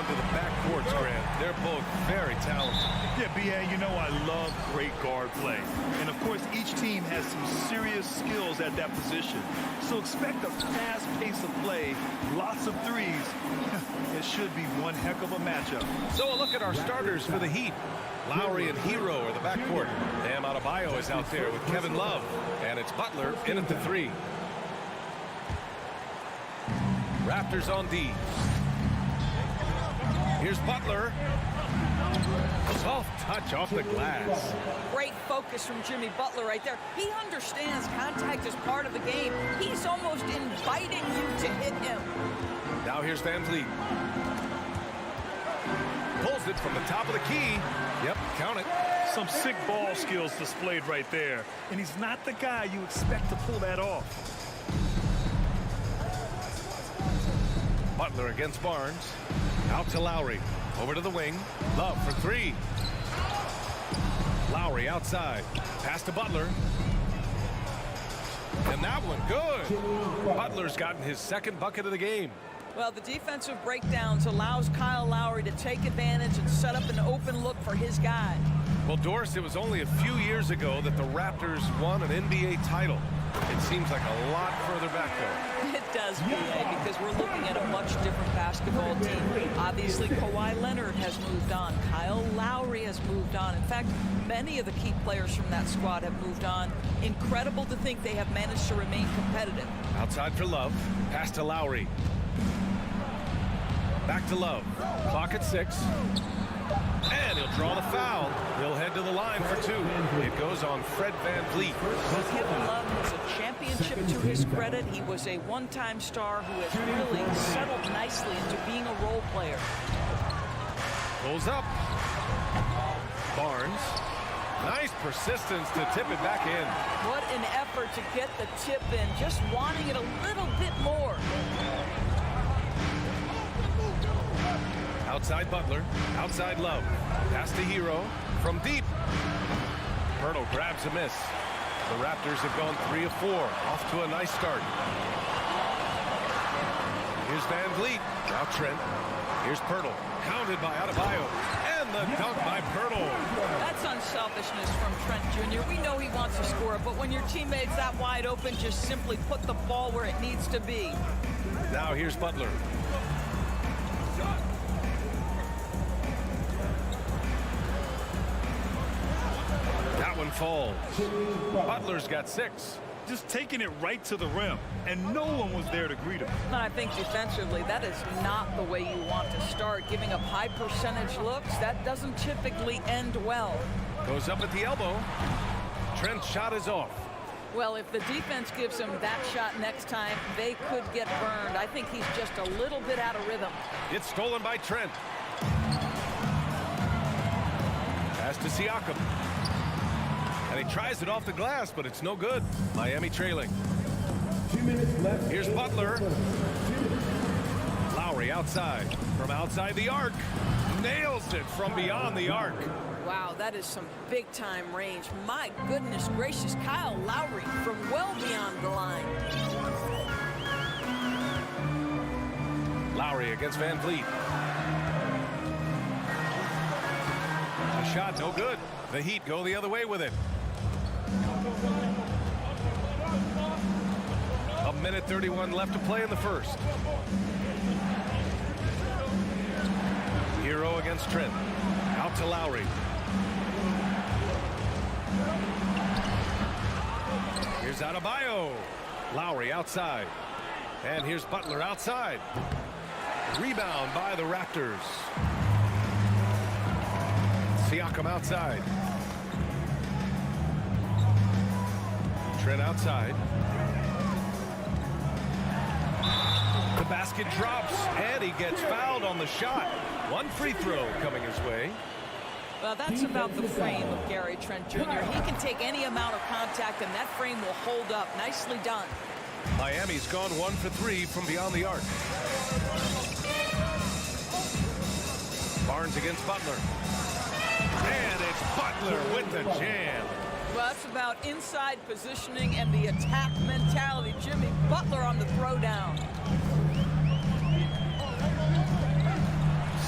S8: to the backcourts, Grant. They're both very talented.
S10: Yeah, B.A., you know I love great guard play. And, of course, each team has some serious skills at that position. So expect a fast pace of play, lots of threes. It should be one heck of a matchup.
S8: So a look at our starters for the Heat. Lowry and Hero are the backcourt. Bam Adebayo is out there with Kevin Love. And it's Butler in at the 3. Raptors on D. Here's Butler. Soft touch off the glass.
S9: Great focus from Jimmy Butler right there. He understands contact is part of the game. He's almost inviting you to hit him.
S8: Now here's Van Vliet. Pulls it from the top of the key. Yep, count it.
S10: Some sick ball skills displayed right there. And he's not the guy you expect to pull that off.
S8: Butler against Barnes. Out to Lowry. Over to the wing. Love for 3. Lowry outside. Pass to Butler. And that one good. Butler's gotten his second bucket of the game.
S9: Well, the defensive breakdowns allows Kyle Lowry to take advantage and set up an open look for his guy.
S8: Well, Doris, it was only a few years ago that the Raptors won an NBA title. It seems like a lot further back, though.
S9: It does, B.A., because we're looking at a much different basketball team. Obviously, Kawhi Leonard has moved on. Kyle Lowry has moved on. In fact, many of the key players from that squad have moved on. Incredible to think they have managed to remain competitive.
S8: Outside for Love. Pass to Lowry. Back to Love. Clock at 6. And he'll draw the foul. He'll head to the line for 2. It goes on Fred Van Vliet.
S9: Kevin Love has a championship to his credit. He was a one-time star who has really settled nicely into being a role player.
S8: Pulls up. Barnes. Nice persistence to tip it back in.
S9: What an effort to get the tip in, just wanting it a little bit more.
S8: Outside Butler, outside Love. Pass to Hero from deep. Pirtle grabs a miss. The Raptors have gone 3 of 4. Off to a nice start. Here's Van Vliet. Now Trent. Here's Pirtle. Hounded by Adebayo. And the dunk by Pirtle.
S9: That's unselfishness from Trent Jr. We know he wants to score, but when your teammate's that wide open, just simply put the ball where it needs to be.
S8: Now here's Butler. That one falls. Butler's got 6.
S10: Just taking it right to the rim, and no one was there to greet him.
S9: And I think defensively, that is not the way you want to start. Giving up high percentage looks, that doesn't typically end well.
S8: Goes up at the elbow. Trent's shot is off.
S9: Well, if the defense gives him that shot next time, they could get burned. I think he's just a little bit out of rhythm.
S8: It's stolen by Trent. Pass to Siakam. And he tries it off the glass, but it's no good. Miami trailing.
S4: 2 minutes left.
S8: Here's Butler. Lowry outside. From outside the arc. Nails it from beyond the arc.
S9: Wow, that is some big-time range. My goodness gracious, Kyle Lowry from well beyond the line.
S8: Lowry against Van Vliet. The shot no good. The Heat go the other way with it. 1:31 left to play in the first. Hero against Trent. Out to Lowry. Here's Adebayo. Lowry outside. And here's Butler outside. Rebound by the Raptors. Siakam outside. Trent outside. The basket drops, and he gets fouled on the shot. One free throw coming his way.
S9: Well, that's about the frame of Gary Trent Jr. He can take any amount of contact, and that frame will hold up. Nicely done.
S8: Miami's gone 1 for 3 from beyond the arc. Barnes against Butler. And it's Butler with the jam.
S9: Well, that's about inside positioning and the attack mentality. Jimmy Butler on the throwdown.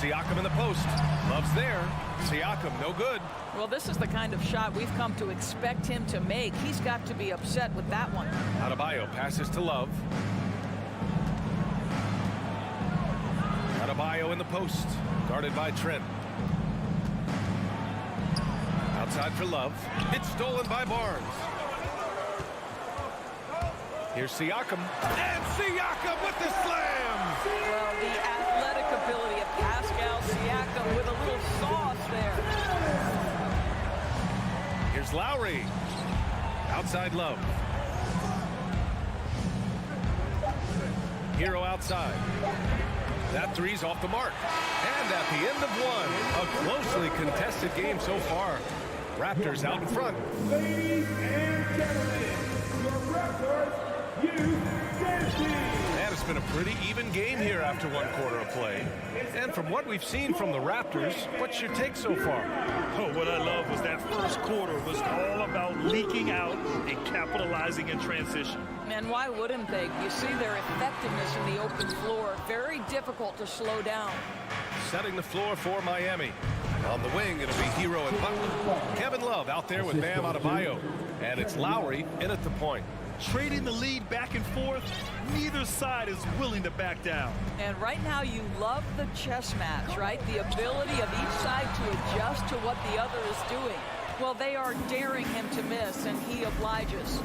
S8: Siakam in the post. Love's there. Siakam, no good.
S9: Well, this is the kind of shot we've come to expect him to make. He's got to be upset with that one.
S8: Adebayo passes to Love. Adebayo in the post, guarded by Trent. Outside for Love. It's stolen by Barnes. Here's Siakam. And Siakam with the slam!
S9: Well, the athletic ability of Pascal Siakam with a little sauce there.
S8: Here's Lowry. Outside Love. Hero outside. That three's off the mark. And at the end of one, a closely contested game so far. Raptors out in front.
S4: Ladies and gentlemen, your Raptors youth dance team.
S8: And it's been a pretty even game here after one quarter of play. And from what we've seen from the Raptors, what's your take so far?
S10: Oh, what I love was that first quarter was all about leaking out and capitalizing in transition.
S9: And why wouldn't they? You see their effectiveness in the open floor. Very difficult to slow down.
S8: Setting the floor for Miami. On the wing, it'll be Hero and Butler. Kevin Love out there with Bam Adebayo. And it's Lowry in at the point.
S10: Trading the lead back and forth, neither side is willing to back down.
S9: And right now you love the chess match, right? The ability of each side to adjust to what the other is doing. Well, they are daring him to miss, and he obliges.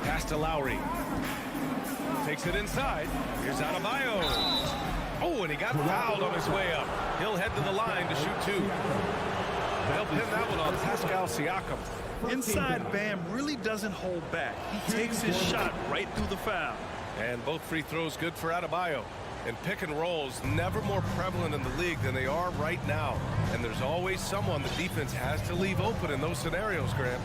S8: Pass to Lowry. Takes it inside. Here's Adebayo. Oh, and he got fouled on his way up. He'll head to the line to shoot two. They'll pin that one on Pascal Siakam.
S10: Inside, Bam really doesn't hold back. He takes his shot right through the foul.
S8: And both free throws good for Adebayo. And pick and rolls never more prevalent in the league than they are right now. And there's always someone the defense has to leave open in those scenarios, Graham.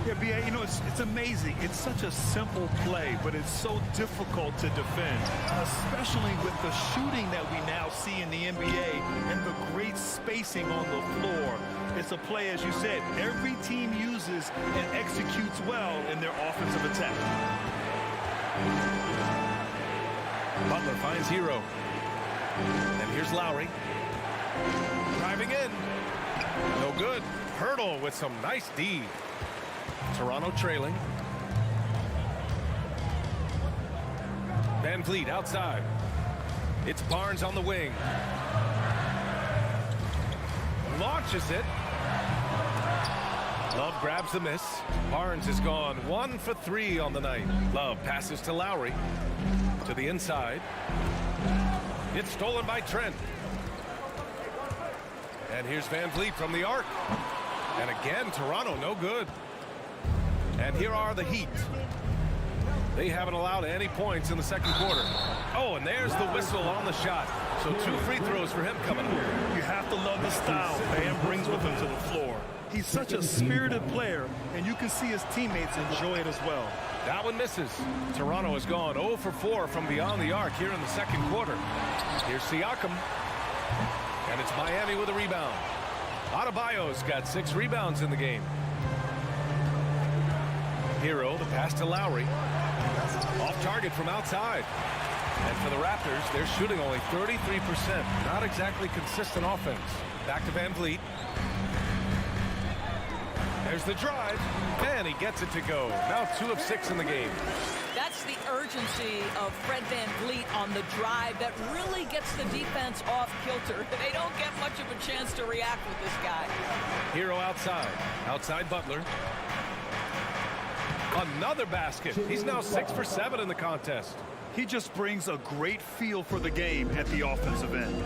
S10: Yeah, B.A., you know, it's amazing. It's such a simple play, but it's so difficult to defend, especially with the shooting that we now see in the NBA and the great spacing on the floor. It's a play, as you said, every team uses and executes well in their offensive attack.
S8: Butler finds Hero. And here's Lowry. Driving in. No good. Hurdle with some nice D. Toronto trailing. Van Vliet outside. It's Barnes on the wing. Launches it. Love grabs the miss. Barnes is gone 1 for 3 on the night. Love passes to Lowry. To the inside. It's stolen by Trent. And here's Van Vliet from the arc. And again, Toronto no good. And here are the Heat. They haven't allowed any points in the second quarter. Oh, and there's the whistle on the shot. So 2 free throws for him coming up.
S10: You have to love the style Bam brings with him to the floor. He's such a spirited player, and you can see his teammates enjoy it as well.
S8: That one misses. Toronto has gone 0 for 4 from beyond the arc here in the second quarter. Here's Siakam. And it's Miami with a rebound. Adebayo's got 6 rebounds in the game. Hero, the pass to Lowry. Off target from outside. And for the Raptors, they're shooting only 33%. Not exactly consistent offense. Back to Van Vliet. There's the drive. And he gets it to go. Now 2 of 6 in the game.
S9: That's the urgency of Fred Van Vliet on the drive that really gets the defense off kilter. They don't get much of a chance to react with this guy.
S8: Hero outside. Outside Butler. Another basket. He's now 6 for 7 in the contest.
S10: He just brings a great feel for the game at the offensive end.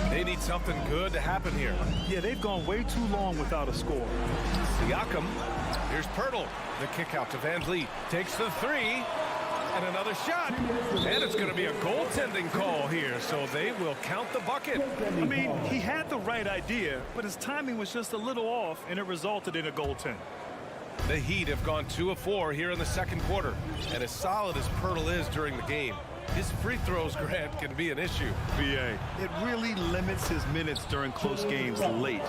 S8: They need something good to happen here.
S10: Yeah, they've gone way too long without a score.
S8: Siakam. Here's Pirtle. The kick out to Van Vliet. Takes the 3. And another shot. And it's going to be a goaltending call here, so they will count the bucket.
S10: I mean, he had the right idea, but his timing was just a little off, and it resulted in a goaltend.
S8: The Heat have gone 2 of 4 here in the second quarter. And as solid as Pirtle is during the game, his free throws, Grant, can be an issue.
S10: BA, it really limits his minutes during close games late.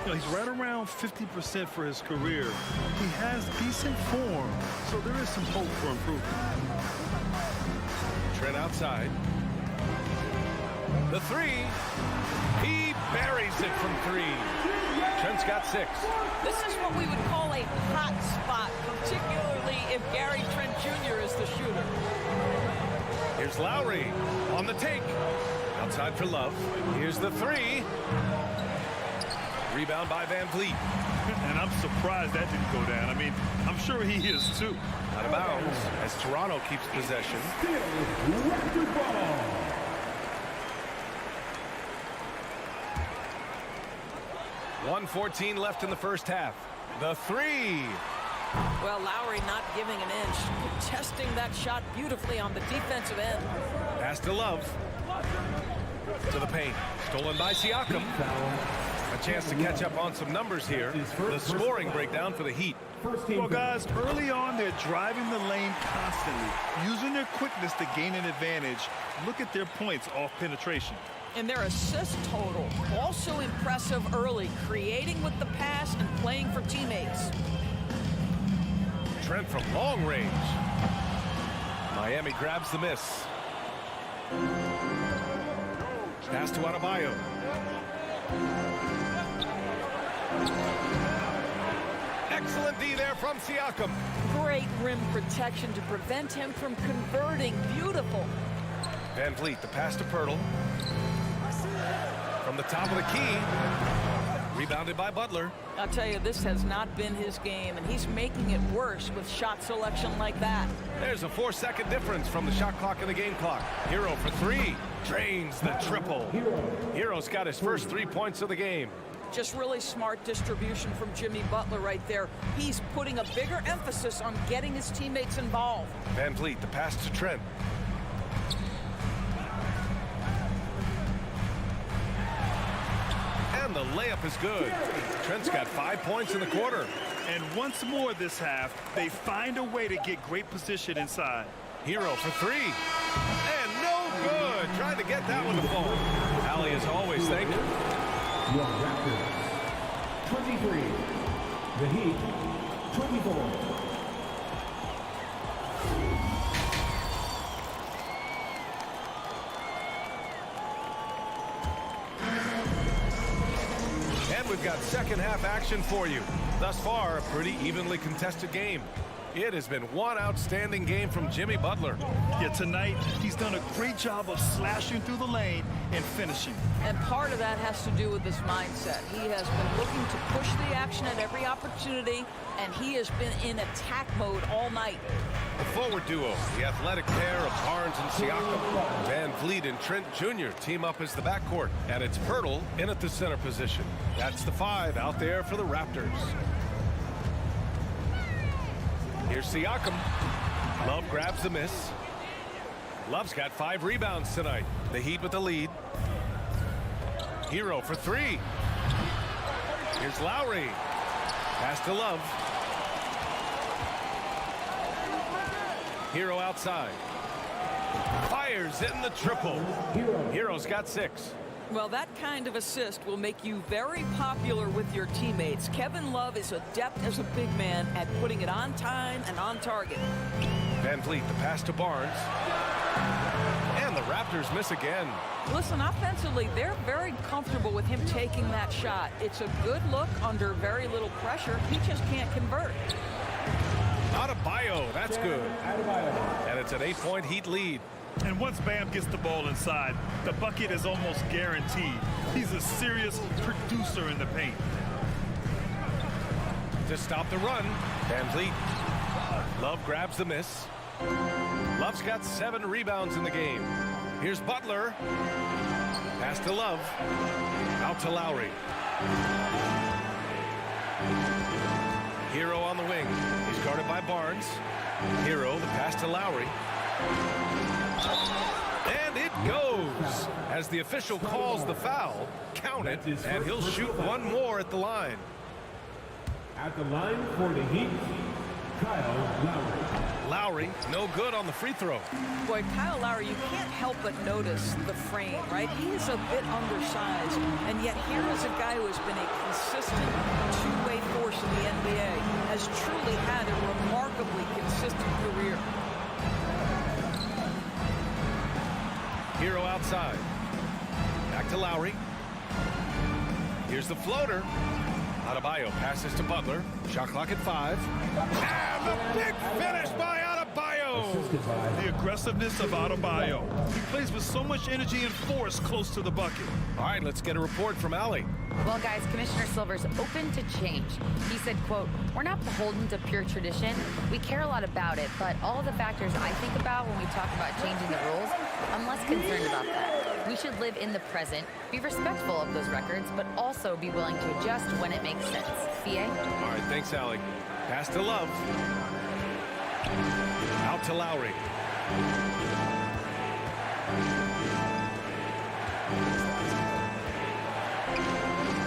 S10: You know, he's right around 50% for his career. He has decent form, so there is some hope for improvement.
S8: Trent outside. The three. He buries it from three. Trent's got 6.
S9: This is what we would call a hot spot, particularly if Gary Trent Jr. is the shooter.
S8: Here's Lowry on the take. Outside for Love. Here's the three. Rebound by Van Vliet.
S10: And I'm surprised that didn't go down. I mean, I'm sure he is too.
S8: Out of bounds as Toronto keeps possession.
S4: Raptor ball.
S8: 1:14 left in the first half. The three.
S11: Well, Lowry not giving an inch, contesting that shot beautifully on the defensive end.
S8: Pass to Love. To the paint. Stolen by Siakam. A chance to catch up on some numbers here. The scoring breakdown for the Heat.
S10: Well, guys, early on, they're driving the lane constantly, using their quickness to gain an advantage. Look at their points off penetration.
S9: And their assist total, also impressive early, creating with the pass and playing for teammates.
S8: Trent from long range. Miami grabs the miss. Pass to Adebayo. Excellent D there from Siakam.
S9: Great rim protection to prevent him from converting. Beautiful.
S8: Van Vliet, the pass to Pirtle. From the top of the key. Rebounded by Butler.
S9: I'll tell you, this has not been his game, and he's making it worse with shot selection like that.
S8: There's a 4-second difference from the shot clock and the game clock. Hero for three. Drains the triple. Hero's got his first 3 points of the game.
S9: Just really smart distribution from Jimmy Butler right there. He's putting a bigger emphasis on getting his teammates involved.
S8: Van Vliet, the pass to Trent. And the layup is good. Trent's got 5 points in the quarter.
S10: And once more this half, they find a way to get great position inside.
S8: Hero for three. And no good. Trying to get that one to fall. Allie, as always, thank you.
S4: Your Raptors, 23. The Heat, 24.
S8: And we've got second half action for you. Thus far, a pretty evenly contested game. It has been one outstanding game from Jimmy Butler.
S10: Yeah, tonight, he's done a great job of slashing through the lane and finishing.
S9: And part of that has to do with his mindset. He has been looking to push the action at every opportunity, and he has been in attack mode all night.
S8: The forward duo, the athletic pair of Barnes and Siakam. Van Vliet and Trent Jr. team up as the backcourt, and it's Pirtle in at the center position. That's the 5 out there for the Raptors. Here's Siakam. Love grabs the miss. Love's got 5 rebounds tonight. The Heat with the lead. Hero for three. Here's Lowry. Pass to Love. Hero outside. Fires in the triple. Hero's got 6.
S9: Well, that kind of assist will make you very popular with your teammates. Kevin Love is adept as a big man at putting it on time and on target.
S8: Van Vliet, the pass to Barnes. And the Raptors miss again.
S9: Listen, offensively, they're very comfortable with him taking that shot. It's a good look under very little pressure. He just can't convert.
S8: Adebayo, that's good. And it's an 8-point Heat lead.
S10: And once Bam gets the ball inside, the bucket is almost guaranteed. He's a serious producer in the paint.
S8: To stop the run, Van Vliet. Love grabs the miss. Love's got 7 rebounds in the game. Here's Butler. Pass to Love. Out to Lowry. Hero on the wing. He's guarded by Barnes. Hero, the pass to Lowry. And it goes. As the official calls the foul, count it, and he'll shoot one more at the line.
S4: At the line for the Heat, Kyle Lowry.
S8: Lowry, no good on the free throw.
S9: Boy, Kyle Lowry, you can't help but notice the frame, right? He is a bit undersized, and yet here is a guy who has been a consistent two-way force in the NBA, has truly had a remarkably consistent career.
S8: Hero outside. Back to Lowry. Here's the floater. Adebayo passes to Butler. Shot clock at 5. And the big finish by Adebayo.
S10: The aggressiveness of Adebayo. He plays with so much energy and force close to the bucket.
S8: All right, let's get a report from Allie.
S14: Well, guys, Commissioner Silver's open to change. He said, quote, "We're not beholden to pure tradition. We care a lot about it, but all the factors I think about when we talk about changing the rules, I'm less concerned about that. We should live in the present, be respectful of those records, but also be willing to adjust when it makes sense." BA?
S8: All right, thanks, Allie. Pass to Love. Out to Lowry.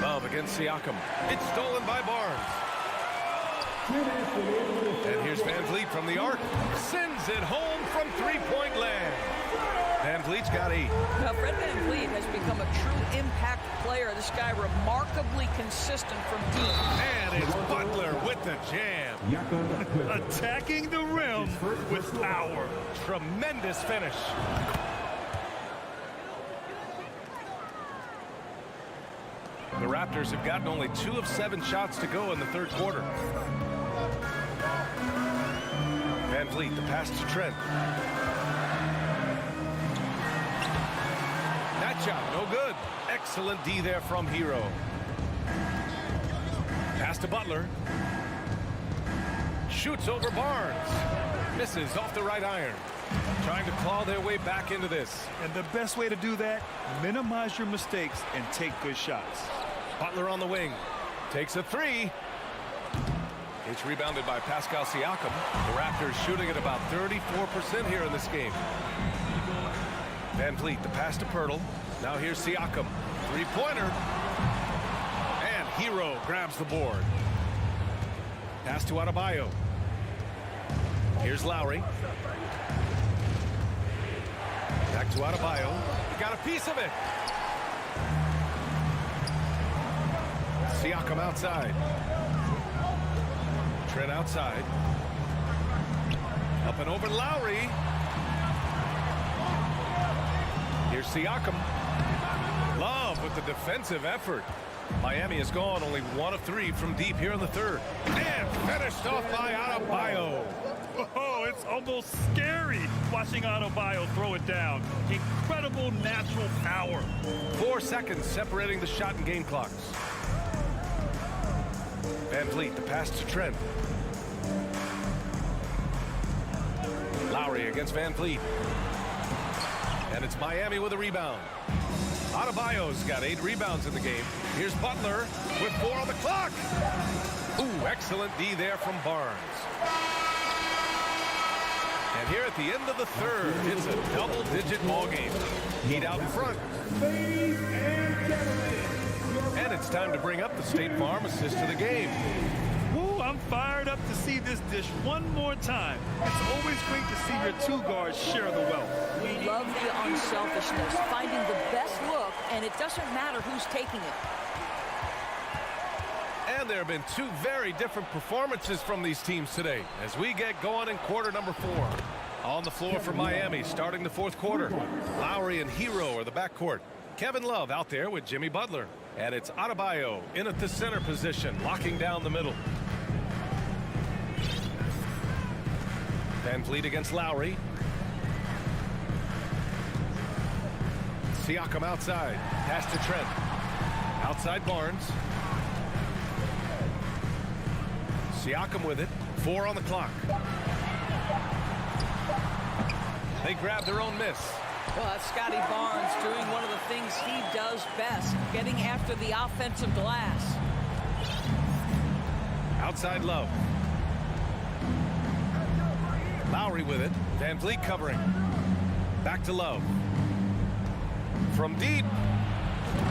S8: Love against Siakam. It's stolen by Barnes. And here's Van Vliet from the arc. Sends it home from three-point land. Van Vliet's got 8.
S9: Now, Fred Van Vliet has become a true impact player. This guy remarkably consistent from deep.
S8: And it's Butler with the jam.
S10: Attacking the rim with power.
S8: Tremendous finish. The Raptors have gotten only 2 of 7 shots to go in the third quarter. Van Vliet, the pass to Trent. That shot, no good. Excellent D there from Hero. Pass to Butler. Shoots over Barnes. Misses off the right iron. Trying to claw their way back into this.
S10: And the best way to do that, minimize your mistakes and take good shots.
S8: Butler on the wing. Takes a 3. It's rebounded by Pascal Siakam. The Raptors shooting at about 34% here in this game. Van Vliet, the pass to Pirtle. Now here's Siakam. 3-pointer. And Hero grabs the board. Pass to Adebayo. Here's Lowry. Back to Adebayo. He got a piece of it. Siakam outside. Trent outside. Up and over Lowry. Here's Siakam. Love with the defensive effort. Miami has gone only 1 of 3 from deep here in the third. And finished off by Adebayo.
S10: Oh, it's almost scary watching Adebayo throw it down. Incredible natural power.
S8: 4 seconds separating the shot and game clocks. Van Vliet, the pass to Trent. Lowry against Van Vliet. And it's Miami with a rebound. Adebayo's got 8 rebounds in the game. Here's Butler with 4 on the clock. Ooh, excellent D there from Barnes. And here at the end of the third, it's a double-digit ball game. Heat out in front. And it's time to bring up the State Farm assist to the game.
S10: Ooh, I'm fired up to see this dish one more time. It's always great to see your 2 guards share the wealth.
S9: We love the unselfishness, finding the best look, and it doesn't matter who's taking it.
S8: And there have been 2 very different performances from these teams today as we get going in quarter number 4. On the floor for Miami starting the fourth quarter. Lowry and Hero are the backcourt. Kevin Love out there with Jimmy Butler. And it's Adebayo in at the center position, locking down the middle. Van Vliet against Lowry. Siakam outside. Pass to Trent. Outside Barnes. Siakam with it. 4 on the clock. They grab their own miss.
S9: Well, that's Scotty Barnes doing one of the things he does best, getting after the offensive glass.
S8: Outside Love. Lowry with it. Van Vliet covering. Back to Love. From deep.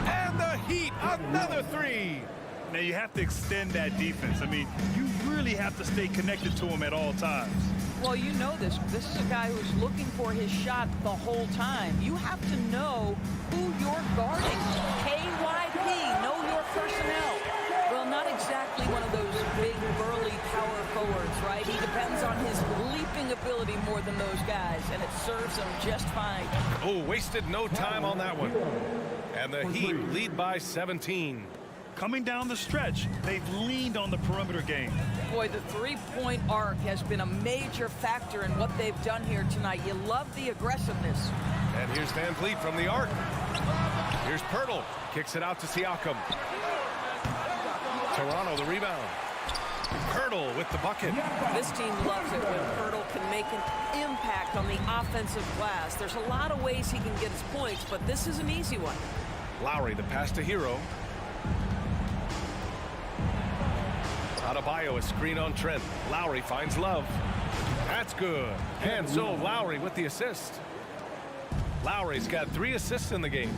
S8: And the Heat, another 3.
S10: Now you have to extend that defense. I mean, you really have to stay connected to him at all times.
S9: Well, you know this. This is a guy who's looking for his shot the whole time. You have to know who you're guarding. KYP, know your personnel. Well, not exactly one of those big, burly power forwards, right? He depends on his leaping ability more than those guys, and it serves them just fine.
S8: Oh, wasted no time on that one. And the Heat lead by 17.
S10: Coming down the stretch, they've leaned on the perimeter game.
S9: Boy, the three-point arc has been a major factor in what they've done here tonight. You love the aggressiveness.
S8: And here's Van Vliet from the arc. Here's Pirtle. Kicks it out to Siakam. Toronto the rebound. Pirtle with the bucket.
S11: This team loves it when Pirtle can make an impact on the offensive glass. There's a lot of ways he can get his points, but this is an easy one.
S8: Lowry, the pass to Hero. Adebayo, a screen on Trent. Lowry finds Love. That's good. And so Lowry with the assist. Lowry's got 3 assists in the game.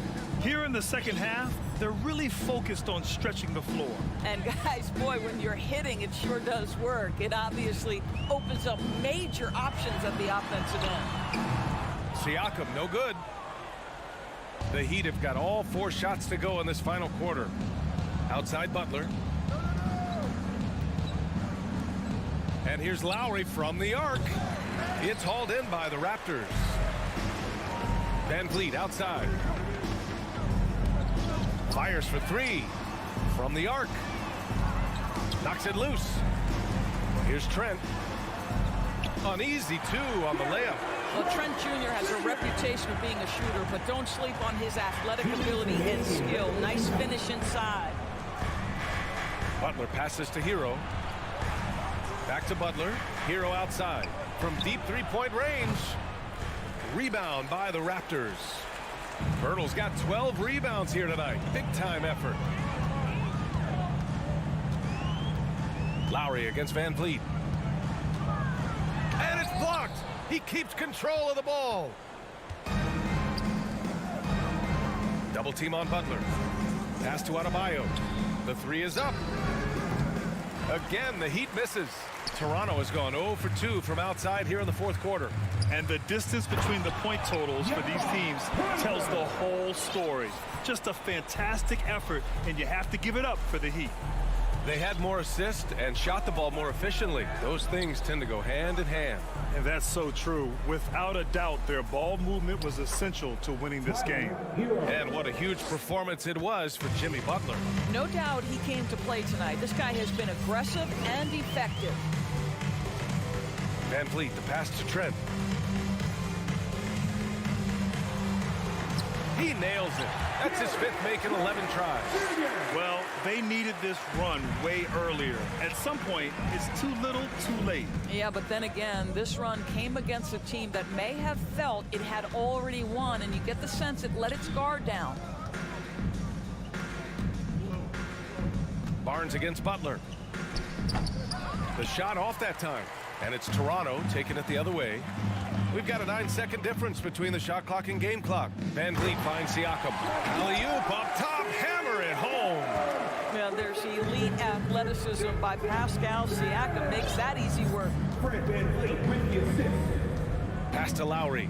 S10: Here in the second half, they're really focused on stretching the floor.
S9: And guys, boy, when you're hitting, it sure does work. It obviously opens up major options at the offensive end.
S8: Siakam, no good. The Heat have got all 4 shots to go in this final quarter. Outside Butler. And here's Lowry from the arc. It's hauled in by the Raptors. Van Vliet outside. Fires for 3 from the arc. Knocks it loose. Here's Trent. Uneasy 2 on the layup.
S9: Well, Trent Jr. has a reputation of being a shooter, but don't sleep on his athletic ability and skill. Nice finish inside.
S8: Butler passes to Hero. Back to Butler. Hero outside. From deep three-point range. Rebound by the Raptors. Pirtle's got 12 rebounds here tonight. Big-time effort. Lowry against Van Vliet. And it's blocked. He keeps control of the ball. Double team on Butler. Pass to Adebayo. The 3 is up. Again, the Heat misses. Toronto has gone 0 for 2 from outside here in the fourth quarter.
S10: And the distance between the point totals for these teams tells the whole story. Just a fantastic effort, and you have to give it up for the Heat.
S8: They had more assists and shot the ball more efficiently. Those things tend to go hand in hand.
S10: And that's so true. Without a doubt, their ball movement was essential to winning this game.
S8: And what a huge performance it was for Jimmy Butler.
S9: No doubt he came to play tonight. This guy has been aggressive and effective.
S8: Van Vliet, the pass to Trent. He nails it. That's his 5th make in 11 tries.
S10: Well, they needed this run way earlier. At some point, it's too little, too late.
S9: Yeah, but then again, this run came against a team that may have felt it had already won, and you get the sense it let its guard down.
S8: Barnes against Butler. The shot off that time. And it's Toronto taking it the other way. We've got a 9-second difference between the shot clock and game clock. Van Vliet finds Siakam. Alley-oop up top, hammer it home.
S9: Well, there's elite athleticism by Pascal. Siakam makes that easy work.
S8: Pass to Lowry.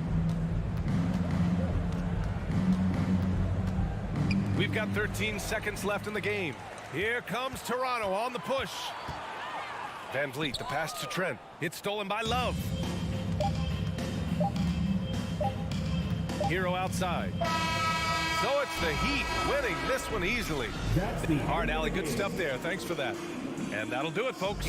S8: We've got 13 seconds left in the game. Here comes Toronto on the push. Van Vliet, the pass to Trent. It's stolen by Love. Hero outside. So it's the Heat winning this one easily. All right, Allie, good stuff there. Thanks for that. And that'll do it, folks.